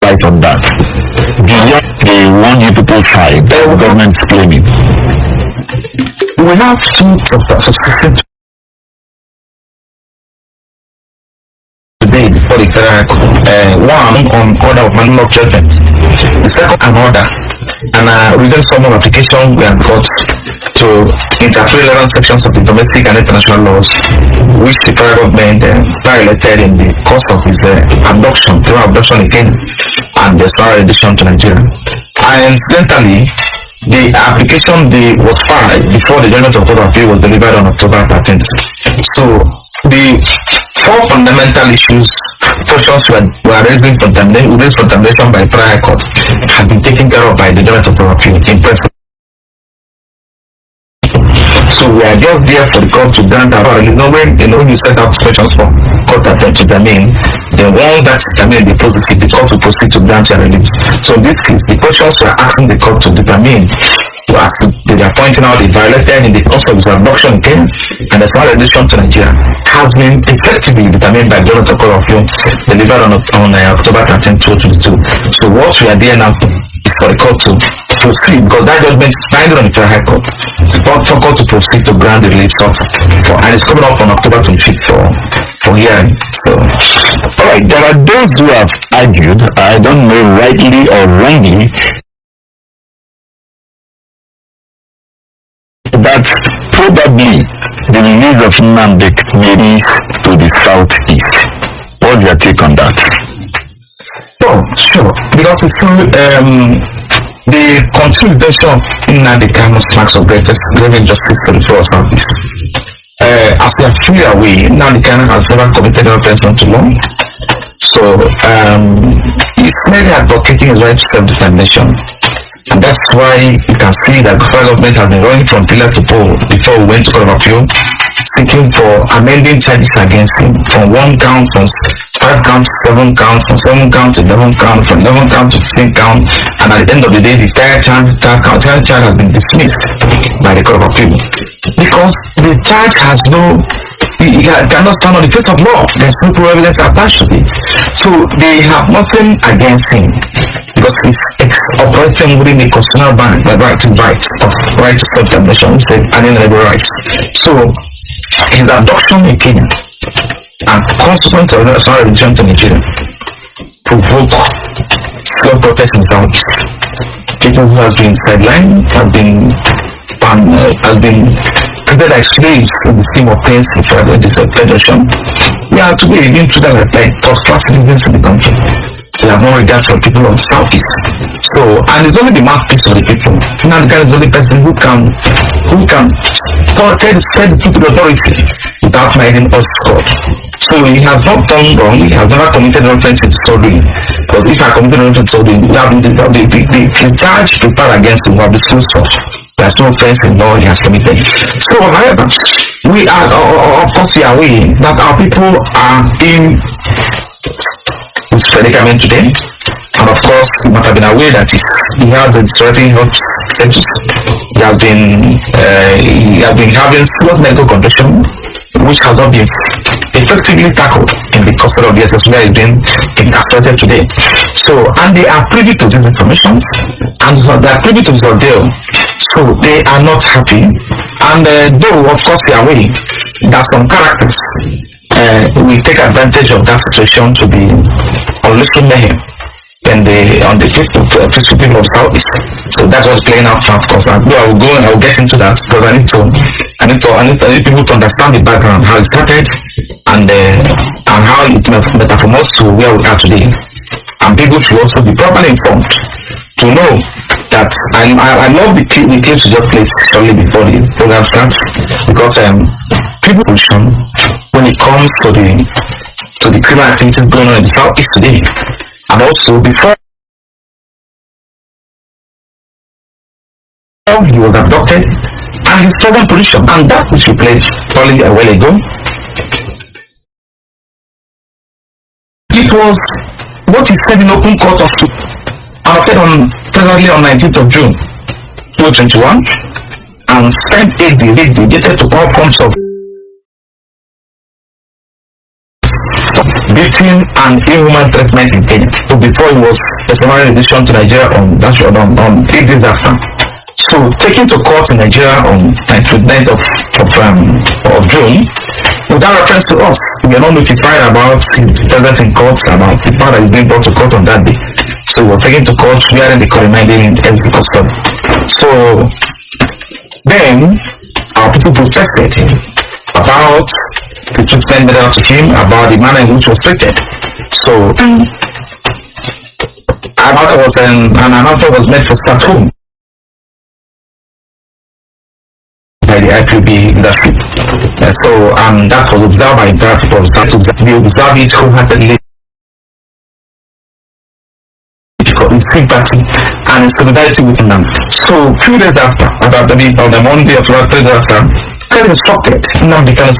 light on that? Beyond the one you people tried, the government is claiming. We have two subsistence today before the Federal High Court. One on order of manual of judgment. The second an order. And written form of application we have got to interpret relevant sections of the domestic and international laws which the federal government violated in the course of his abduction again and the extradition to Nigeria. And incidentally, the application was filed before the judgment of Court of Appeal was delivered on October 13th. So the four fundamental issues, questions were raising for termination by prior court have been taken care of by the judgment of Court of Appeal in principle. So we are just there for the court to grant our release. When you set out questions for court to determine, then one that determine the positive, the court will proceed to grant your release. So in this case, the questions were asking the court to determine, they are pointing out the violated in the course of his abduction in Kenya and the small relation to Nigeria has been effectively determined by the Judgment of Court of Appeal delivered on October 13, 2022. So what we are there now is for the court to proceed, because that judgment is binding on the Federal High Court. It's for court to proceed to grant the release of, and it's coming up on October 25th for hearing. So, alright, there are those who have argued, I don't know rightly or wrongly, that probably the release of Nnamdi may be to the southeast. What's your take on that? Oh, sure. Because it's through the contribution of Nnamdi marks of greatest injustice to the floor of southeast. As we are fully aware, Nnamdi has never committed an offense unto law. So he's mainly advocating his right to self-determination. And that's why you can see that the federal government has been running from pillar to pole before we went to Court of Appeal, seeking for amending charges against him from 1 count, from 5 counts to 7 counts, from 7 counts to 11 counts, from 11 counts to 15 counts, and at the end of the day, the entire charge has been dismissed by the Court of Appeal. Because the charge has it cannot stand on the face of law. There's no evidence attached to it. So they have nothing against him because he's operating within the constitutional ban, the right to self-determination, unalienable rights. So his adoption in Kenya and consequence of the national religion to Nigeria provoke slow protest in Southeast. People who have been sidelined, have been treated like slaves in the scheme of things for this federation. We are today being treated like first-class citizens in the country. They have no regard for people of the southeast. So, and it's only the mouthpiece of the people. Now the guy is the only person who can tell the truth to the authority without making us God. So he has not done wrong. He has never committed an offense in story. Because if I committed an offense in story, the charge prepared against him will be so soft. There's no offense in law he has committed. So, however, we are, of course, we are aware that our people are in this predicament today. And of course, you must have been aware that he has been threatening health centers. He has been having serious medical condition, which has not been effectively tackled in the custody of the SS where he's been incarcerated today. So, and they are privy to these information, and they are privy to this ordeal. So they are not happy. And though, of course, they are aware that some characters will take advantage of that situation to be unleashing mayhem on the peaceful people of Southeast. So that's what's playing out now, of course. I will get into that because I need people to understand the background, how it started, and how it metamorphosed to where we are today. And people should also be properly informed to know that I love the clips you just played shortly before the program starts, because people when it comes to the criminal activities going on in the Southeast today, and also before he was abducted and his southern position, and that which we played probably a while ago, it was what he said in open court of presently on 19th of June 2021, and spent 8 days dedicated to all forms of beating and inhuman treatment in Kenya. So before he was a summary edition to Nigeria on 8 days after. So taken to court in Nigeria on 29th of June, without reference to us, we are not notified about his presence in court, about the part that is being brought to court on that day. So we were taken to court, we are in the remaining in exit custody. So then our people protested about the treatment made out to him, about the manner in which he was treated. So an announcement was made for staff home. by the IPOB leadership. So that was observed by Biafra. They observed it wholeheartedly in sympathy and in solidarity with them. So few days after, on the Monday of 3 days after, very instructed Nnamdi Kanu.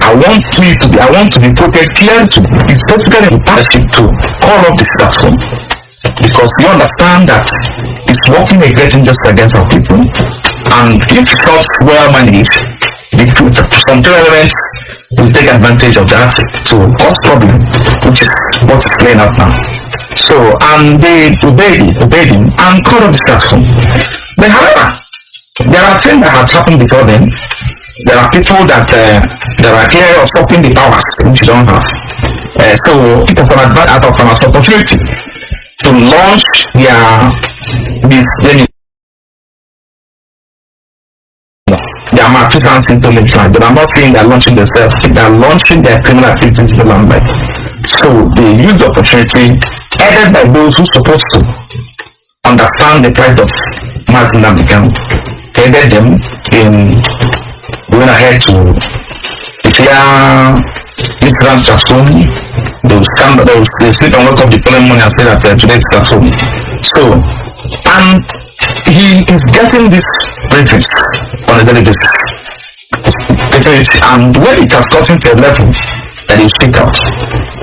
I want to be quoted clear to, it's basically a partnership to call up the staff home, because you understand that it's working just against our people, and if it's not well managed, some elements will take advantage of that to cause problem, which is what is playing out now. So they obeyed him and called up the staff home. But however, there are things that have happened before then. There are people that are clear of stopping the powers which you don't have. So it is an opportunity to launch their malfeasance into the land. But I'm not saying they're launching themselves, they're launching their criminal activities into the land. So they use the opportunity, aided by those who are supposed to understand the plight of Mazi Iyke, aided them in going ahead to declare Israel Chasoni. They sit and wake up the following morning and say that today is Chasoni. So, and he is getting this briefings on a daily basis. And when it has gotten to a level that he speak out,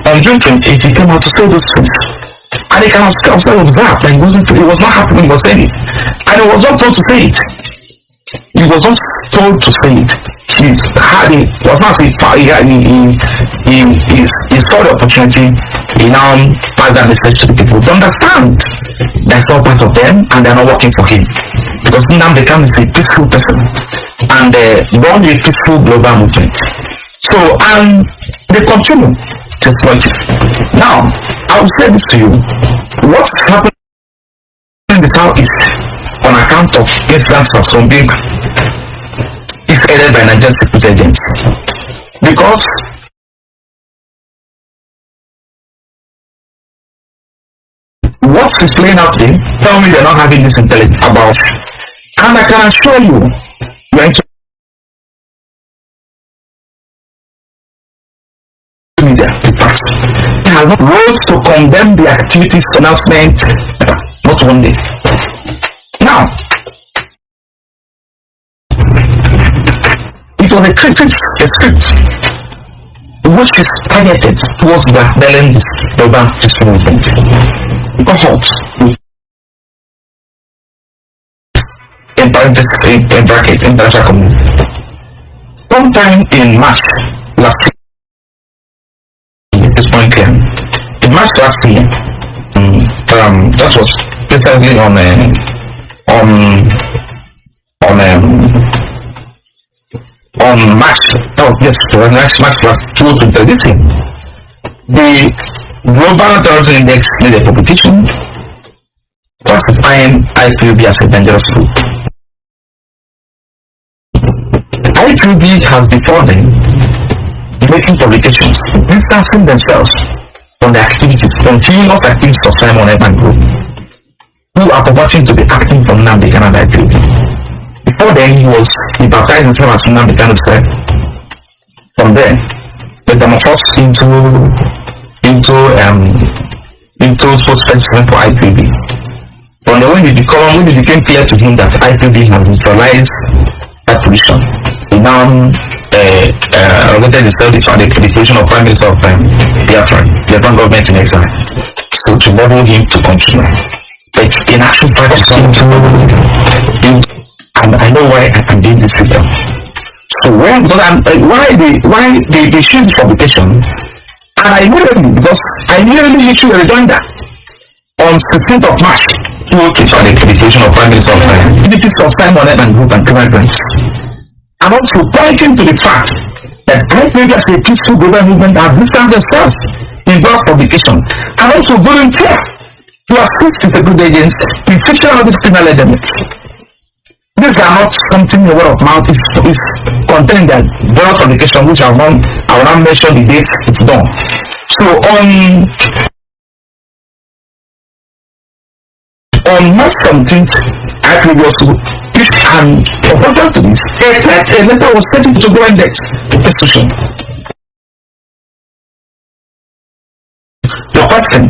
on June 28th, he came out to say those things. And he can also observe that it was not happening, he was saying it. And he was not told to say it. He was not told to say it. He saw the opportunity. He now passed that message to the people to understand that's not part of them and they're not working for him. Because Nnamdi Kanu is a peaceful person and born a peaceful global movement. So, and they continue to exploit it. Now, I will say this to you. What's happening in the southeast on account of incidents of some big is aided by Nigerian security agents, because what is playing out there, tell me they're not having this intelligence about, and I can assure you, when media they have not wrote to condemn the activities announcement, not one day. Now, it was a script which is targeted towards blackmailing this urban peaceful movement. Cohorts in bracket international community. Sometime in March last year, this point here, in March last year, that was precisely on March, March last 2023, the Global Terrorism Index made a publication classifying IPOB as a dangerous group. IPOB has before then making publications distancing themselves from the activities, continuous activities of Simon Evan Group, who are purporting to be acting from Nnamdi Kanu and IPOB. Before then, he baptized himself as Nnamdi Kanu said. From there, they metamorphosed into spokesperson for IPOB. From the when it became clear to him that IPOB has neutralized that position, he now related himself for the creation of Prime Minister of Biafra, the Biafran government in exile. So to enable him to continue. But in actual practice, and I know why I am doing this with them. So why they issued this publication, and I immediately issued a rejoinder on 16th of March to for the creation of Prime Minister of activities of Simon and Group and Biafrans, and also pointing to the fact that IPOB as a peaceful global movement have distanced themselves in God's publication and also volunteer to assist the security agents in fixing all these criminal elements. These are not something the word of mouth is contained that various publication which I will not mention the dates it's done. So on March 17th, IPOB also issued an proposal to this. A letter was sent to go index institution. Requesting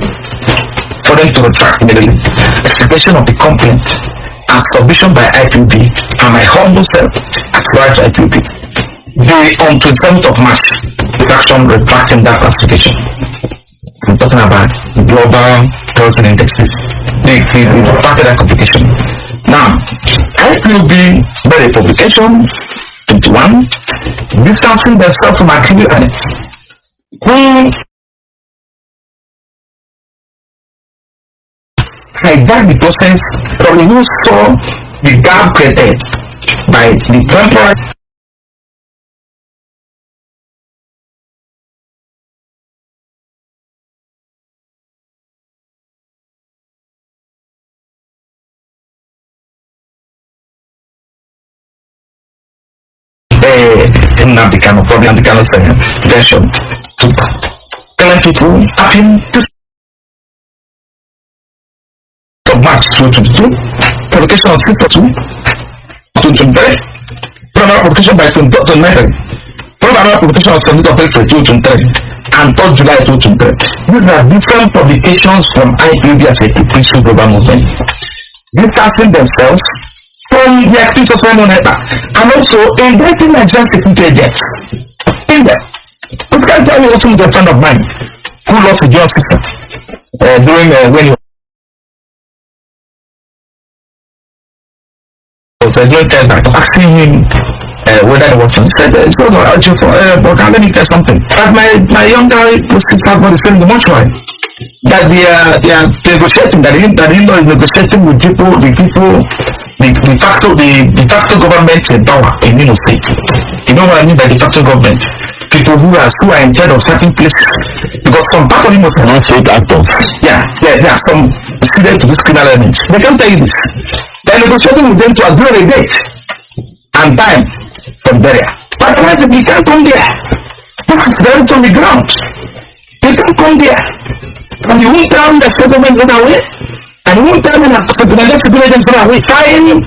for them to retract immediately execution of the complaint and submission by IPOB and my humble self as right to IPOB. On 27th of March, the action retracting that classification. I'm talking about global terrorism indexes. They retracted that complication. Now, IPOB made a publication 21 distancing themselves from activity who hijacked the process from who saw the gap created by the temporary Nnamdi Kanu, probably Nnamdi Kanu's version to telling people having to March 2022, publication on 6th of 2023, primary publication by 2029, primary publication on 7th of April 2023, and 3rd July 2023. These are different publications from IPOB as a peaceful global movement, distancing themselves from the activities of Simon Epa, and also indicting Nigerian security agents in there. This guy tell me also with a friend of mine who lost a John sister during when he was doing test back, asking him whether he was on. He said, it's not urgent for but let me tell something. But my younger sister was saying the mortuary that they are negotiating, that he know is negotiating with people, the facto government in power in Imo State. You know what I mean by de facto government? People who are in charge of certain places. Because some part of Imo State are state actors. Yeah, some students to this criminal element. They can tell you this. They are negotiating with them to agree on a date and time for burial. But you can't come there. This is very on the ground. You can't come there. And you won't tell them the settlements on our way. And you won't tell them that the security agents on our way. Fine.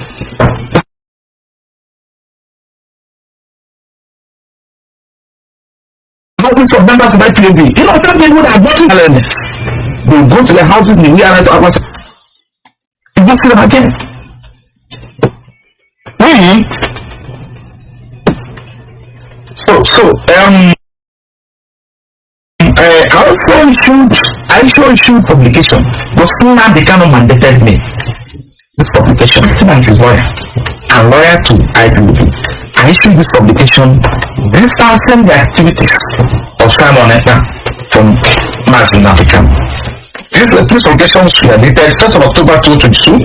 Thousands of members of IPOB. You know, some people that are voting elements. They go to their houses in the real life to our. You go see them again. I also issued publication, but Nnamdi Kanu mandated me. This publication, Nnamdi is lawyer and lawyer to IPOB. I issued this publication distancing the activities of Simon Epa from Mazi Nnamdi Kanu. These publications were dated 1st of October 2022.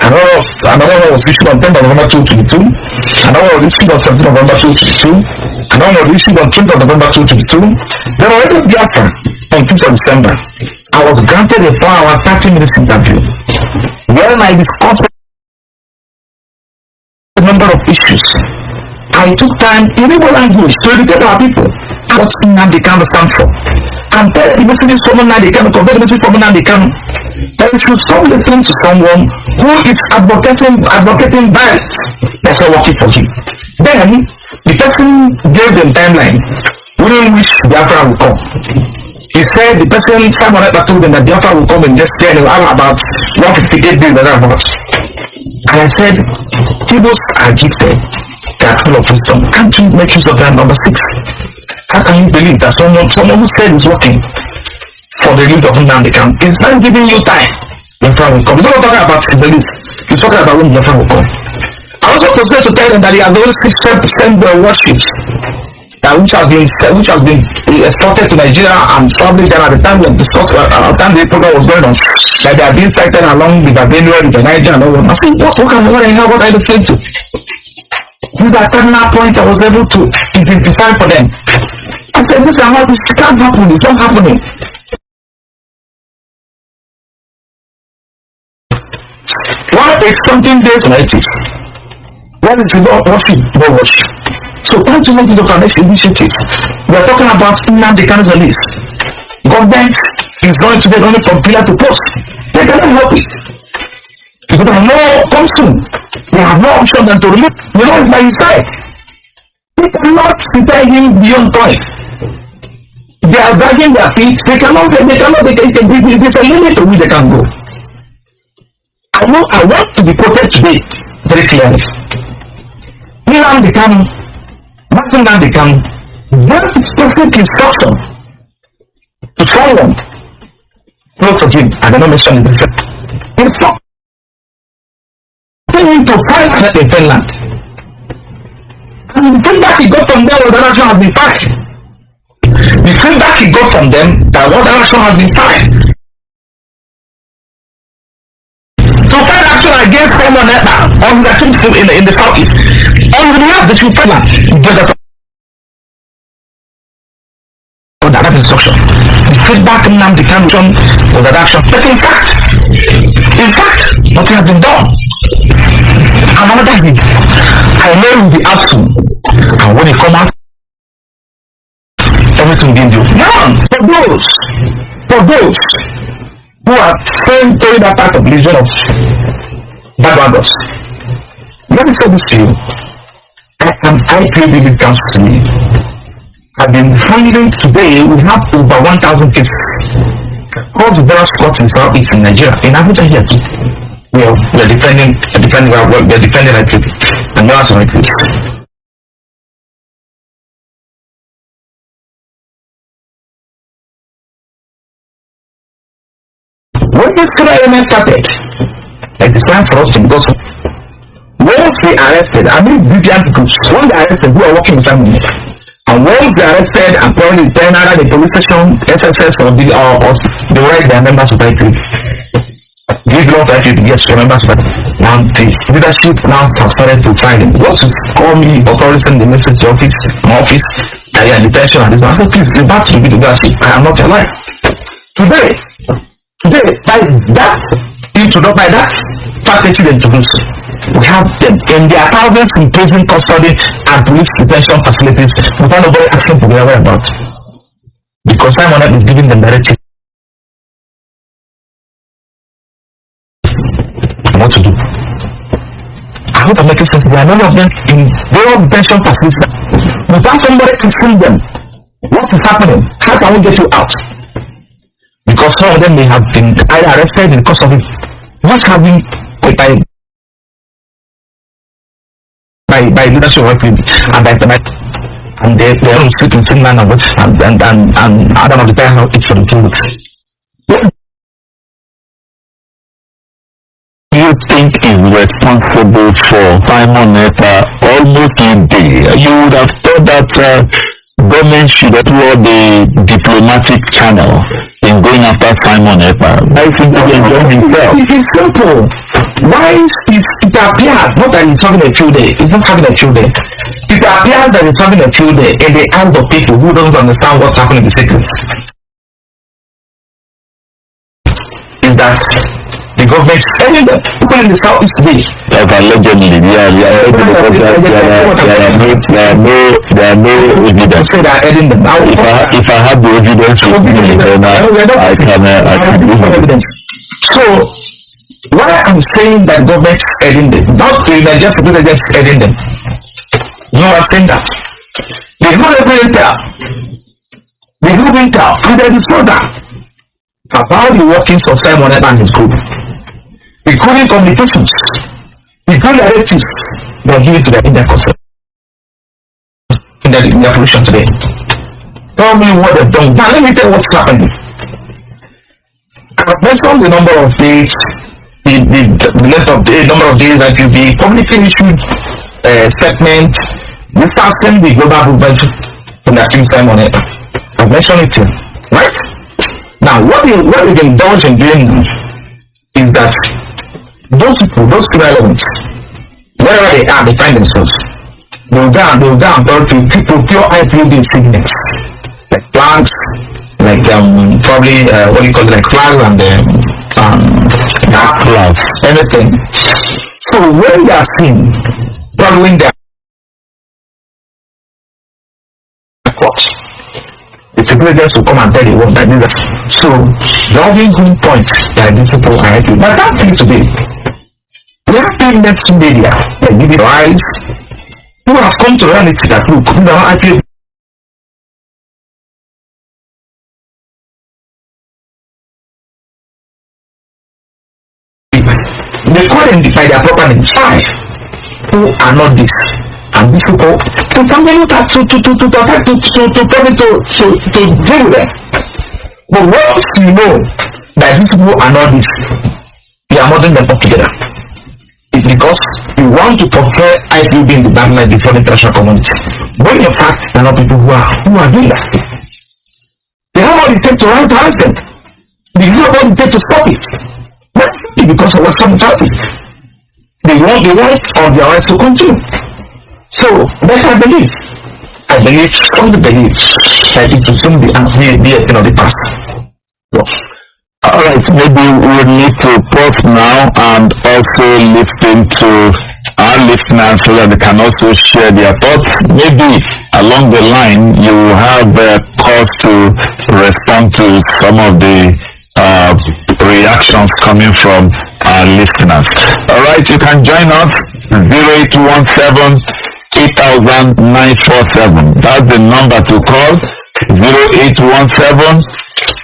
Another one was issued on 10th of November 2022. Another one was issued on 17th of November 2022. Another one was issued on 20th of November 2022. Then on Radio Biafra on 5th of December, I was granted a 4-hour 30-minute interview where I discussed a number of issues. I took time in Igbo language to educate our people what Nnamdi Kanu stands for. And tell the messages from Nnamdi Kanu, convey the message from Nnamdi Kanu. That we should stop listening to someone who is advocating violence. That's not working for him. Then the person gave them timeline within which Biafra will come. He said the person Simon Epa told them that Biafra will come in just 10 and about 158 days about. And I said, Igbos are gifted. They are full of wisdom. Can't you make use of that number 6? How can you believe that someone who said is working for the release of Nnamdi Kanu is not giving you time? Biafra will come. He's not talking about his release. He's talking about when Biafra will come. I also proceeded to tell them that he has always sent the warships which has been exported to Nigeria and probably then at the time we discussed at the time the program was going on, that they are being sighted along the Benue, the Niger and all that. I think what are you saying to? These are cardinal points I was able to identify for them. I said, this can't happen, it's not happening. Why is something days nights? What is the Lord worship? No worship. So can't you make the next initiatives? We are talking about Nnamdi Kanu's list. Government is going to get only from pillar to post. They cannot help it. Because I know come soon. They have no option than to release. You know, it's like his side. They cannot prepare him beyond point. They are dragging their feet. There's a limit to which they can go. I want to be quoted today very clearly. Nnamdi Kanu, Nnamdi Kanu, very specific instruction to someone close to him. I don't know mention it. Instruct him to find out in Finland. And the feedback he got from them was that action has been fine. The feedback he got from them that what action has been fine. To find action against someone on the activities in the southeast, on the map that you find out, that instruction. The feedback in Nnamdi Kanu was that action. But in fact, nothing has been done. Another thing, I know it will be out soon, and when it come out, everything will be in you. Now, for those who are saying that part of religion of bad others, let me say this to you. I feel it comes to me. I've been handling today, we have over 1,000 cases. All the various courts in Southeast in Nigeria, in Abuja here too. We're defending our people, and now some people. When this element started, it is time for us to go. Once they arrested, deviant groups, when they arrested, who are working with someone. And once they are arrested and probably then either the police station, SSS or they write their members of IPOB. They belong to IPOB, yes, for members of IPOB. Now the leadership now have started to try them. Once you call me or send the message to my office, I am detention and this one. I said, please, the back to the leadership. I am not alive. Today, by that, by that strategy introduced, we have them in their thousands in prison custody and police detention facilities without nobody asking for their whereabouts. Because Simon is giving them directive what to do. I hope I'm making sense. There are many of them in various detention facilities without somebody asking them what is happening, how can we get you out? Because some of them may have been either arrested in the course of it, not having by leadership of IPOB and they don't sit in Finland and I don't understand how it's for the 2 weeks. You think is responsible for Simon Ekpa almost a day? You would have thought that government should explore the diplomatic channel in going after Simon Ekpa. I think he enjoyed himself. It is simple. Why is it appears not that he's having a field day? It's not having a field day. It appears that he's having a field day in the eyes of people who don't understand what's happening in the secrets. Is that the government is telling them people in the southeast today? Like allegedly, there are no evidence. Say they are adding them. If I have the evidence with me, then I can prove evidence. So why I'm saying that government is adding them, not the Nigerian security agents adding them. You know I'm saying that. They do every intel. And there is further about the workings of Simon Ekpa and his group, including communications, including directives they are giving to their Indian customers in their pollution today. Tell me what they've done. Now let me tell you what's happening. I've mentioned the number of days, the length of the number of days that you'll be publicly issued statement distancing the global movement from the activist Simon Ekpa. I've mentioned it here, right? Now, what we indulge in doing now is that those people, those criminal elements, wherever they are, they find themselves. They'll go and people pure IPOB insignias, like flags, like probably what do you call it, like flags and dark flags, anything. So when they are seen following their court, the secretaries will come and tell you what that is. So the only good point that these people are happy. But that thing today, We have payments media. They give it rise. Who have come to reality that look, these are actually they call them by their proper names. Five who are not this and these people to deal with them. But once you know that these people are not this, you are modeling them up together. It's because you want to portray IPOB in the backline before the international community. When in fact there are not people who are doing that. They have all the take to right to ask them. They have all the take to stop it. Because of what's coming out, they want the rights of their rights to continue. So that's I believe strongly believe that it will soon be a thing of the past. So, all right, maybe we need to pause now and also listen to our listeners so that they can also share their thoughts. Maybe along the line you will have cause to respond to some of the reactions coming from our listeners. Alright, you can join us 0817 8000 947. That's the number to call 0817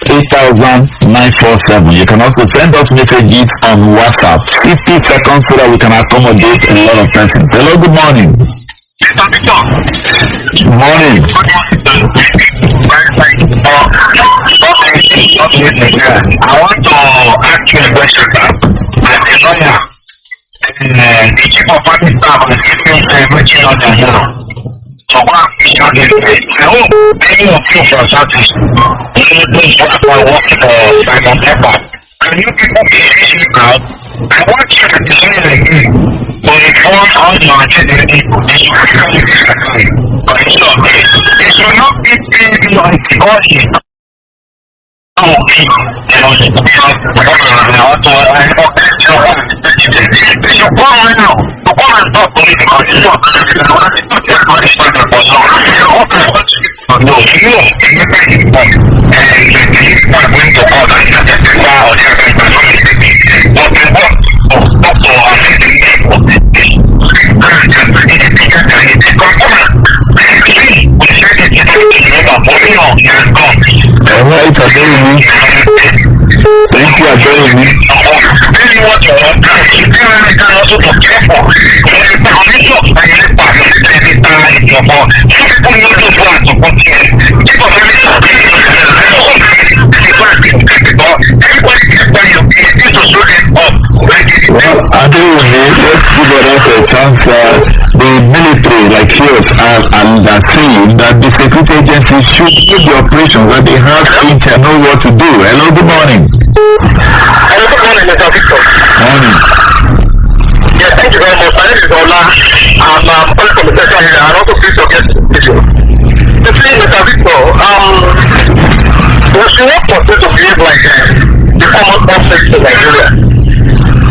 8000 947. You can also send us messages on WhatsApp 50 seconds so that we can accommodate a lot of persons. Hello, good morning. Good morning. I want to ask you a question, as a lawyer. The chief of army staff and the citizens reaching out there now. So what I hope any of you from Southeast, working for Simon Pepper, can you people be listening out? I want you to decide again to inform all your attending people. They should actually disagree. But it's okay. They should not be paid like God. Alright, thank you, Adorable. Well, Adorable, let's give us a chance. The military, like yours, are saying that the security agencies should do the operations that they have to know what to do. Hello, good morning. Hello, good morning, Mr. Victor. Morning. Yes, thank you very much. My name is Ola. I'm calling from the central area and also please forget video. You see, Mr. Victor, we should not continue to behave like the common conflict in Nigeria.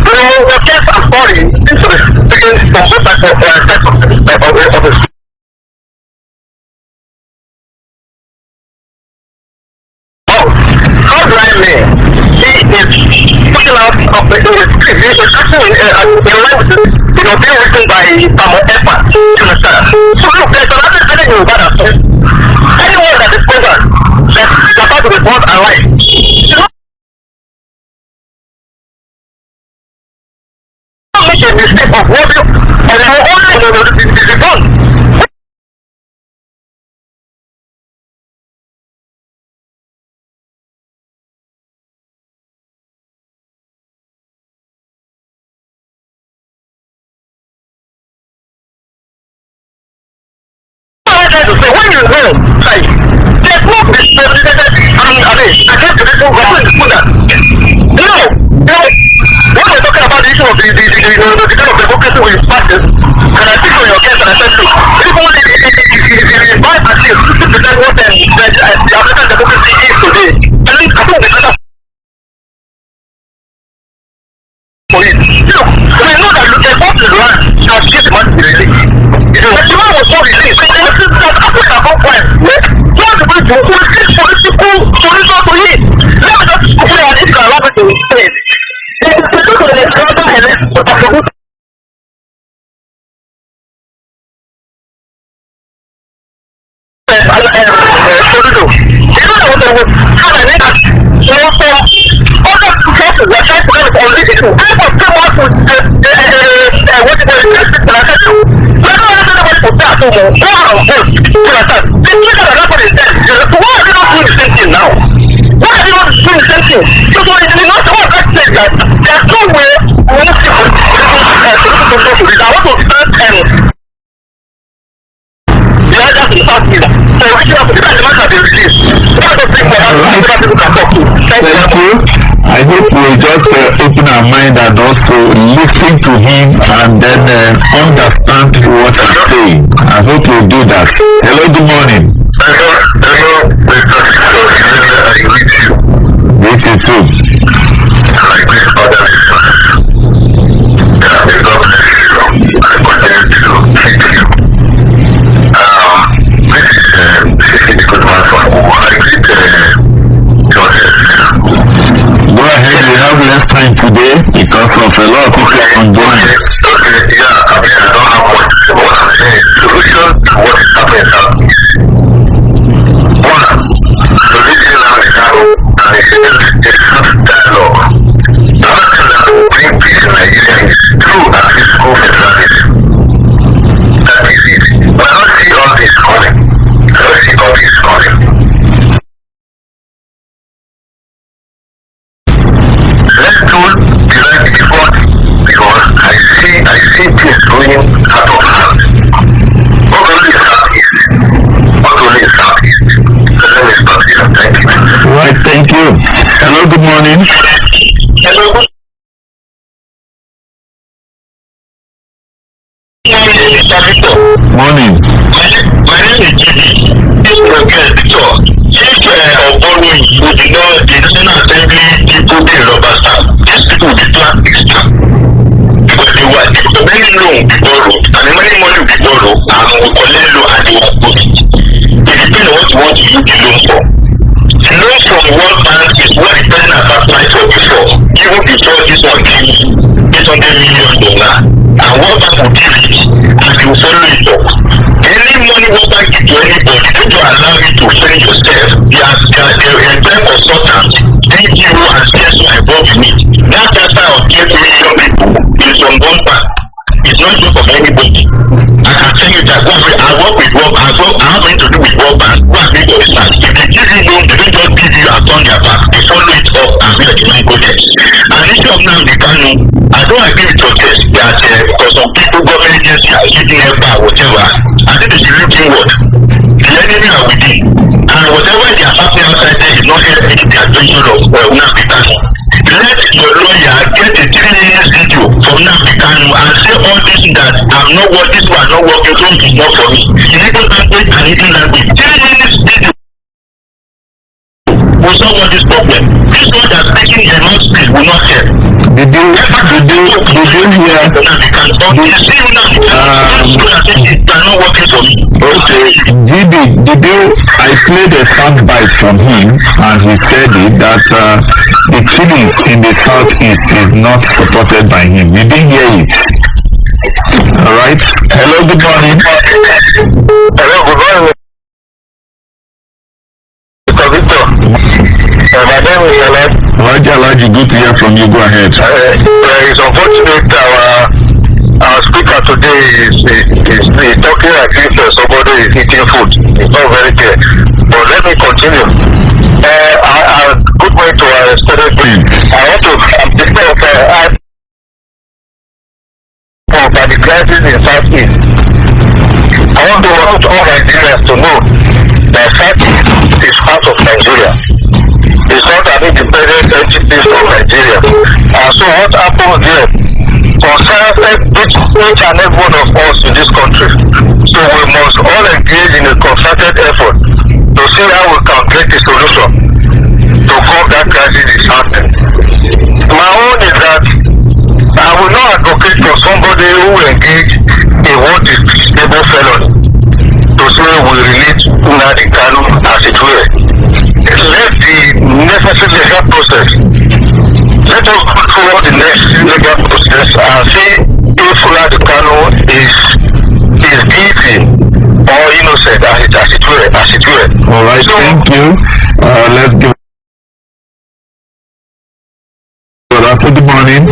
You know, your case, I'm sorry, seems to be speaking from both sides of the how do I mean? He is putting out of the it's actually in line with being written by Samuel Epa. You understand? So look, there's another telling you about that. Anyone that is present that's about to report alive. You know, make a mistake of what you and you only is done. To say when you know, like, there's no discriminated against the people who are put that. When we're talking about the issue of the kind of democracy we practice, and I think on your case, and I said, people if you invite at least 50% what the African democracy is today, at least I think the better for it. We know that you can go to the land and get the money to release. But the man was so released. Africa compromise. What the people who will seek political solution to it? Let me just put an issue around it to the state. It is the people that are Thank you. I hope we'll just open our mind and also listen to him and then understand what he's saying. I hope you'll do that. Hello, good morning. Hello, greet you too. Go ahead, we have less time today because of a lot of people ongoing. Okay, yeah, I mean, I don't have much to say, but what I'm saying, solution to what is happening now. One, solution now is now, and it's not dialogue. Another thing that will bring peace in Nigeria is true and physical federalism. That is it. But I don't see all this coming. I don't see all this coming. Let's do the right effort because I see things going out of hand. Not only Southeast. So let me stop here. Thank you. Right, thank you. Hello, good morning. Hello. Morning. My name is Jimmy. If Obono would know the National Assembly people in rubber stamp, these people will be plan extra. Because they were the many loan be borrowed and the many money be borrowed and we collect loan and they were put it. It depends on what you want to use the loan for. The loan from World Bank is what the person has applied for before. Even before this one came, $800 million. And World Bank will give it and they will follow it up. Any money World Bank give to anybody, don't allow you to finish yourself. They employ consultants, DPO and CSO involved in it. That transfer of 10 million people is from World Bank. It's not just from anybody. I can tell you that I work with World Bank. I have nothing to do with World Bank. Go and make your research. If they give you loan, they don't just give you and turn their back. They follow it up and make the money go there. And this of Nnamdi Kanu, I don't agree with your case that because some people, government agencies are giving help or whatever. I think they should look inward. The enemy are within. And whatever they are happening outside there is not helping the attention of Nnamdi Kanu. Let your lawyer get a 3-minute video from Nnamdi Kanu and say all this that I'm not working, this one not working, so it's not for me. In Igbo language and Indian language, 3 minutes video will solve all this problem. This one that's making a mouth speech will not help. Did you hear? Okay, GB, I played a sound bite from him and he said it that the killings in the southeast is not supported by him. You didn't hear it. Alright. Hello, good morning. Hello, good morning. Mr. Victor. My name is Alaji, good to hear from you. Go ahead. It's unfortunate our speaker today is talking like if somebody is eating food. It's not very clear. But let me continue. Good morning to our student. I want to the crisis in Southeast. I want all Nigerians to know that Southeast is part of Nigeria. It's not an independent entity from Nigeria. And so what happens there concerns each and every one of us in this country. So we must all engage in a concerted effort to see how we can get a solution to curb that crisis is happening. My own is that I will not advocate for somebody who engage in what is stable felony to say we release Nnamdi Kanu as it were. Let the necessary legal process. Let us go through the next legal process and see if Nnamdi Kanu is guilty or innocent as it were, as it All right, thank you. Let's give. Good morning.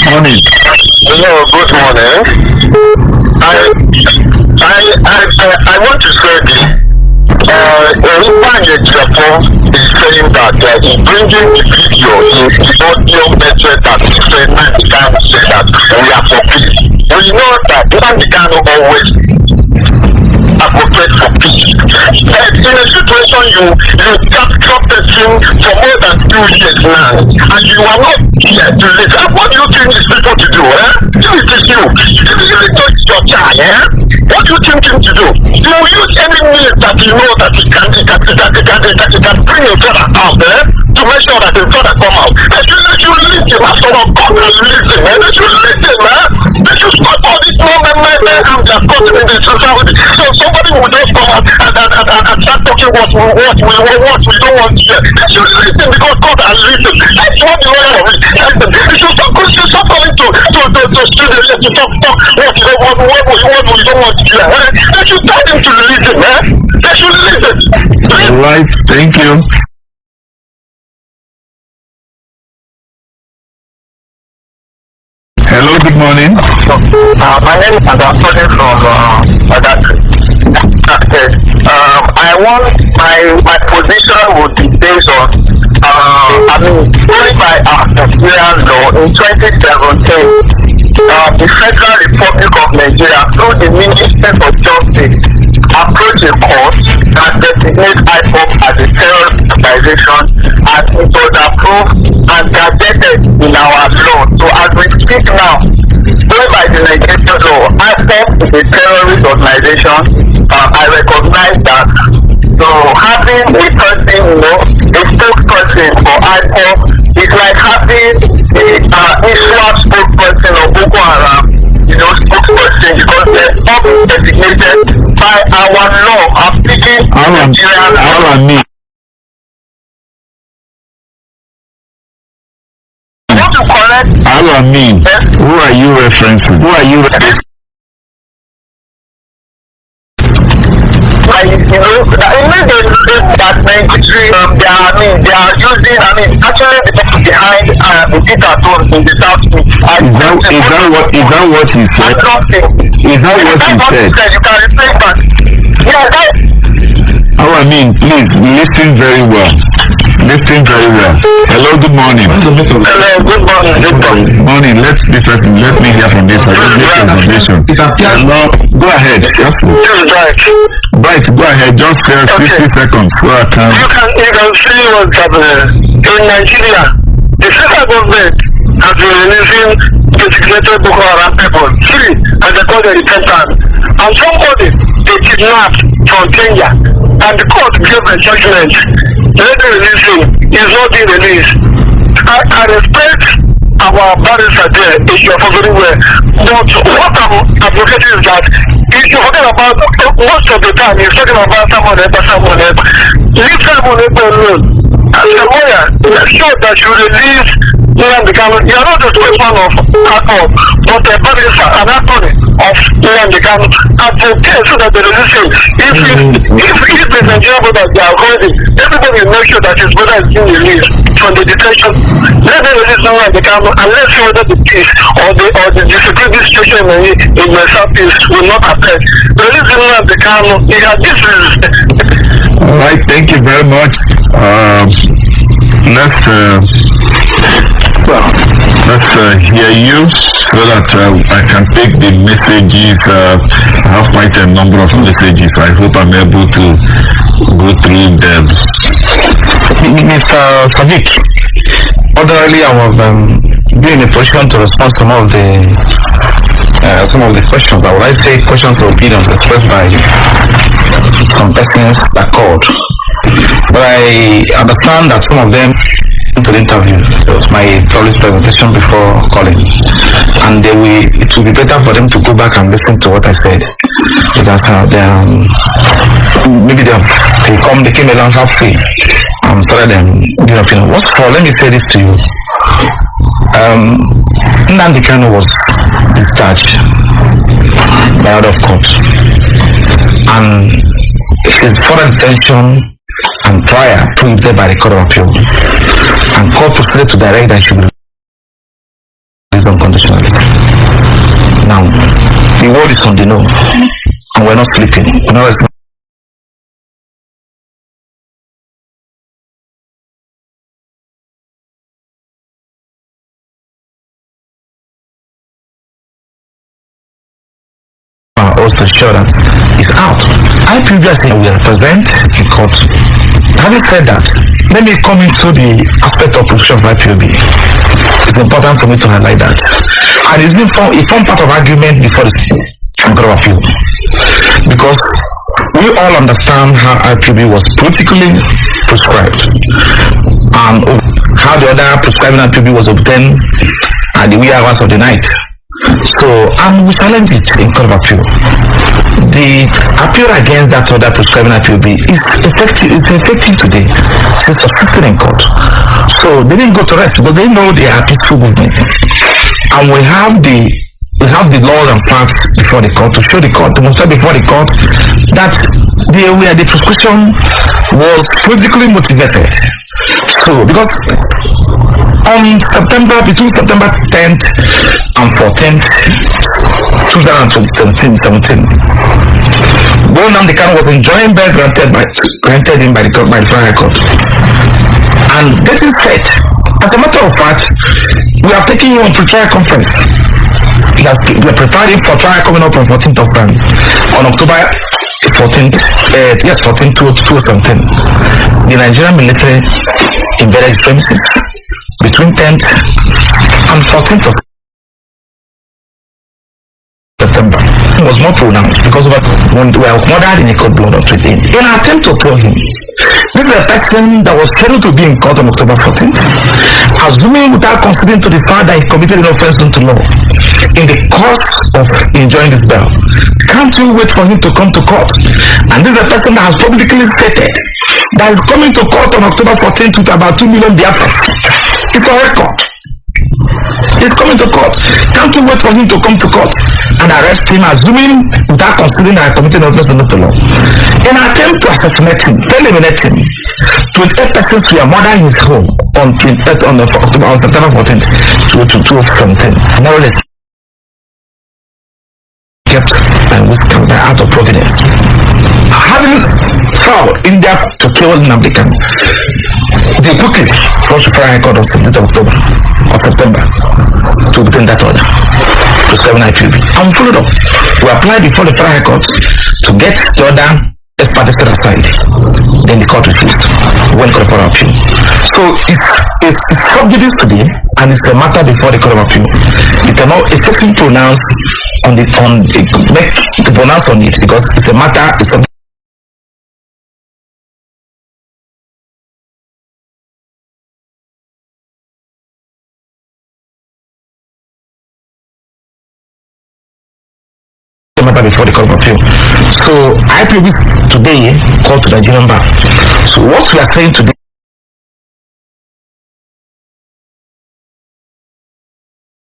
Morning. Hello, good morning. I want to say this. Japan is saying that he's bringing the video in the audio method that he said Nnamdi Kanu said that we are for peace. We know that Nnamdi Kanu always advocate for peace. In a situation you capture person for more than 2 years now, and you are not here to listen. What do you think these people to do? If it is you touch your child, what do you think him to do? You will use any means that you know that he can bring your brother out to make sure that his brother come out. And you listen, after all, God will listen, They should listen, They should stop all this moment, and they are causing in the society. So somebody will just come out and start talking what we don't want to hear. They should listen because God has listened. That's what the way of it. They should stop coming to students to talk what we don't want to hear. They should tell them to listen, They should listen. All right, thank you. Hello, good morning. My name is Anthony from Badagry. I want my position would be based on going by our Nigerian law in 2017. The Federal Republic of Nigeria through the Ministry of Justice approached a court that designates IPOB as a terrorist organization, and it was approved and gazetted in our law. So as we speak now, going by the Nigerian law, IPOB is a terrorist organization. I recognize that. So having a person, a spokesperson for IPOB is like having a Islam spokesperson or Boko Haram, spokesperson, because they're all designated by our law. I'm speaking Nigerian. Want to correct? Who are you referencing? That Nigeria, they are using, actually the people behind the Peter Tone in the South. Is that what he said? Is that what he said? You can replace that. Yeah, please listen very well. Hello, good morning. Hello, good morning. Morning. Let me hear from this. I just make presentation. Hello, go ahead. Just Bright, go ahead. Just 50 seconds. You can see what's happening in Nigeria. The federal government has been releasing designated Boko Haram people free, and they call them repentance. And somebody they kidnapped from Kenya, and the court gave a judgment. Let them release him. He's not being released. I respect our barrister there, if you're very well. But what I'm advocating is that if you forget about most of the time, you're talking about someone else. Leave someone else alone. As a lawyer, make sure that you release Nnamdi Kanu. You are not the spokesman of ACOB, but a barrister, an attorney of Nnamdi Kanu. Advocate so that they release him. If the Nigerian brothers they are holding, everybody will make sure that his brother is being released from the detention. Let them release Nnamdi Kanu, and let's see whether the peace or the security situation in the southeast will not affect. Release Nnamdi Kanu. This is. All right, thank you very much. Let's hear you so that I can take the messages. I have quite a number of messages. I hope I'm able to go through them. Mr. Sadiq, ordinarily I was being in a position to respond to some of the questions. I would like to say questions or opinions expressed by some persons that called. But I understand that some of them to the interview. It was my police presentation before calling, and it will be better for them to go back and listen to what I said, because they came along halfway and started them giving opinion. What's for? Let me say this to you. Nnamdi Kanu was discharged by order of court. And his further detention and trial prohibited by the Court of Appeal. And court proceeded to direct that he should be released unconditionally. Now, the world is on the know, and we're not sleeping. Also sure that it's out. I previously will represent the court. Having said that, let me come into the aspect of position of IPOB. It's important for me to highlight that. And it's been it formed part of argument before the Court of Appeal. Because we all understand how IPOB was politically prescribed and how the other prescribing IPOB was obtained at the wee hours of the night. So, and we challenge it in Court of Appeal. The appeal against that other prescribing IPOB is effective today. It's successful in court. So they didn't go to rest, but they know they are a peaceful movement. And we have the laws and facts before the court to show the court, demonstrate before the court that the prescription was politically motivated. So, because between September 10th and 14th, 2017, when Nnamdi Kanu was enjoying bail granted him by the Federal Court. And this is said, as a matter of fact, we are taking you on pre-trial conference. We are preparing for trial coming up on 14th of on October 14th, 2017. The Nigerian military invaded its premises between 10th and 14th of September. It was more pronounced because when we were murdered in a cold blood of 13. In an attempt to kill him, this is a person that was scheduled to be in court on October 14th, assuming without considering to the fact that he committed an offense into law in the course of enjoying this bail. Can't you wait for him to come to court? And this is a person that has publicly stated that is coming to court on October 14th with about 2 million Biafrans. It's a record. He's coming to court. Can't you wait for him to come to court and arrest him, assuming without considering that I committed an offense under the law? In an attempt to assassinate him, eliminate him, 28 persons were murdered in his home on September 14th, 2017. Nevertheless, kept and withheld out of providence. Having found India to kill Nnamdi Kanu, they quickly rushed to Federal Court on 17th of October or September to obtain that order to 7 IPOB. And followed up. We applied before the Federal Court to get the order experts set aside. Then the court refused. Went to the Court of Appeal. So it's subjudice today, and it's a matter before the Court of Appeal. You cannot effectively pronounce make the pronounce on it because it's a matter. It's a matter before the Court of Appeal. So IPOB today called to the Nigerian bar. So what we are saying today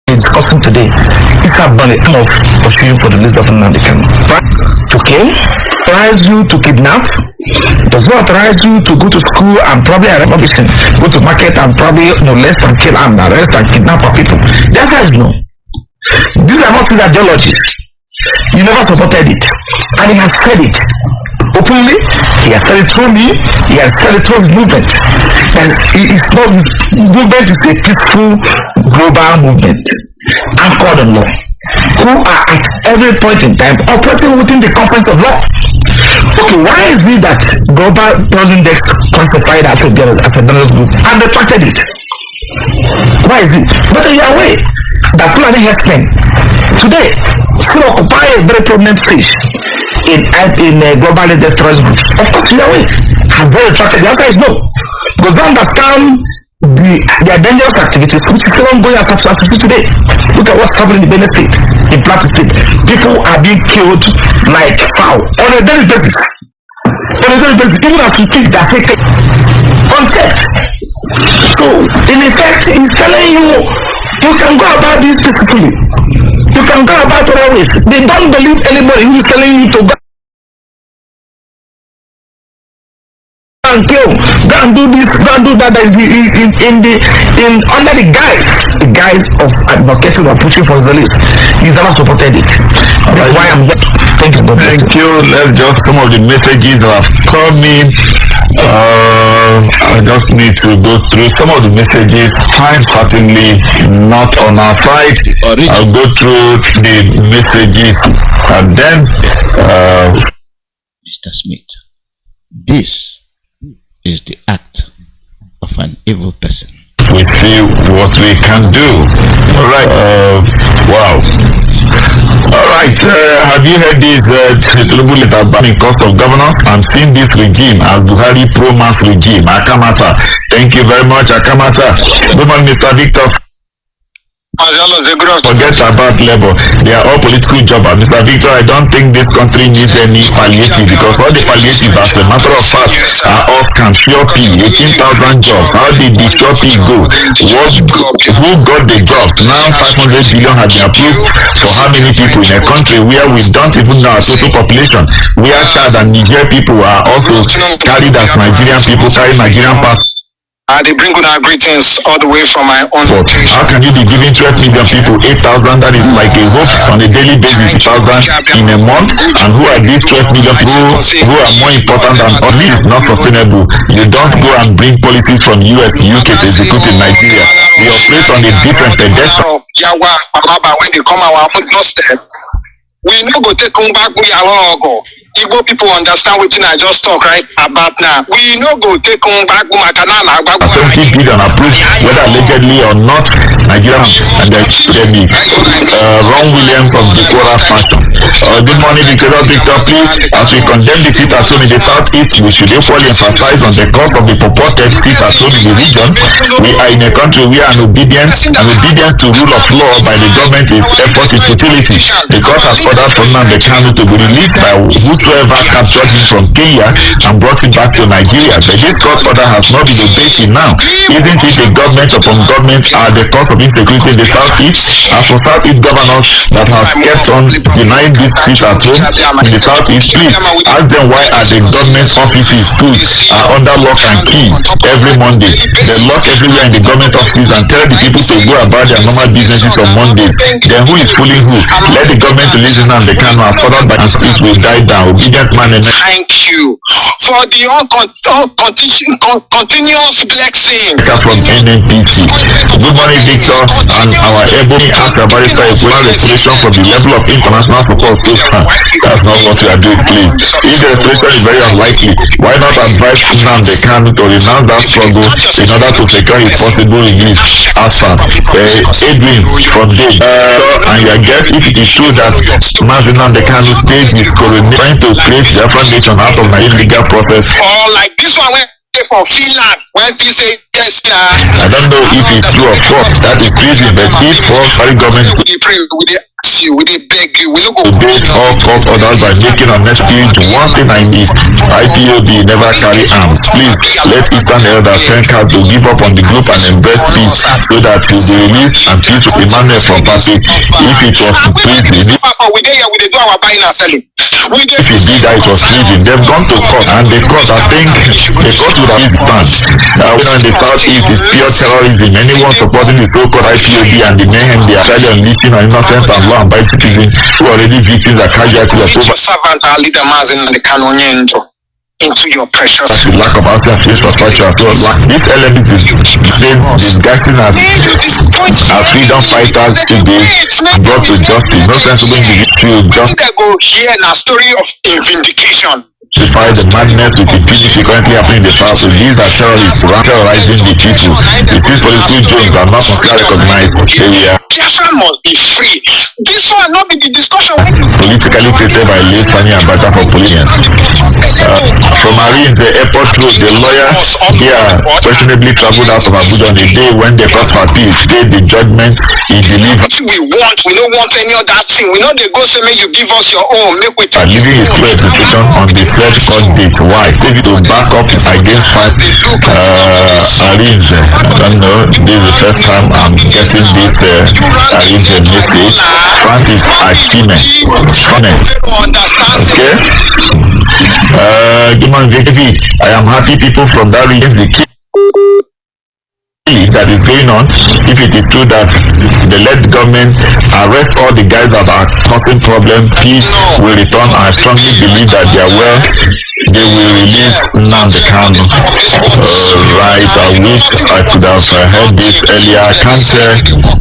discussing today is about the aim of pursuing for the list of Nnamdi Kanu. To kill, authorize you to kidnap, does not authorize you to go to school and probably go to market and probably less than kill and arrest and kidnap our people. That guys know. These are not his ideologies. You never supported it, and he has said it openly. He has said it through me. He has said it through his movement. And it's not his movement is a peaceful global movement anchored on law, who are at every point in time operating within the confines of law. Okay, why is it that global index classified as a journalist group and retracted it? Why is it? But you are aware that Fulani herdsmen today still occupy a very prominent stage in global index terrorist groups. Of course, you are aware. Has very retracted. The answer is no. Because they understand their dangerous activities, which is still ongoing as of today. Look at what's happening in Benin State, in Plateau State. People are being killed like fowl on a daily basis. Even as we speak, they are taken unchecked. So, in effect, he's telling you You can go about this peacefully. You can go about other ways. They don't believe anybody who is telling you to go and kill, go and do this, go and do that. Under the guise of advocating or pushing for the list. He's never supported it. That's why I'm here. Thank you. Thank you. Let's just some of the messages that have come in. I just need to go through some of the messages. Time certainly not on our side. I'll go through the messages and then Mr. Smith, this is the act of an evil person. We see what we can do. All right. Wow. All right. Have you heard this terrible letter banning cost of governance? I'm seeing this regime as Buhari pro-mass regime. Akamata. Thank you very much, Akamata. Good morning, Mr. Victor. Forget about labor. They are all political jobbers. Mr. Victor, I don't think this country needs any palliative because all the palliative, as a matter of fact, are all scams. Sure P, 18,000 jobs. How did the Sure P go? Who got the jobs? Now 500 billion have been approved for how many people in a country where we don't even know our total population? Where Chad and Niger people are also carried as Nigerian people, carry Nigerian passports. They bring on our greetings all the way from my own location. How can you be giving 12 million people 8,000? That is like a hope on a daily basis, 1,000 in a month. And who are these 12 million people who are more important than all? This is not sustainable. You don't go and bring policies from US, UK to execute in Nigeria. We operate on a different pedestal. When they come our own doorstep, we no go take come back we are go. Igbo people understand what I just talk right about now. We no go take come back we 20 billion approved, whether allegedly or not. Nigerian and the academy. Ron Williams of the Quora Fashion. Good morning, Victor. Please, as we condemn the fit at home in the southeast, we should equally emphasize on the cost of the purported fit at home in the region. We are in a country where an obedience to rule of law by the government is effort in futility. The court has ordered for Nnamdi Kanu to be released by whosoever captured him from Kenya and brought him back to Nigeria. But this court order has not been obeyed till now. Isn't it the government upon government are the cause of insecurity in the southeast? As for southeast governors that have kept on denying this seat at home in the southeast, please ask them why are the government offices, schools are under lock and key every Monday. They lock everywhere in the government offices and tell the people to go about their normal businesses on Mondays. Then who is fooling who? Let the government to listen and they can followed by and speech will die down. Obedient man and thank you for the continuous blessing from NNPC. Good morning, Victor, and our Ebony asked about a restoration from the level of international support so far. That's not what we are doing, please. If the restoration is very unlikely, why not advise Nnamdi Kanu to renounce that struggle in order to secure his possible release? Asfa, Edwin from Dave. And your guess if it is true that Mazi Nnamdi Kanu staged his coronation trying to create the foundation out of my illegal process. Or like this one went for Finland when he say yes. I don't know if it's true or false. That is crazy, but if foreign government we beg you, we don't go obey all court orders by making unnecessary to one thing I miss. IPOB never carry arms. Please let Eastern elders send out to give up on the group and embrace peace so that you will be released and peace with Emmanuel from party. If it was to treason, if you did that, it was treason. They've gone to court and the court, I think the court would have stand. In the southeast is pure terrorism. Anyone supporting the so-called IPOB and the mayhem they are trying to unleashing on innocent and law and by citizens who are already victims of casualties of your servant, our leader Mazi Iyke into your precious the lack of access to infrastructure. So this element is disgusting as freedom fighters today brought to justice. No sensible individual just go hear a story of vindication. Justify the madness with impunity currently happening in the south. So these are terrorists terrorizing the people. The these political drones are not considered recognized. Biafra must be free. This will not be the discussion politically created by late Fani and Bata for politicians. from Marine, the airport road, the lawyer here questionably traveled out of Abuja on the day when the court of appeal stayed the judgment he delivered. We don't want any other thing. We know they go say, make you give us your own, make we take Leaving his clear execution on the third court date. Why? Maybe to back up against five arrange. I don't know. This is the first time I'm getting this arrange message. Francis Ashime. Okay. Good morning, David. I am happy people from that region. That is going on. If it is true that the led government arrest all the guys that are causing problem, peace will return. I strongly believe that they will release Nnamdi Kanu. Right, I wish I could have heard this earlier.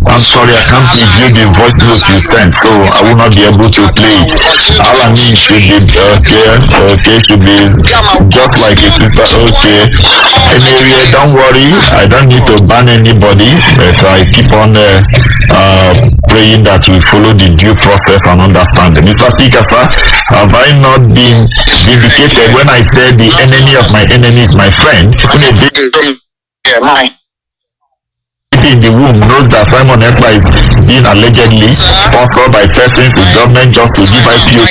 I'm sorry, I can't review the voice note you sent, so I will not be able to play it. All I mean should be should be just like a sister. Okay, anyway, don't worry, I don't need to ban anybody, but I keep on praying that we follow the due process and understanding. Mr. Speaker, sir, have I not been vindicated when I said the enemy of my enemy is my friend? In the womb knows that Simon Ekpa is being allegedly sponsored by persons in government just to give IPO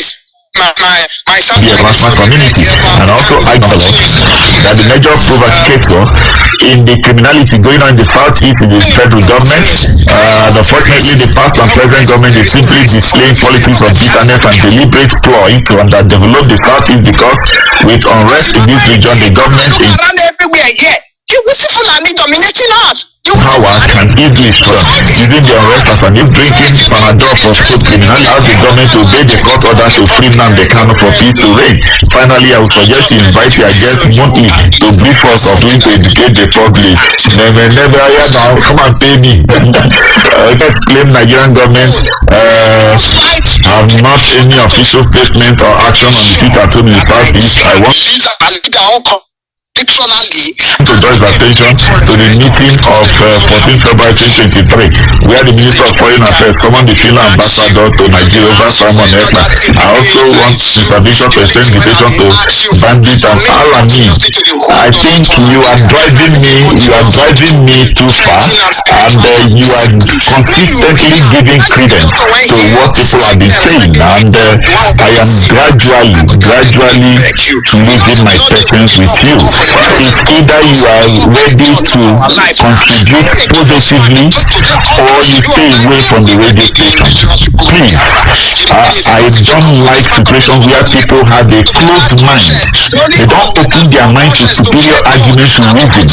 the advancement community, and also acknowledge that the major provocator in the criminality going on in the southeast is the federal government. Unfortunately, the past and present government is simply displaying politics of bitterness and deliberate ploy to underdevelop the southeast, because with unrest in this region, the government is power can easily using the unrest as an drinking Panadol for food criminality, as the government to obey the court order to free Nnamdi Kanu for peace to reign. Finally, I would suggest you invite your guests monthly to brief us of doing to educate the public. Never now, come and pay me. Let's claim Nigerian government have not any official statement or action on the peak at home in the southeast. I want to draw his attention to the meeting of 14 February 2023, where the Minister of Foreign Affairs summoned the Finland ambassador to Nigeria over Simon Ekpa. I also want Mr. Bishop to extend invitation to Bandit and Alami. I think you are driving me too far, and you are consistently giving credence to what people have been saying, and I am gradually losing my patience with you. It's either you are ready to contribute positively or you stay away from the radio station. Please, I don't like situations where people have a closed mind. They don't open their mind to superior arguments and reason.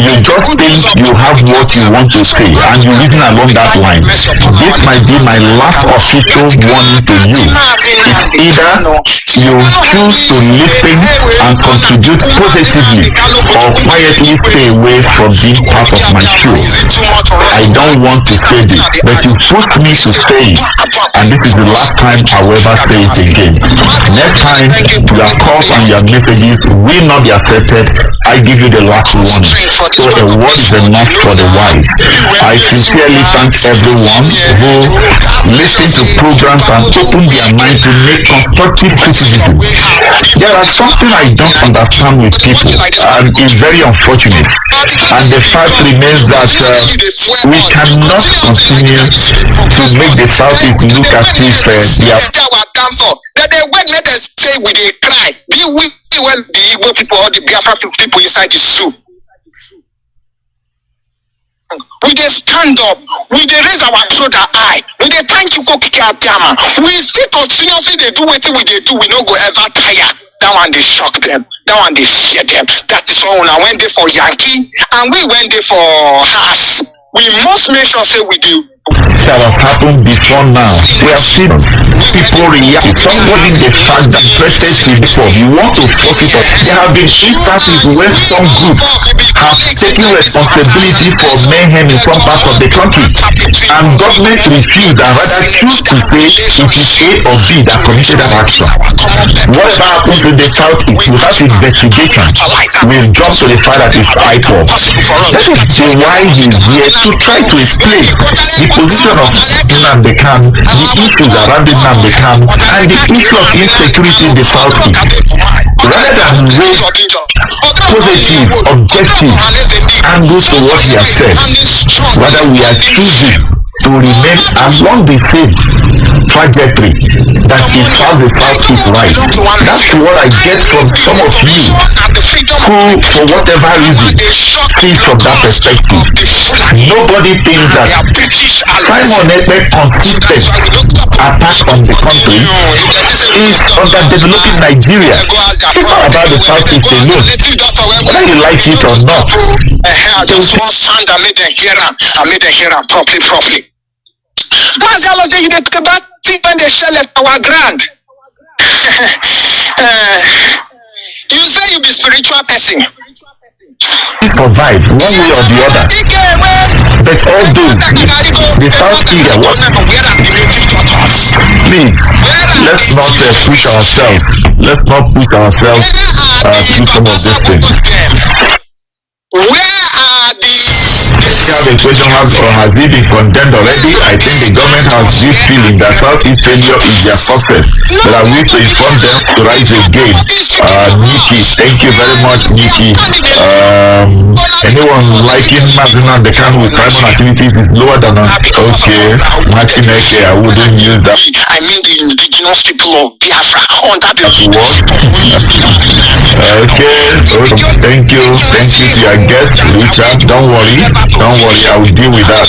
You just think you have what you want to say and you reason along that line. This might be my last official warning to you. It's either you choose to listen and contribute positively, or quietly stay away from being part of my show. I don't want to say this, but you forced me to say it, and this is the last time I will ever say it again. Next time, your calls and your messages will not be accepted. I give you the last warning. So a word is enough for the wise. I sincerely thank everyone who listen to programs and open their mind to make constructive criticism. There are something I don't understand with people, and it's very unfortunate. And the fact remains that we cannot continue to make the Southeast look as if they are. Let us say we dey cry. When the Igbo people or the Biafra people inside the zoo. We dey stand up, we dey raise our shoulder high, we dey thank you go kick out Biafra. We still continuously dey do wetin we dey do, we no go ever tire. That one dey shock them, that one dey fear them. That is why una when dey for Yankee and we when dey for house. We must make sure say we do. That has happened before now. We have seen people react. Somebody the fact that threatened to before. You want to force it up. There have been instances where some groups have taken responsibility for mayhem in some parts of the country, and government refused and rather choose to say it is A or B that committed that action. Whatever happens in the southeast without investigation will jump to the fact that it's IPOB. That is the why he's here, to try to explain the position of Nnamdi Kanu, the issues around it, Nnamdi Kanu and the issue of insecurity in the Southeast. Rather than raise positive, objective angles to what he has said, rather we are choosing to remain along the same trajectory that is how the Southeast right. That's what I get from some of you who, for whatever reason, see from that perspective. Nobody thinks that Simon Ekpe's consistent attack on the country is underdeveloping Nigeria. It's not about the Southeast alone. Whether you like it or not. Just one sound and made them hear him properly. Mazi Alozie, you dey bad thing when they shell at our ground. You say you be spiritual person. Survive one way or the other. But although the South India, what? Please, let's not push ourselves. Let's not push ourselves through some of these things. Where are the The question has it been condemned already? I think the government has this feeling that Southeast failure is their success. But I wish to inform them to rise again. Nikki, thank you very much, Nikki. Anyone liking Mazi Iyke with crime activities is lower than us. Okay, Martin Eke, I wouldn't use that. I mean the indigenous people of Biafra on that what? Okay, thank you to your guest, Richard. Don't worry, I will deal with that.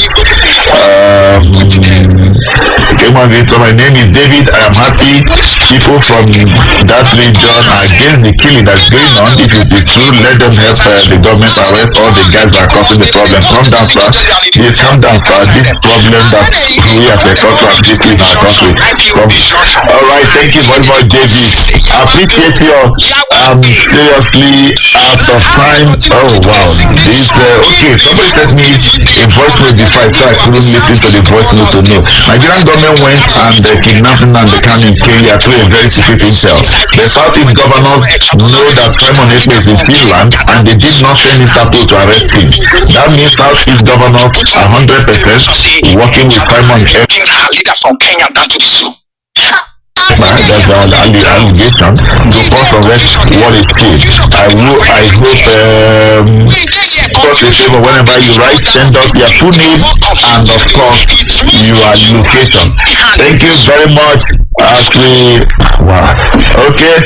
So my name is David. I am happy people from that region are against the killing that's going on. If it is true, let them help the government arrest all the guys that are causing the problem. Calm down, sir. This problem that we as a country are facing in our country. Alright, thank you very much, David. I appreciate your seriously out of time. Oh wow. This okay, somebody sent me a voice note before so I couldn't listen to the voice note to know. Nigerian government went and kidnapped Nnamdi Kanu in Kenya through a very secret intel. The Southeast governors know that Simon Ekpe is in Finland and they did not send Interpol to arrest him. That means Southeast governors are 100% working with Simon Ekpe. Leader from Kenya down to the zoo. That's the allegation to cause arrest what is true. I hope cross the table whenever you write, send us your full name and of course your location. Thank you very much. Okay,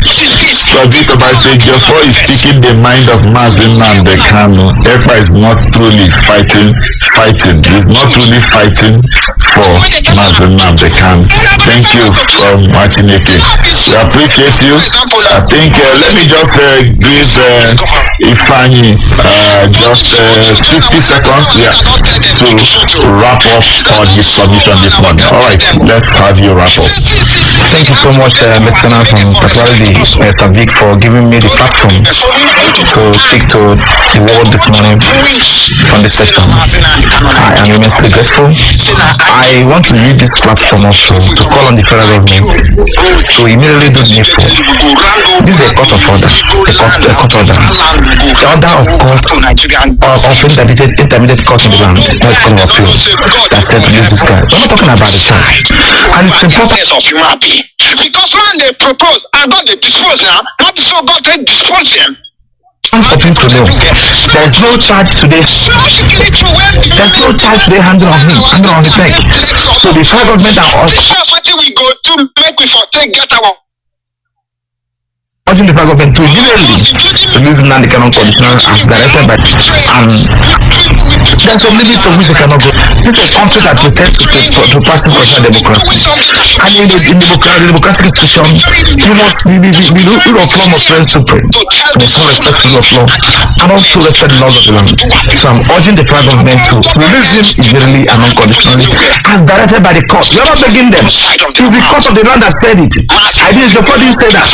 so this about say Joshua is speaking the mind of Mazi Nnamdi Kanu. Ekpa is not truly fighting. He's not truly fighting for Mazi Nnamdi Kanu. Thank you from Martin Eke. We appreciate you. I think let me just give Ifeanyi just 60 seconds to wrap up on his submission this morning. Alright, let's have you wrap up. Thank you so much, Lieutenant, and particularly Mr. Vic, for giving me the platform to speak to the world this morning from this section. I am immensely grateful. I want to use this platform also to call on the federal government to immediately do the needful. This is a court of order, a court order. The order of court of intermediate court in the land, not court of appeals, that said to use this guy. We're not talking about the child. And it's important. Because man they propose and God they dispose now, not so God they dispose them. For people to know, there's no charge today. There's no charge today handed on him, handed on his neck. So the federal government are also we go to make we for take get our urging the federal government to immediately release Nnamdi Kanu conditional as directed by there's some limits to which they cannot go. This is a country that pretends to practice constitutional democracy. And in the democratic institution, the rule of law must reign supreme. We must respect the rule of law and also respect the laws of the land. So I'm urging the federal government to release him immediately and unconditionally as directed by the court. We are not begging them. It's the court of the land that said it. I didn't say that.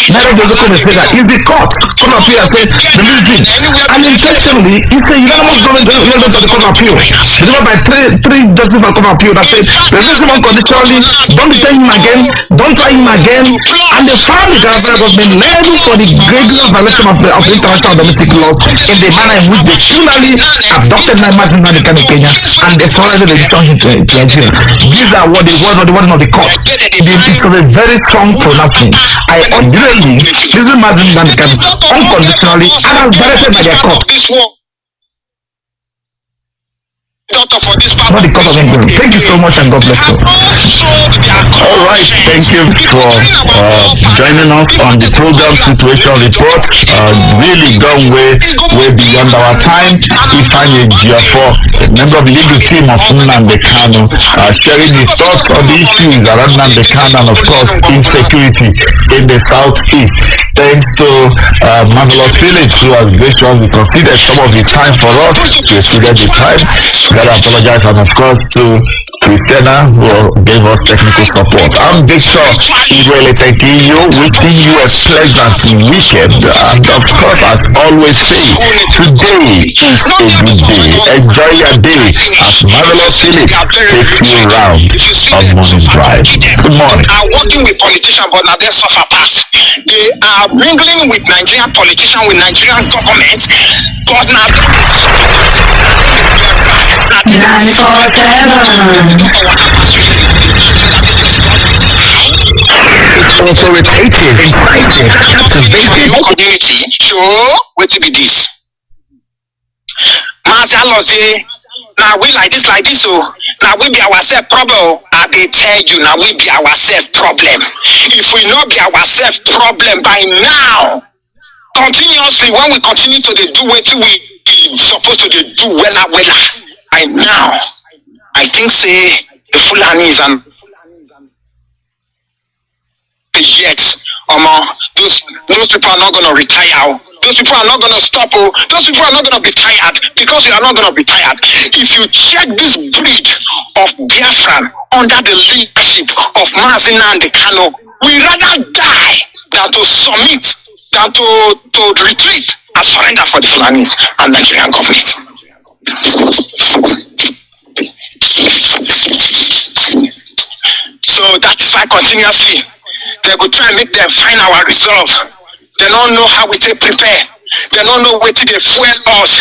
Neither does the court say that. It's the court. Court of appeal said release him. And intentionally, it's a unanimous government of the court of appeal. Delivered by 3 three judges of court of appeal that said, release him unconditionally, don't detain him again, don't try him again, and they found the federal government liable for the grievous violation of international domestic laws in the manner in which they truly abducted Mazi Nnamdi Kanu Kenya and they forwarded the detention to Nigeria. These are what the wording of the court. It was a very strong pronouncement. I ordinarily release Mazi Nnamdi Kanu unconditionally and as directed by their court. Not the court of England. Thank you so much and God bless you. All right, thank you for joining us on the program Situation Report. Really gone way beyond our time. Ifeanyi Ejiofor, a member of the legal team of Nnamdi Kanu, sharing his thoughts on the issues around Nnamdi Kanu and of course insecurity in the southeast. Thanks to Marvelous Phillips, who has graciously considered some of his time for us to exceed the time. Gotta apologize, and of course to Christina, who gave us technical support. I'm Victor Iweletekiyo, wishing you a pleasant weekend, and of course, as always say, today is a good day. Enjoy your day as Marvelous Phillips takes you round on Morning Drive. Good morning. Are working with politicians, but now they suffer pass. They are mingling with Nigerian politicians, with Nigerian government, but now It's authoritative, inviting, captivating. Community, sure, what to be this? Mazi Alozie, now we like this, so now we be ourselves problem. I they tell you, now we be ourselves problem. If we not be ourselves problem by now, continuously when we continue to do what we supposed to do wella. By now, I think say the Fulanis and the Jets, those people are not gonna retire. Those people are not gonna stop. Those people are not gonna be tired because you are not gonna be tired. If you check this breed of Biafran under the leadership of Mazi Nnamdi Kanu, we rather die than to submit, than to retreat and surrender for the Fulanis and Nigerian government. So that is why continuously they go try and make them find our resolve. They don't know how we take prepare. They don't know where they fuel us.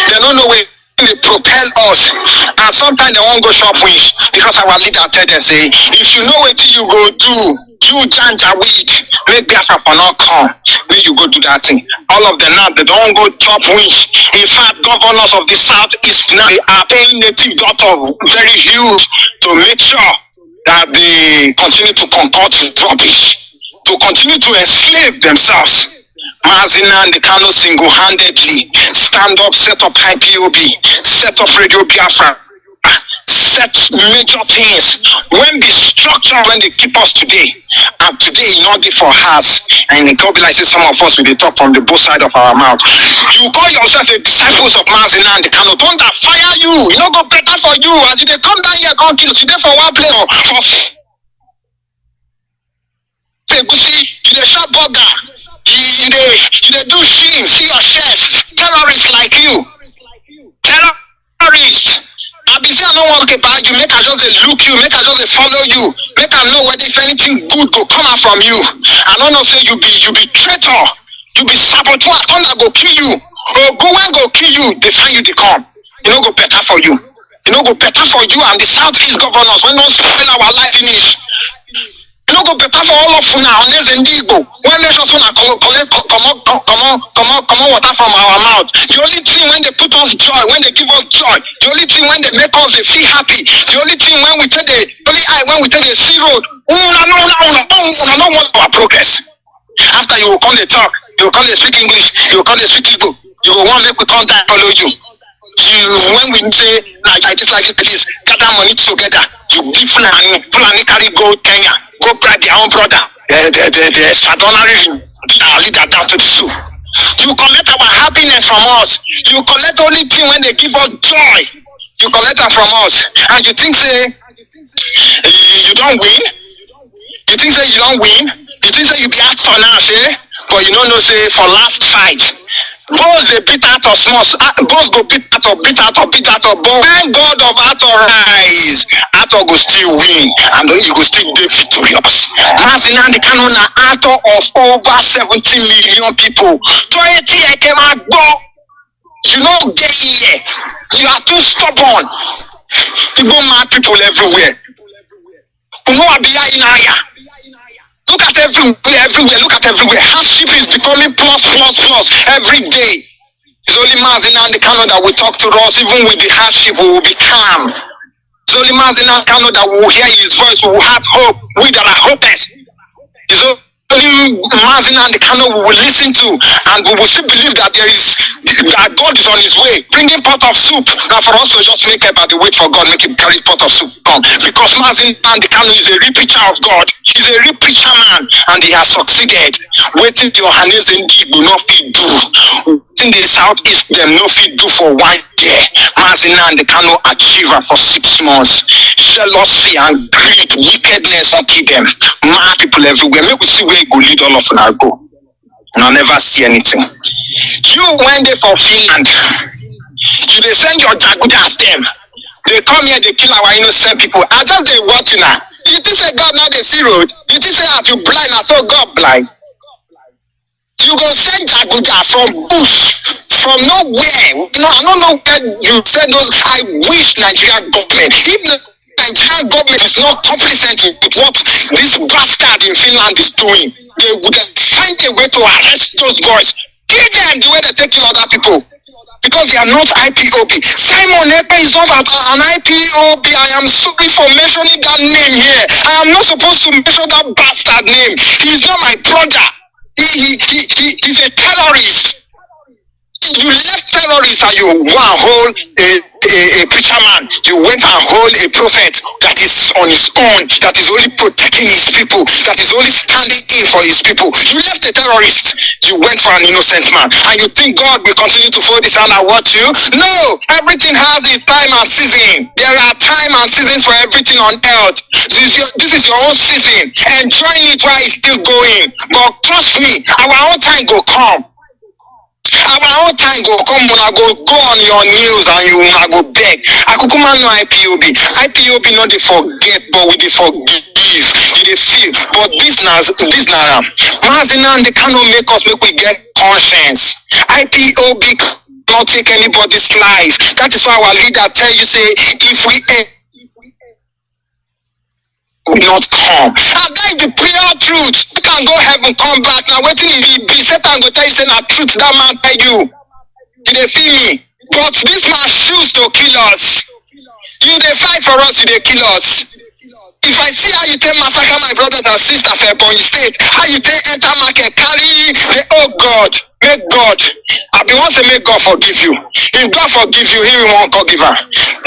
They don't know where they propel us. And sometimes they won't go shop wish because our leader tell them say, if you know what you go do, you janja weed, make Biafra for not come. Then you go do that thing. All of them now, they don't go chop wish. In fact, governors of the southeast now, they are paying native doctors very huge to make sure that they continue to concoct rubbish, to continue to enslave themselves. Mazi Nnamdi Kanu single-handedly stand up, set up IPOB, set up Radio Biafra, set major things. When the structure, when they keep us today, and today not be for us, and it could be like some of us with the talk from the both side of our mouth. You call yourself a disciples of Mazi Nnamdi Kanu, don't that fire you? You know go better for you as you they come down here, come kill us. You there for one play or for you the shop burger. You they do stream, see your chef, terrorists like you. Terrorists. I be say I don't want to about you, make I just look you, make I just follow you, make I know whether if anything good go come out from you. I don't know say you be traitor, you be saboteur, thunder go kill you, or go and go kill you, they find you they come. You know go better for you. You know go better for you and the southeast governors when don't spend our life finish. You know go better for all of you now, unless in Igbo. When they just wanna come water from our mouth. The only thing when they put us joy, when they give us joy, the only thing when they make us they feel happy, the only thing when we take the sea road, no want our progress. After you will come they talk, you will come they speak English, you will come they speak Igbo, you will want make we come down follow you. When we say like this, gather money together, you give Fulani carry go Kenya, go bribe their own brother, the extraordinary leader down to the zoo. You collect our happiness from us. You collect only thing when they give us joy. You collect that from us. And you think say you don't win? You think say you don't win? You think say you be asked for now, say? But you don't know say for last fight, Both they beat out of small, both go beat out of, but when God of Ato rise, Ato go still win, and you go still be victorious. Mazi Nnamdi Kanu na Ato of over 70 million people. 20 Iyke Mazi, you know get here. You are too stubborn. People mad people everywhere. You know Abiyah. Look at everywhere. Look at everywhere. Hardship is becoming plus every day. It's only Mazi Nnamdi Kanu that will talk to us, even with the hardship, we will be calm. It's only Mazi Nnamdi Kanu that will hear his voice, we will have hope. We that are hopeless. It's only Mazi Nnamdi Kanu we will listen to, and we will still believe that that God is on his way, bringing pot of soup. Now for us to just make about the wait for God, make him carry pot of soup come. Because Mazi Nnamdi Kanu is a real preacher of God. He's a real preacher man, and he has succeeded. Waiting the Ohanes indeed will not fit do. In the southeast, them no fit do for 1 year. Mazi Nnamdi Kanu achiever for 6 months. Jealousy and greed, wickedness don't keep them. Mad people everywhere. Make we see where it go lead all of them go. And I'll never see anything. You went there for Finland. You they send your jagudas them. They come here, they kill our innocent people. I just they watch you now. You think say God not the see road? You think say as you blind, I saw God blind. You go send jaguda from bush, from nowhere. No, I don't know where you send those. I wish Nigerian government, if the Nigerian government is not complicit with what this bastard in Finland is doing, they would find a way to arrest those boys. Kill them the way they take kill other people. Because they are not IPOB. Simon Ekpe is not an IPOB. I am sorry for mentioning that name here. I am not supposed to mention that bastard name. He is not my brother. He's a terrorist. You left terrorists and you go and hold a preacher man. You went and hold a prophet that is on his own, that is only protecting his people, that is only standing in for his people. You left a terrorist. You went for an innocent man. And you think God will continue to fold his hand and watch you? No! Everything has its time and season. There are time and seasons for everything on earth. This is your own season. Enjoying it while it's still going. But trust me, our own time will come. Our own time go come when I go on your news and you I go beg. I could come on no IPOB. IPOB not they forget, but we they forgive. You they feel. But this now Mazi Nnamdi cannot make us make we get conscience. IPOB cannot take anybody's life. That is why our leader tell you say if we not come. And that is the pure truth. You can go heaven, come back. Now waiting in be Satan go tell you say na truth that man tell you. You dey feel me? But this man choose to kill us. You dey fight for us, you dey kill us. If I see how you take massacre my brothers and sisters for Ebonyi State, how you take enter market, carry the oh God, make God. I be want to make God forgive you. If God forgive you, he won't go give her.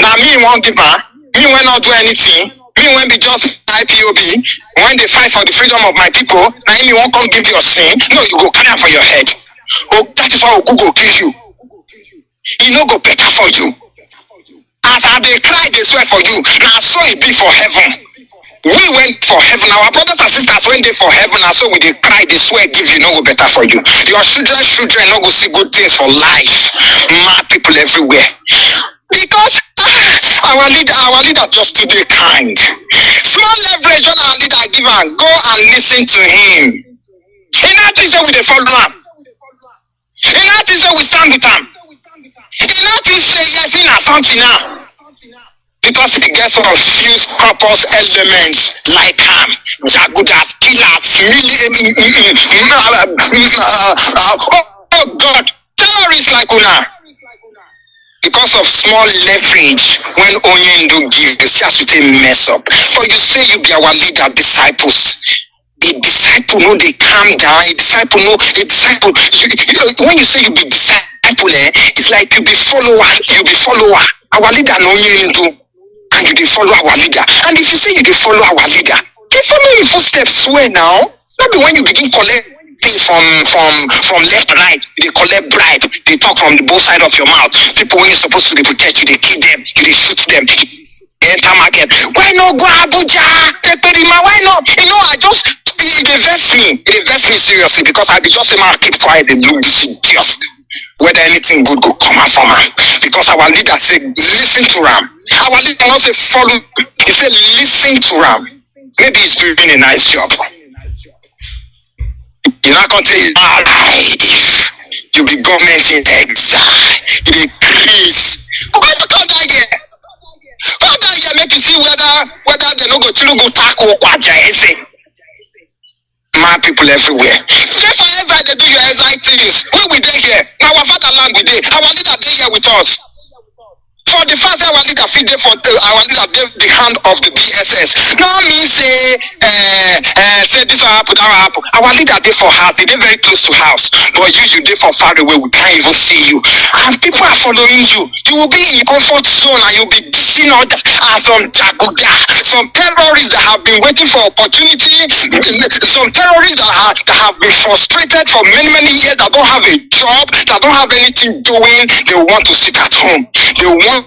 Now me won't give her. Me will not do anything. Me when be just IPOB, when they fight for the freedom of my people, now me won't come give you a sin. No, you go carry for your head. Oh, that is why Ogu go kill you. He no go better for you. As I they cry, they swear for you. Now so it be for heaven. We went for heaven. Our brothers and sisters went there for heaven, and so we they cry, they swear, give you no go better for you. Your children no go see good things for life. Mad people everywhere. Because our leader just today kind. Small leverage on our leader give am. Go and listen to him. He not say we dey follow am. He not say we stand with am. He not say yes in something now. Because he gets some few purpose elements like jagudas, killers, oh God, terrorists like una. Because of small leverage, when Onyendu give you, see as you take mess up. But you say you be our leader, disciples. A disciple know they calm down. A disciple know when you say you be disciple, it's like you be follower. You be follower. Our leader know Onyendu, and you dey follow our leader. And if you say you dey follow our leader, they follow your footsteps. Swear now. Not be when you begin collect things from left right, they collect bribe, they talk from the both side of your mouth. People when you're supposed to protect you, they kill them, you shoot them, enter market. Why not go Abuja? Why not? You know, it vex me seriously, because I be just a man keep quiet and look this idiot. whether anything good go come out from him. Because our leader said, listen to him. Our leader not say follow. He said, listen to him. Maybe he's doing a nice job. You're not going to tell you, life. You be government in exile. You decrease. Why you come down here? Come down here, make you see whether they no go to tackle Kwaja. My people everywhere. Today for exile, they do your exile things. We dey here. Now our fatherland we dey. Our leader dey here with us. For the first our leader feed there for our leader the hand of the DSS. No mean say say this will happen, that will happen. Our leader dey for house, they dey very close to house. But you dey for far away, we can't even see you. And people are following you. You will be in your comfort zone and you'll be dishing out some jaguda, some terrorists that have been waiting for opportunity, some terrorists that have been frustrated for many years, that don't have a job, that don't have anything doing. They want to sit at home. They want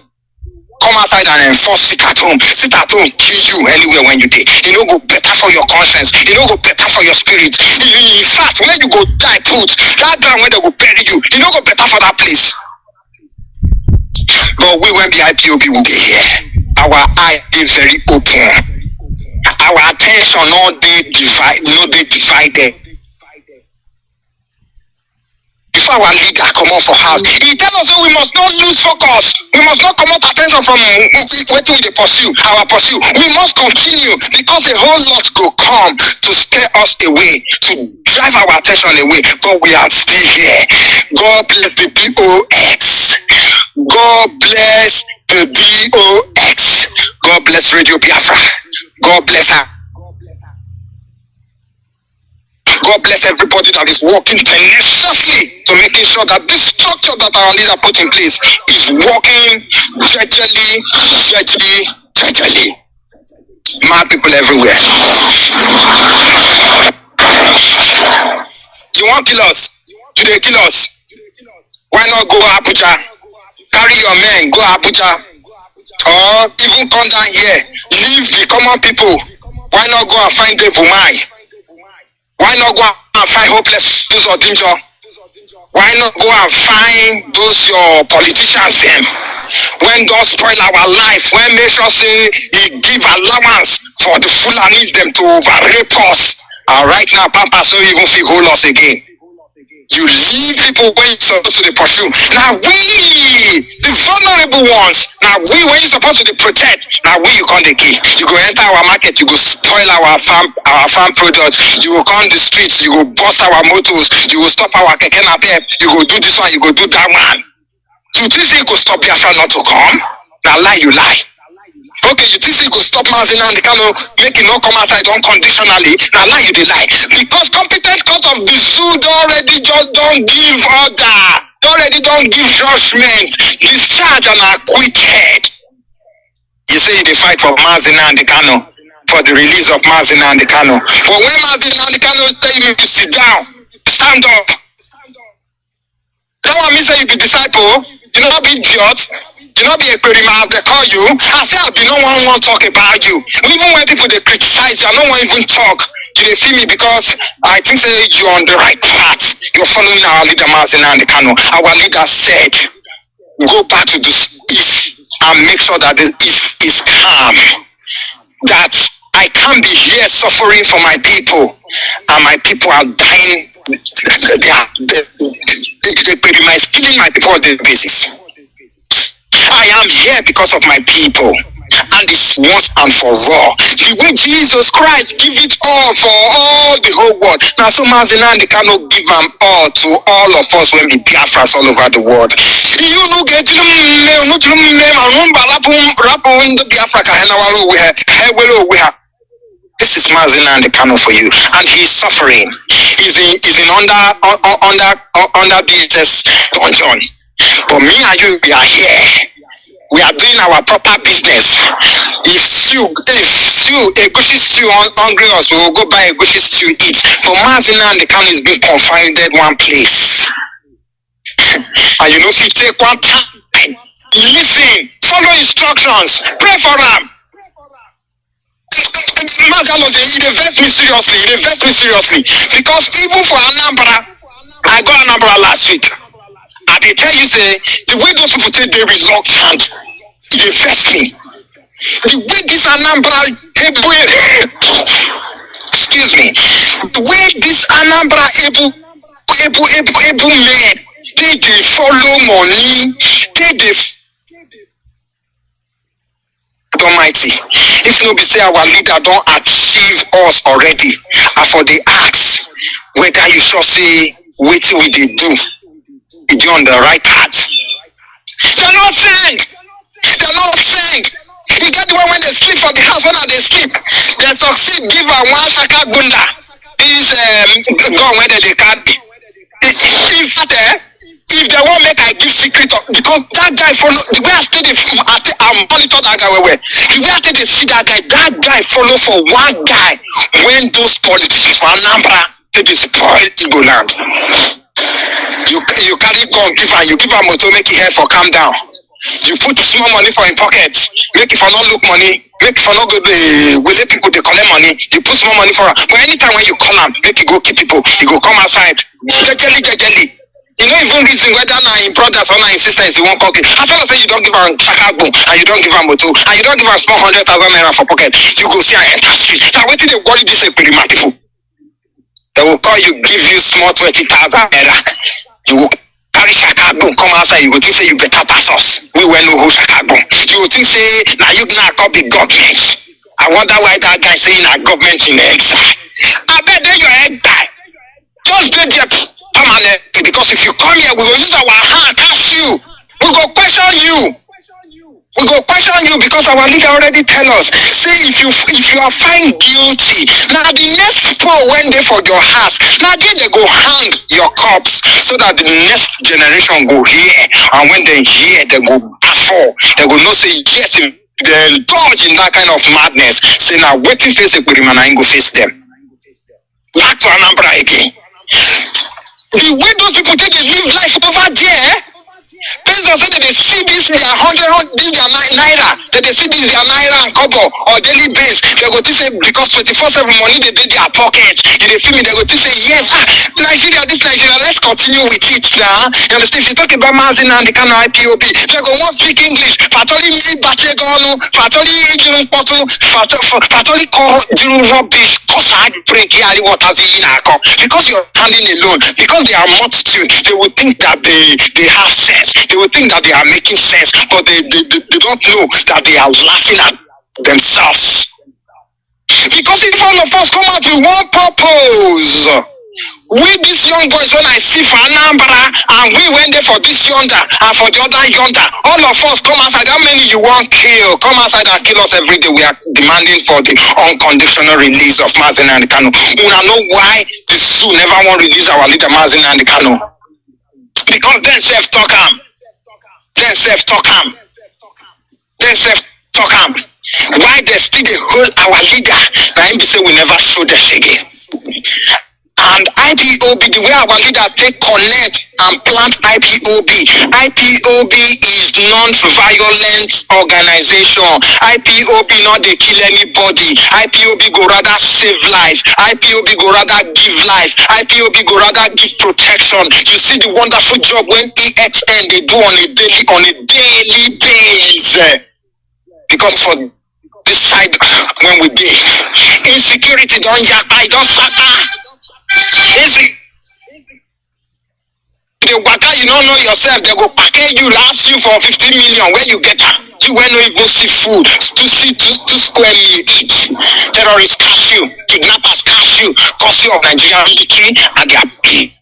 come outside and enforce sit at home, kill you anywhere when you dey. You know go better for your conscience, you know go better for your spirit. In fact, when you go die put, that ground where they go bury you, you know go better for that place. But we when the IPOB will be here, our eye is very open. Our attention no dey divided. Before our leader come out for house, he tell us that we must not lose focus. We must not come out attention from what we pursue, our pursuit. We must continue because a whole lot go come to scare us away, to drive our attention away. But we are still here. God bless the DOX. God bless the DOX. God bless Radio Biafra. God bless her. God bless everybody that is working tenaciously to making sure that this structure that our leader put in place is working gradually. My people everywhere. You want kill us? You dey kill us? Why not go Abuja? Carry your men, go Abuja. Or even come down here, leave the common people. Why not go and find Dave Umai? Why not go and find hopeless those or danger? Why not go and find those your politicians them? When don't spoil our life, when make sure say he give allowance for the Fulanis them to over-rape us. And right now, Pampas don't even feel hold us again. You leave people when you're supposed to pursue. Now we, the vulnerable ones, now we when you're supposed to protect, now we you can't the key. You go enter our market, you go spoil our farm products, you go come the streets, you go bust our motors, you go stop our keke napep, you go do this one, you go do that one. You think you go stop Biafra not to come? Now lie you lie. Okay, you think you go stop Mazi Iyke make it not come outside unconditionally? Now lie you dey lie. Because competent court of the suit already just don't give order. Already don't give judgment. Discharge and acquitted. You say they fight for Mazi Iyke for the release of Mazi Iyke. But when Mazi Iyke tell you to sit down, stand up. That one means that you be disciple, you not be idiot. You not be a perima as they call you. I say I be no one want to talk about you. Even when people they criticize you, I don't want even talk. You they feel me because I think say you're on the right path. You're following our leader Mazi Iyke. Our leader said, go back to the east and make sure that the east is calm. That I can't be here suffering for my people, and my people are dying. The perima is killing my people on a daily basis. I am here because of my people, and it's once and for all. The way Jesus Christ give it all for all the whole world. Now so Mazi Iyke cannot give them all to all of us when we Biafrans all over the world. You know get the Biafra. This is Mazi Iyke for you, and he's suffering. He's in under DSS dungeon. But me and you, we are here. We are doing our proper business. If a gushy stew hungry us, we will go buy a gushy stew eat. But Mazi Iyke is being confined in one place. And you know, if you take one time, listen, follow instructions, pray for them. Mazi Alozie, it invest me seriously. Because even for Anambra, I got Anambra last week. I dey tell you say the way those people take dey reluctant, e dey vex me. The way this Anambra excuse me, the way this Anambra able men, they dey follow money, they dey Almighty. If no be say our leader don't achieve us already, I for the ask whether you sure say wetin we dey do, e dey on the right path. They no send. You get the one when they sleep for the house, when they sleep, they succeed give her one shaka gunda. This gun where they can't. If they won't make I give secret of, because that guy follow the way I study I'm monitor that guy where the way I study see that guy follow for one guy when those politicians for Anambra they be spoiled Igbo land. You carry gun give her, you give her motor make it head for calm down. You put small money for in pocket, make it for not look money, make it for not go the will let people they collect money, you put small money for her. But anytime when you call them, make you go keep people, you go come outside. Jejeli. You know even reason whether now in brothers or now in sisters you won't call it. As long as you don't give her shaka boom and you don't give her motor and you don't give her small 100,000 naira for pocket, you go see her enter street. Now waiting they worry this pretty man people. They will call you, give you small 20,000 naira. You will carry shaka boom, come outside, you go think say you better pass us. We will know who shaka boom. You will think say now you now copy government. I wonder why that guy saying that government in the exile. I bet they your head die. Just did there permanently, because if you come here, we will use our hand, ask you. We go question you. We go question you because our leader already tell us. Say if you are found guilty, now the next poll when they for your house, now they go hang your corpse so that the next generation go hear, and when they hear, they go baffle. They will not say yes. They indulge in that kind of madness. Say now waiting face a man, I go face them. Back to Anambra again. The way those people take they live life over there, based on say that they see this their 100, this their naira, that they see this their naira and kobo or daily base, they go to say because 24/7 money they did their pocket, they feel me, they go to say yes, Nigeria, let's continue with it now. You understand? If you talk about Mazi Nnamdi Kanu IPOB, they go want speak English. Fatoli mi bache gonu, fatoli ejirun potu, fatoli koro jiru rubbish, cause I drink yari waters in Inako. Because you're standing alone, because they are multitude, they will think that they have sense. They will think that they are making sense, but they don't know that they are laughing at themselves. Because if all of us come out with one purpose, we these young boys when I see for Anambra and we went there for this yonder and for the other yonder, all of us come outside. How many you want kill? Come outside and kill us every day. We are demanding for the unconditional release of Mazi Nnamdi Kanu. We know why the zoo never want to release our leader Mazi Nnamdi Kanu. Because then self talk am. Why they still they hold our leader? Now him be say we never show them again. And IPOB, the way our leader take connect and plant IPOB. IPOB is non-violent organization. IPOB not they kill anybody. IPOB go rather save life. IPOB go rather give life. IPOB go rather give protection. You see the wonderful job when EXN they do on a daily basis. Because for this side when we be insecurity don't yapa, don't suffer. The waka you don't know yourself, they go package you, ask you for 15 million when you get her. You when no even see food, to see two square meal eat. Terrorists catch you, kidnappers catch you, cost you of Nigerian military and their peace.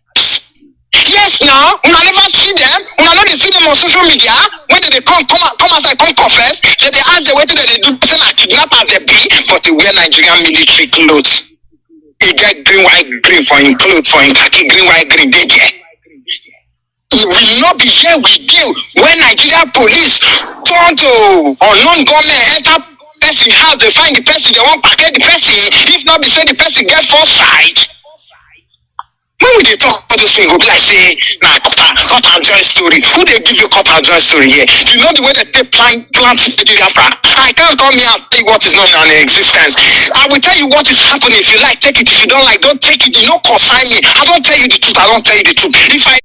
Yes, now we never see them. We know they see them on social media. When they come outside, come confess. They ask the way that they do person like kidnappers they be, but they wear Nigerian military clothes. He get green, white, green for him clothes, for him khaki, green, white, green, they get. It will not be here with you when Nigerian police turn to unknown government enter person house, they find the person, they won't package the person. If not, they say the person get foresight. When we talk all those things, go be like say, nah, cut and join story. Who they give you cut and join story here? You know the way that they plant Biafra. I can't come here and tell you what is not in existence. I will tell you what is happening. If you like, take it. If you don't like, don't take it. You don't consign me. I don't tell you the truth. I don't tell you the truth. If I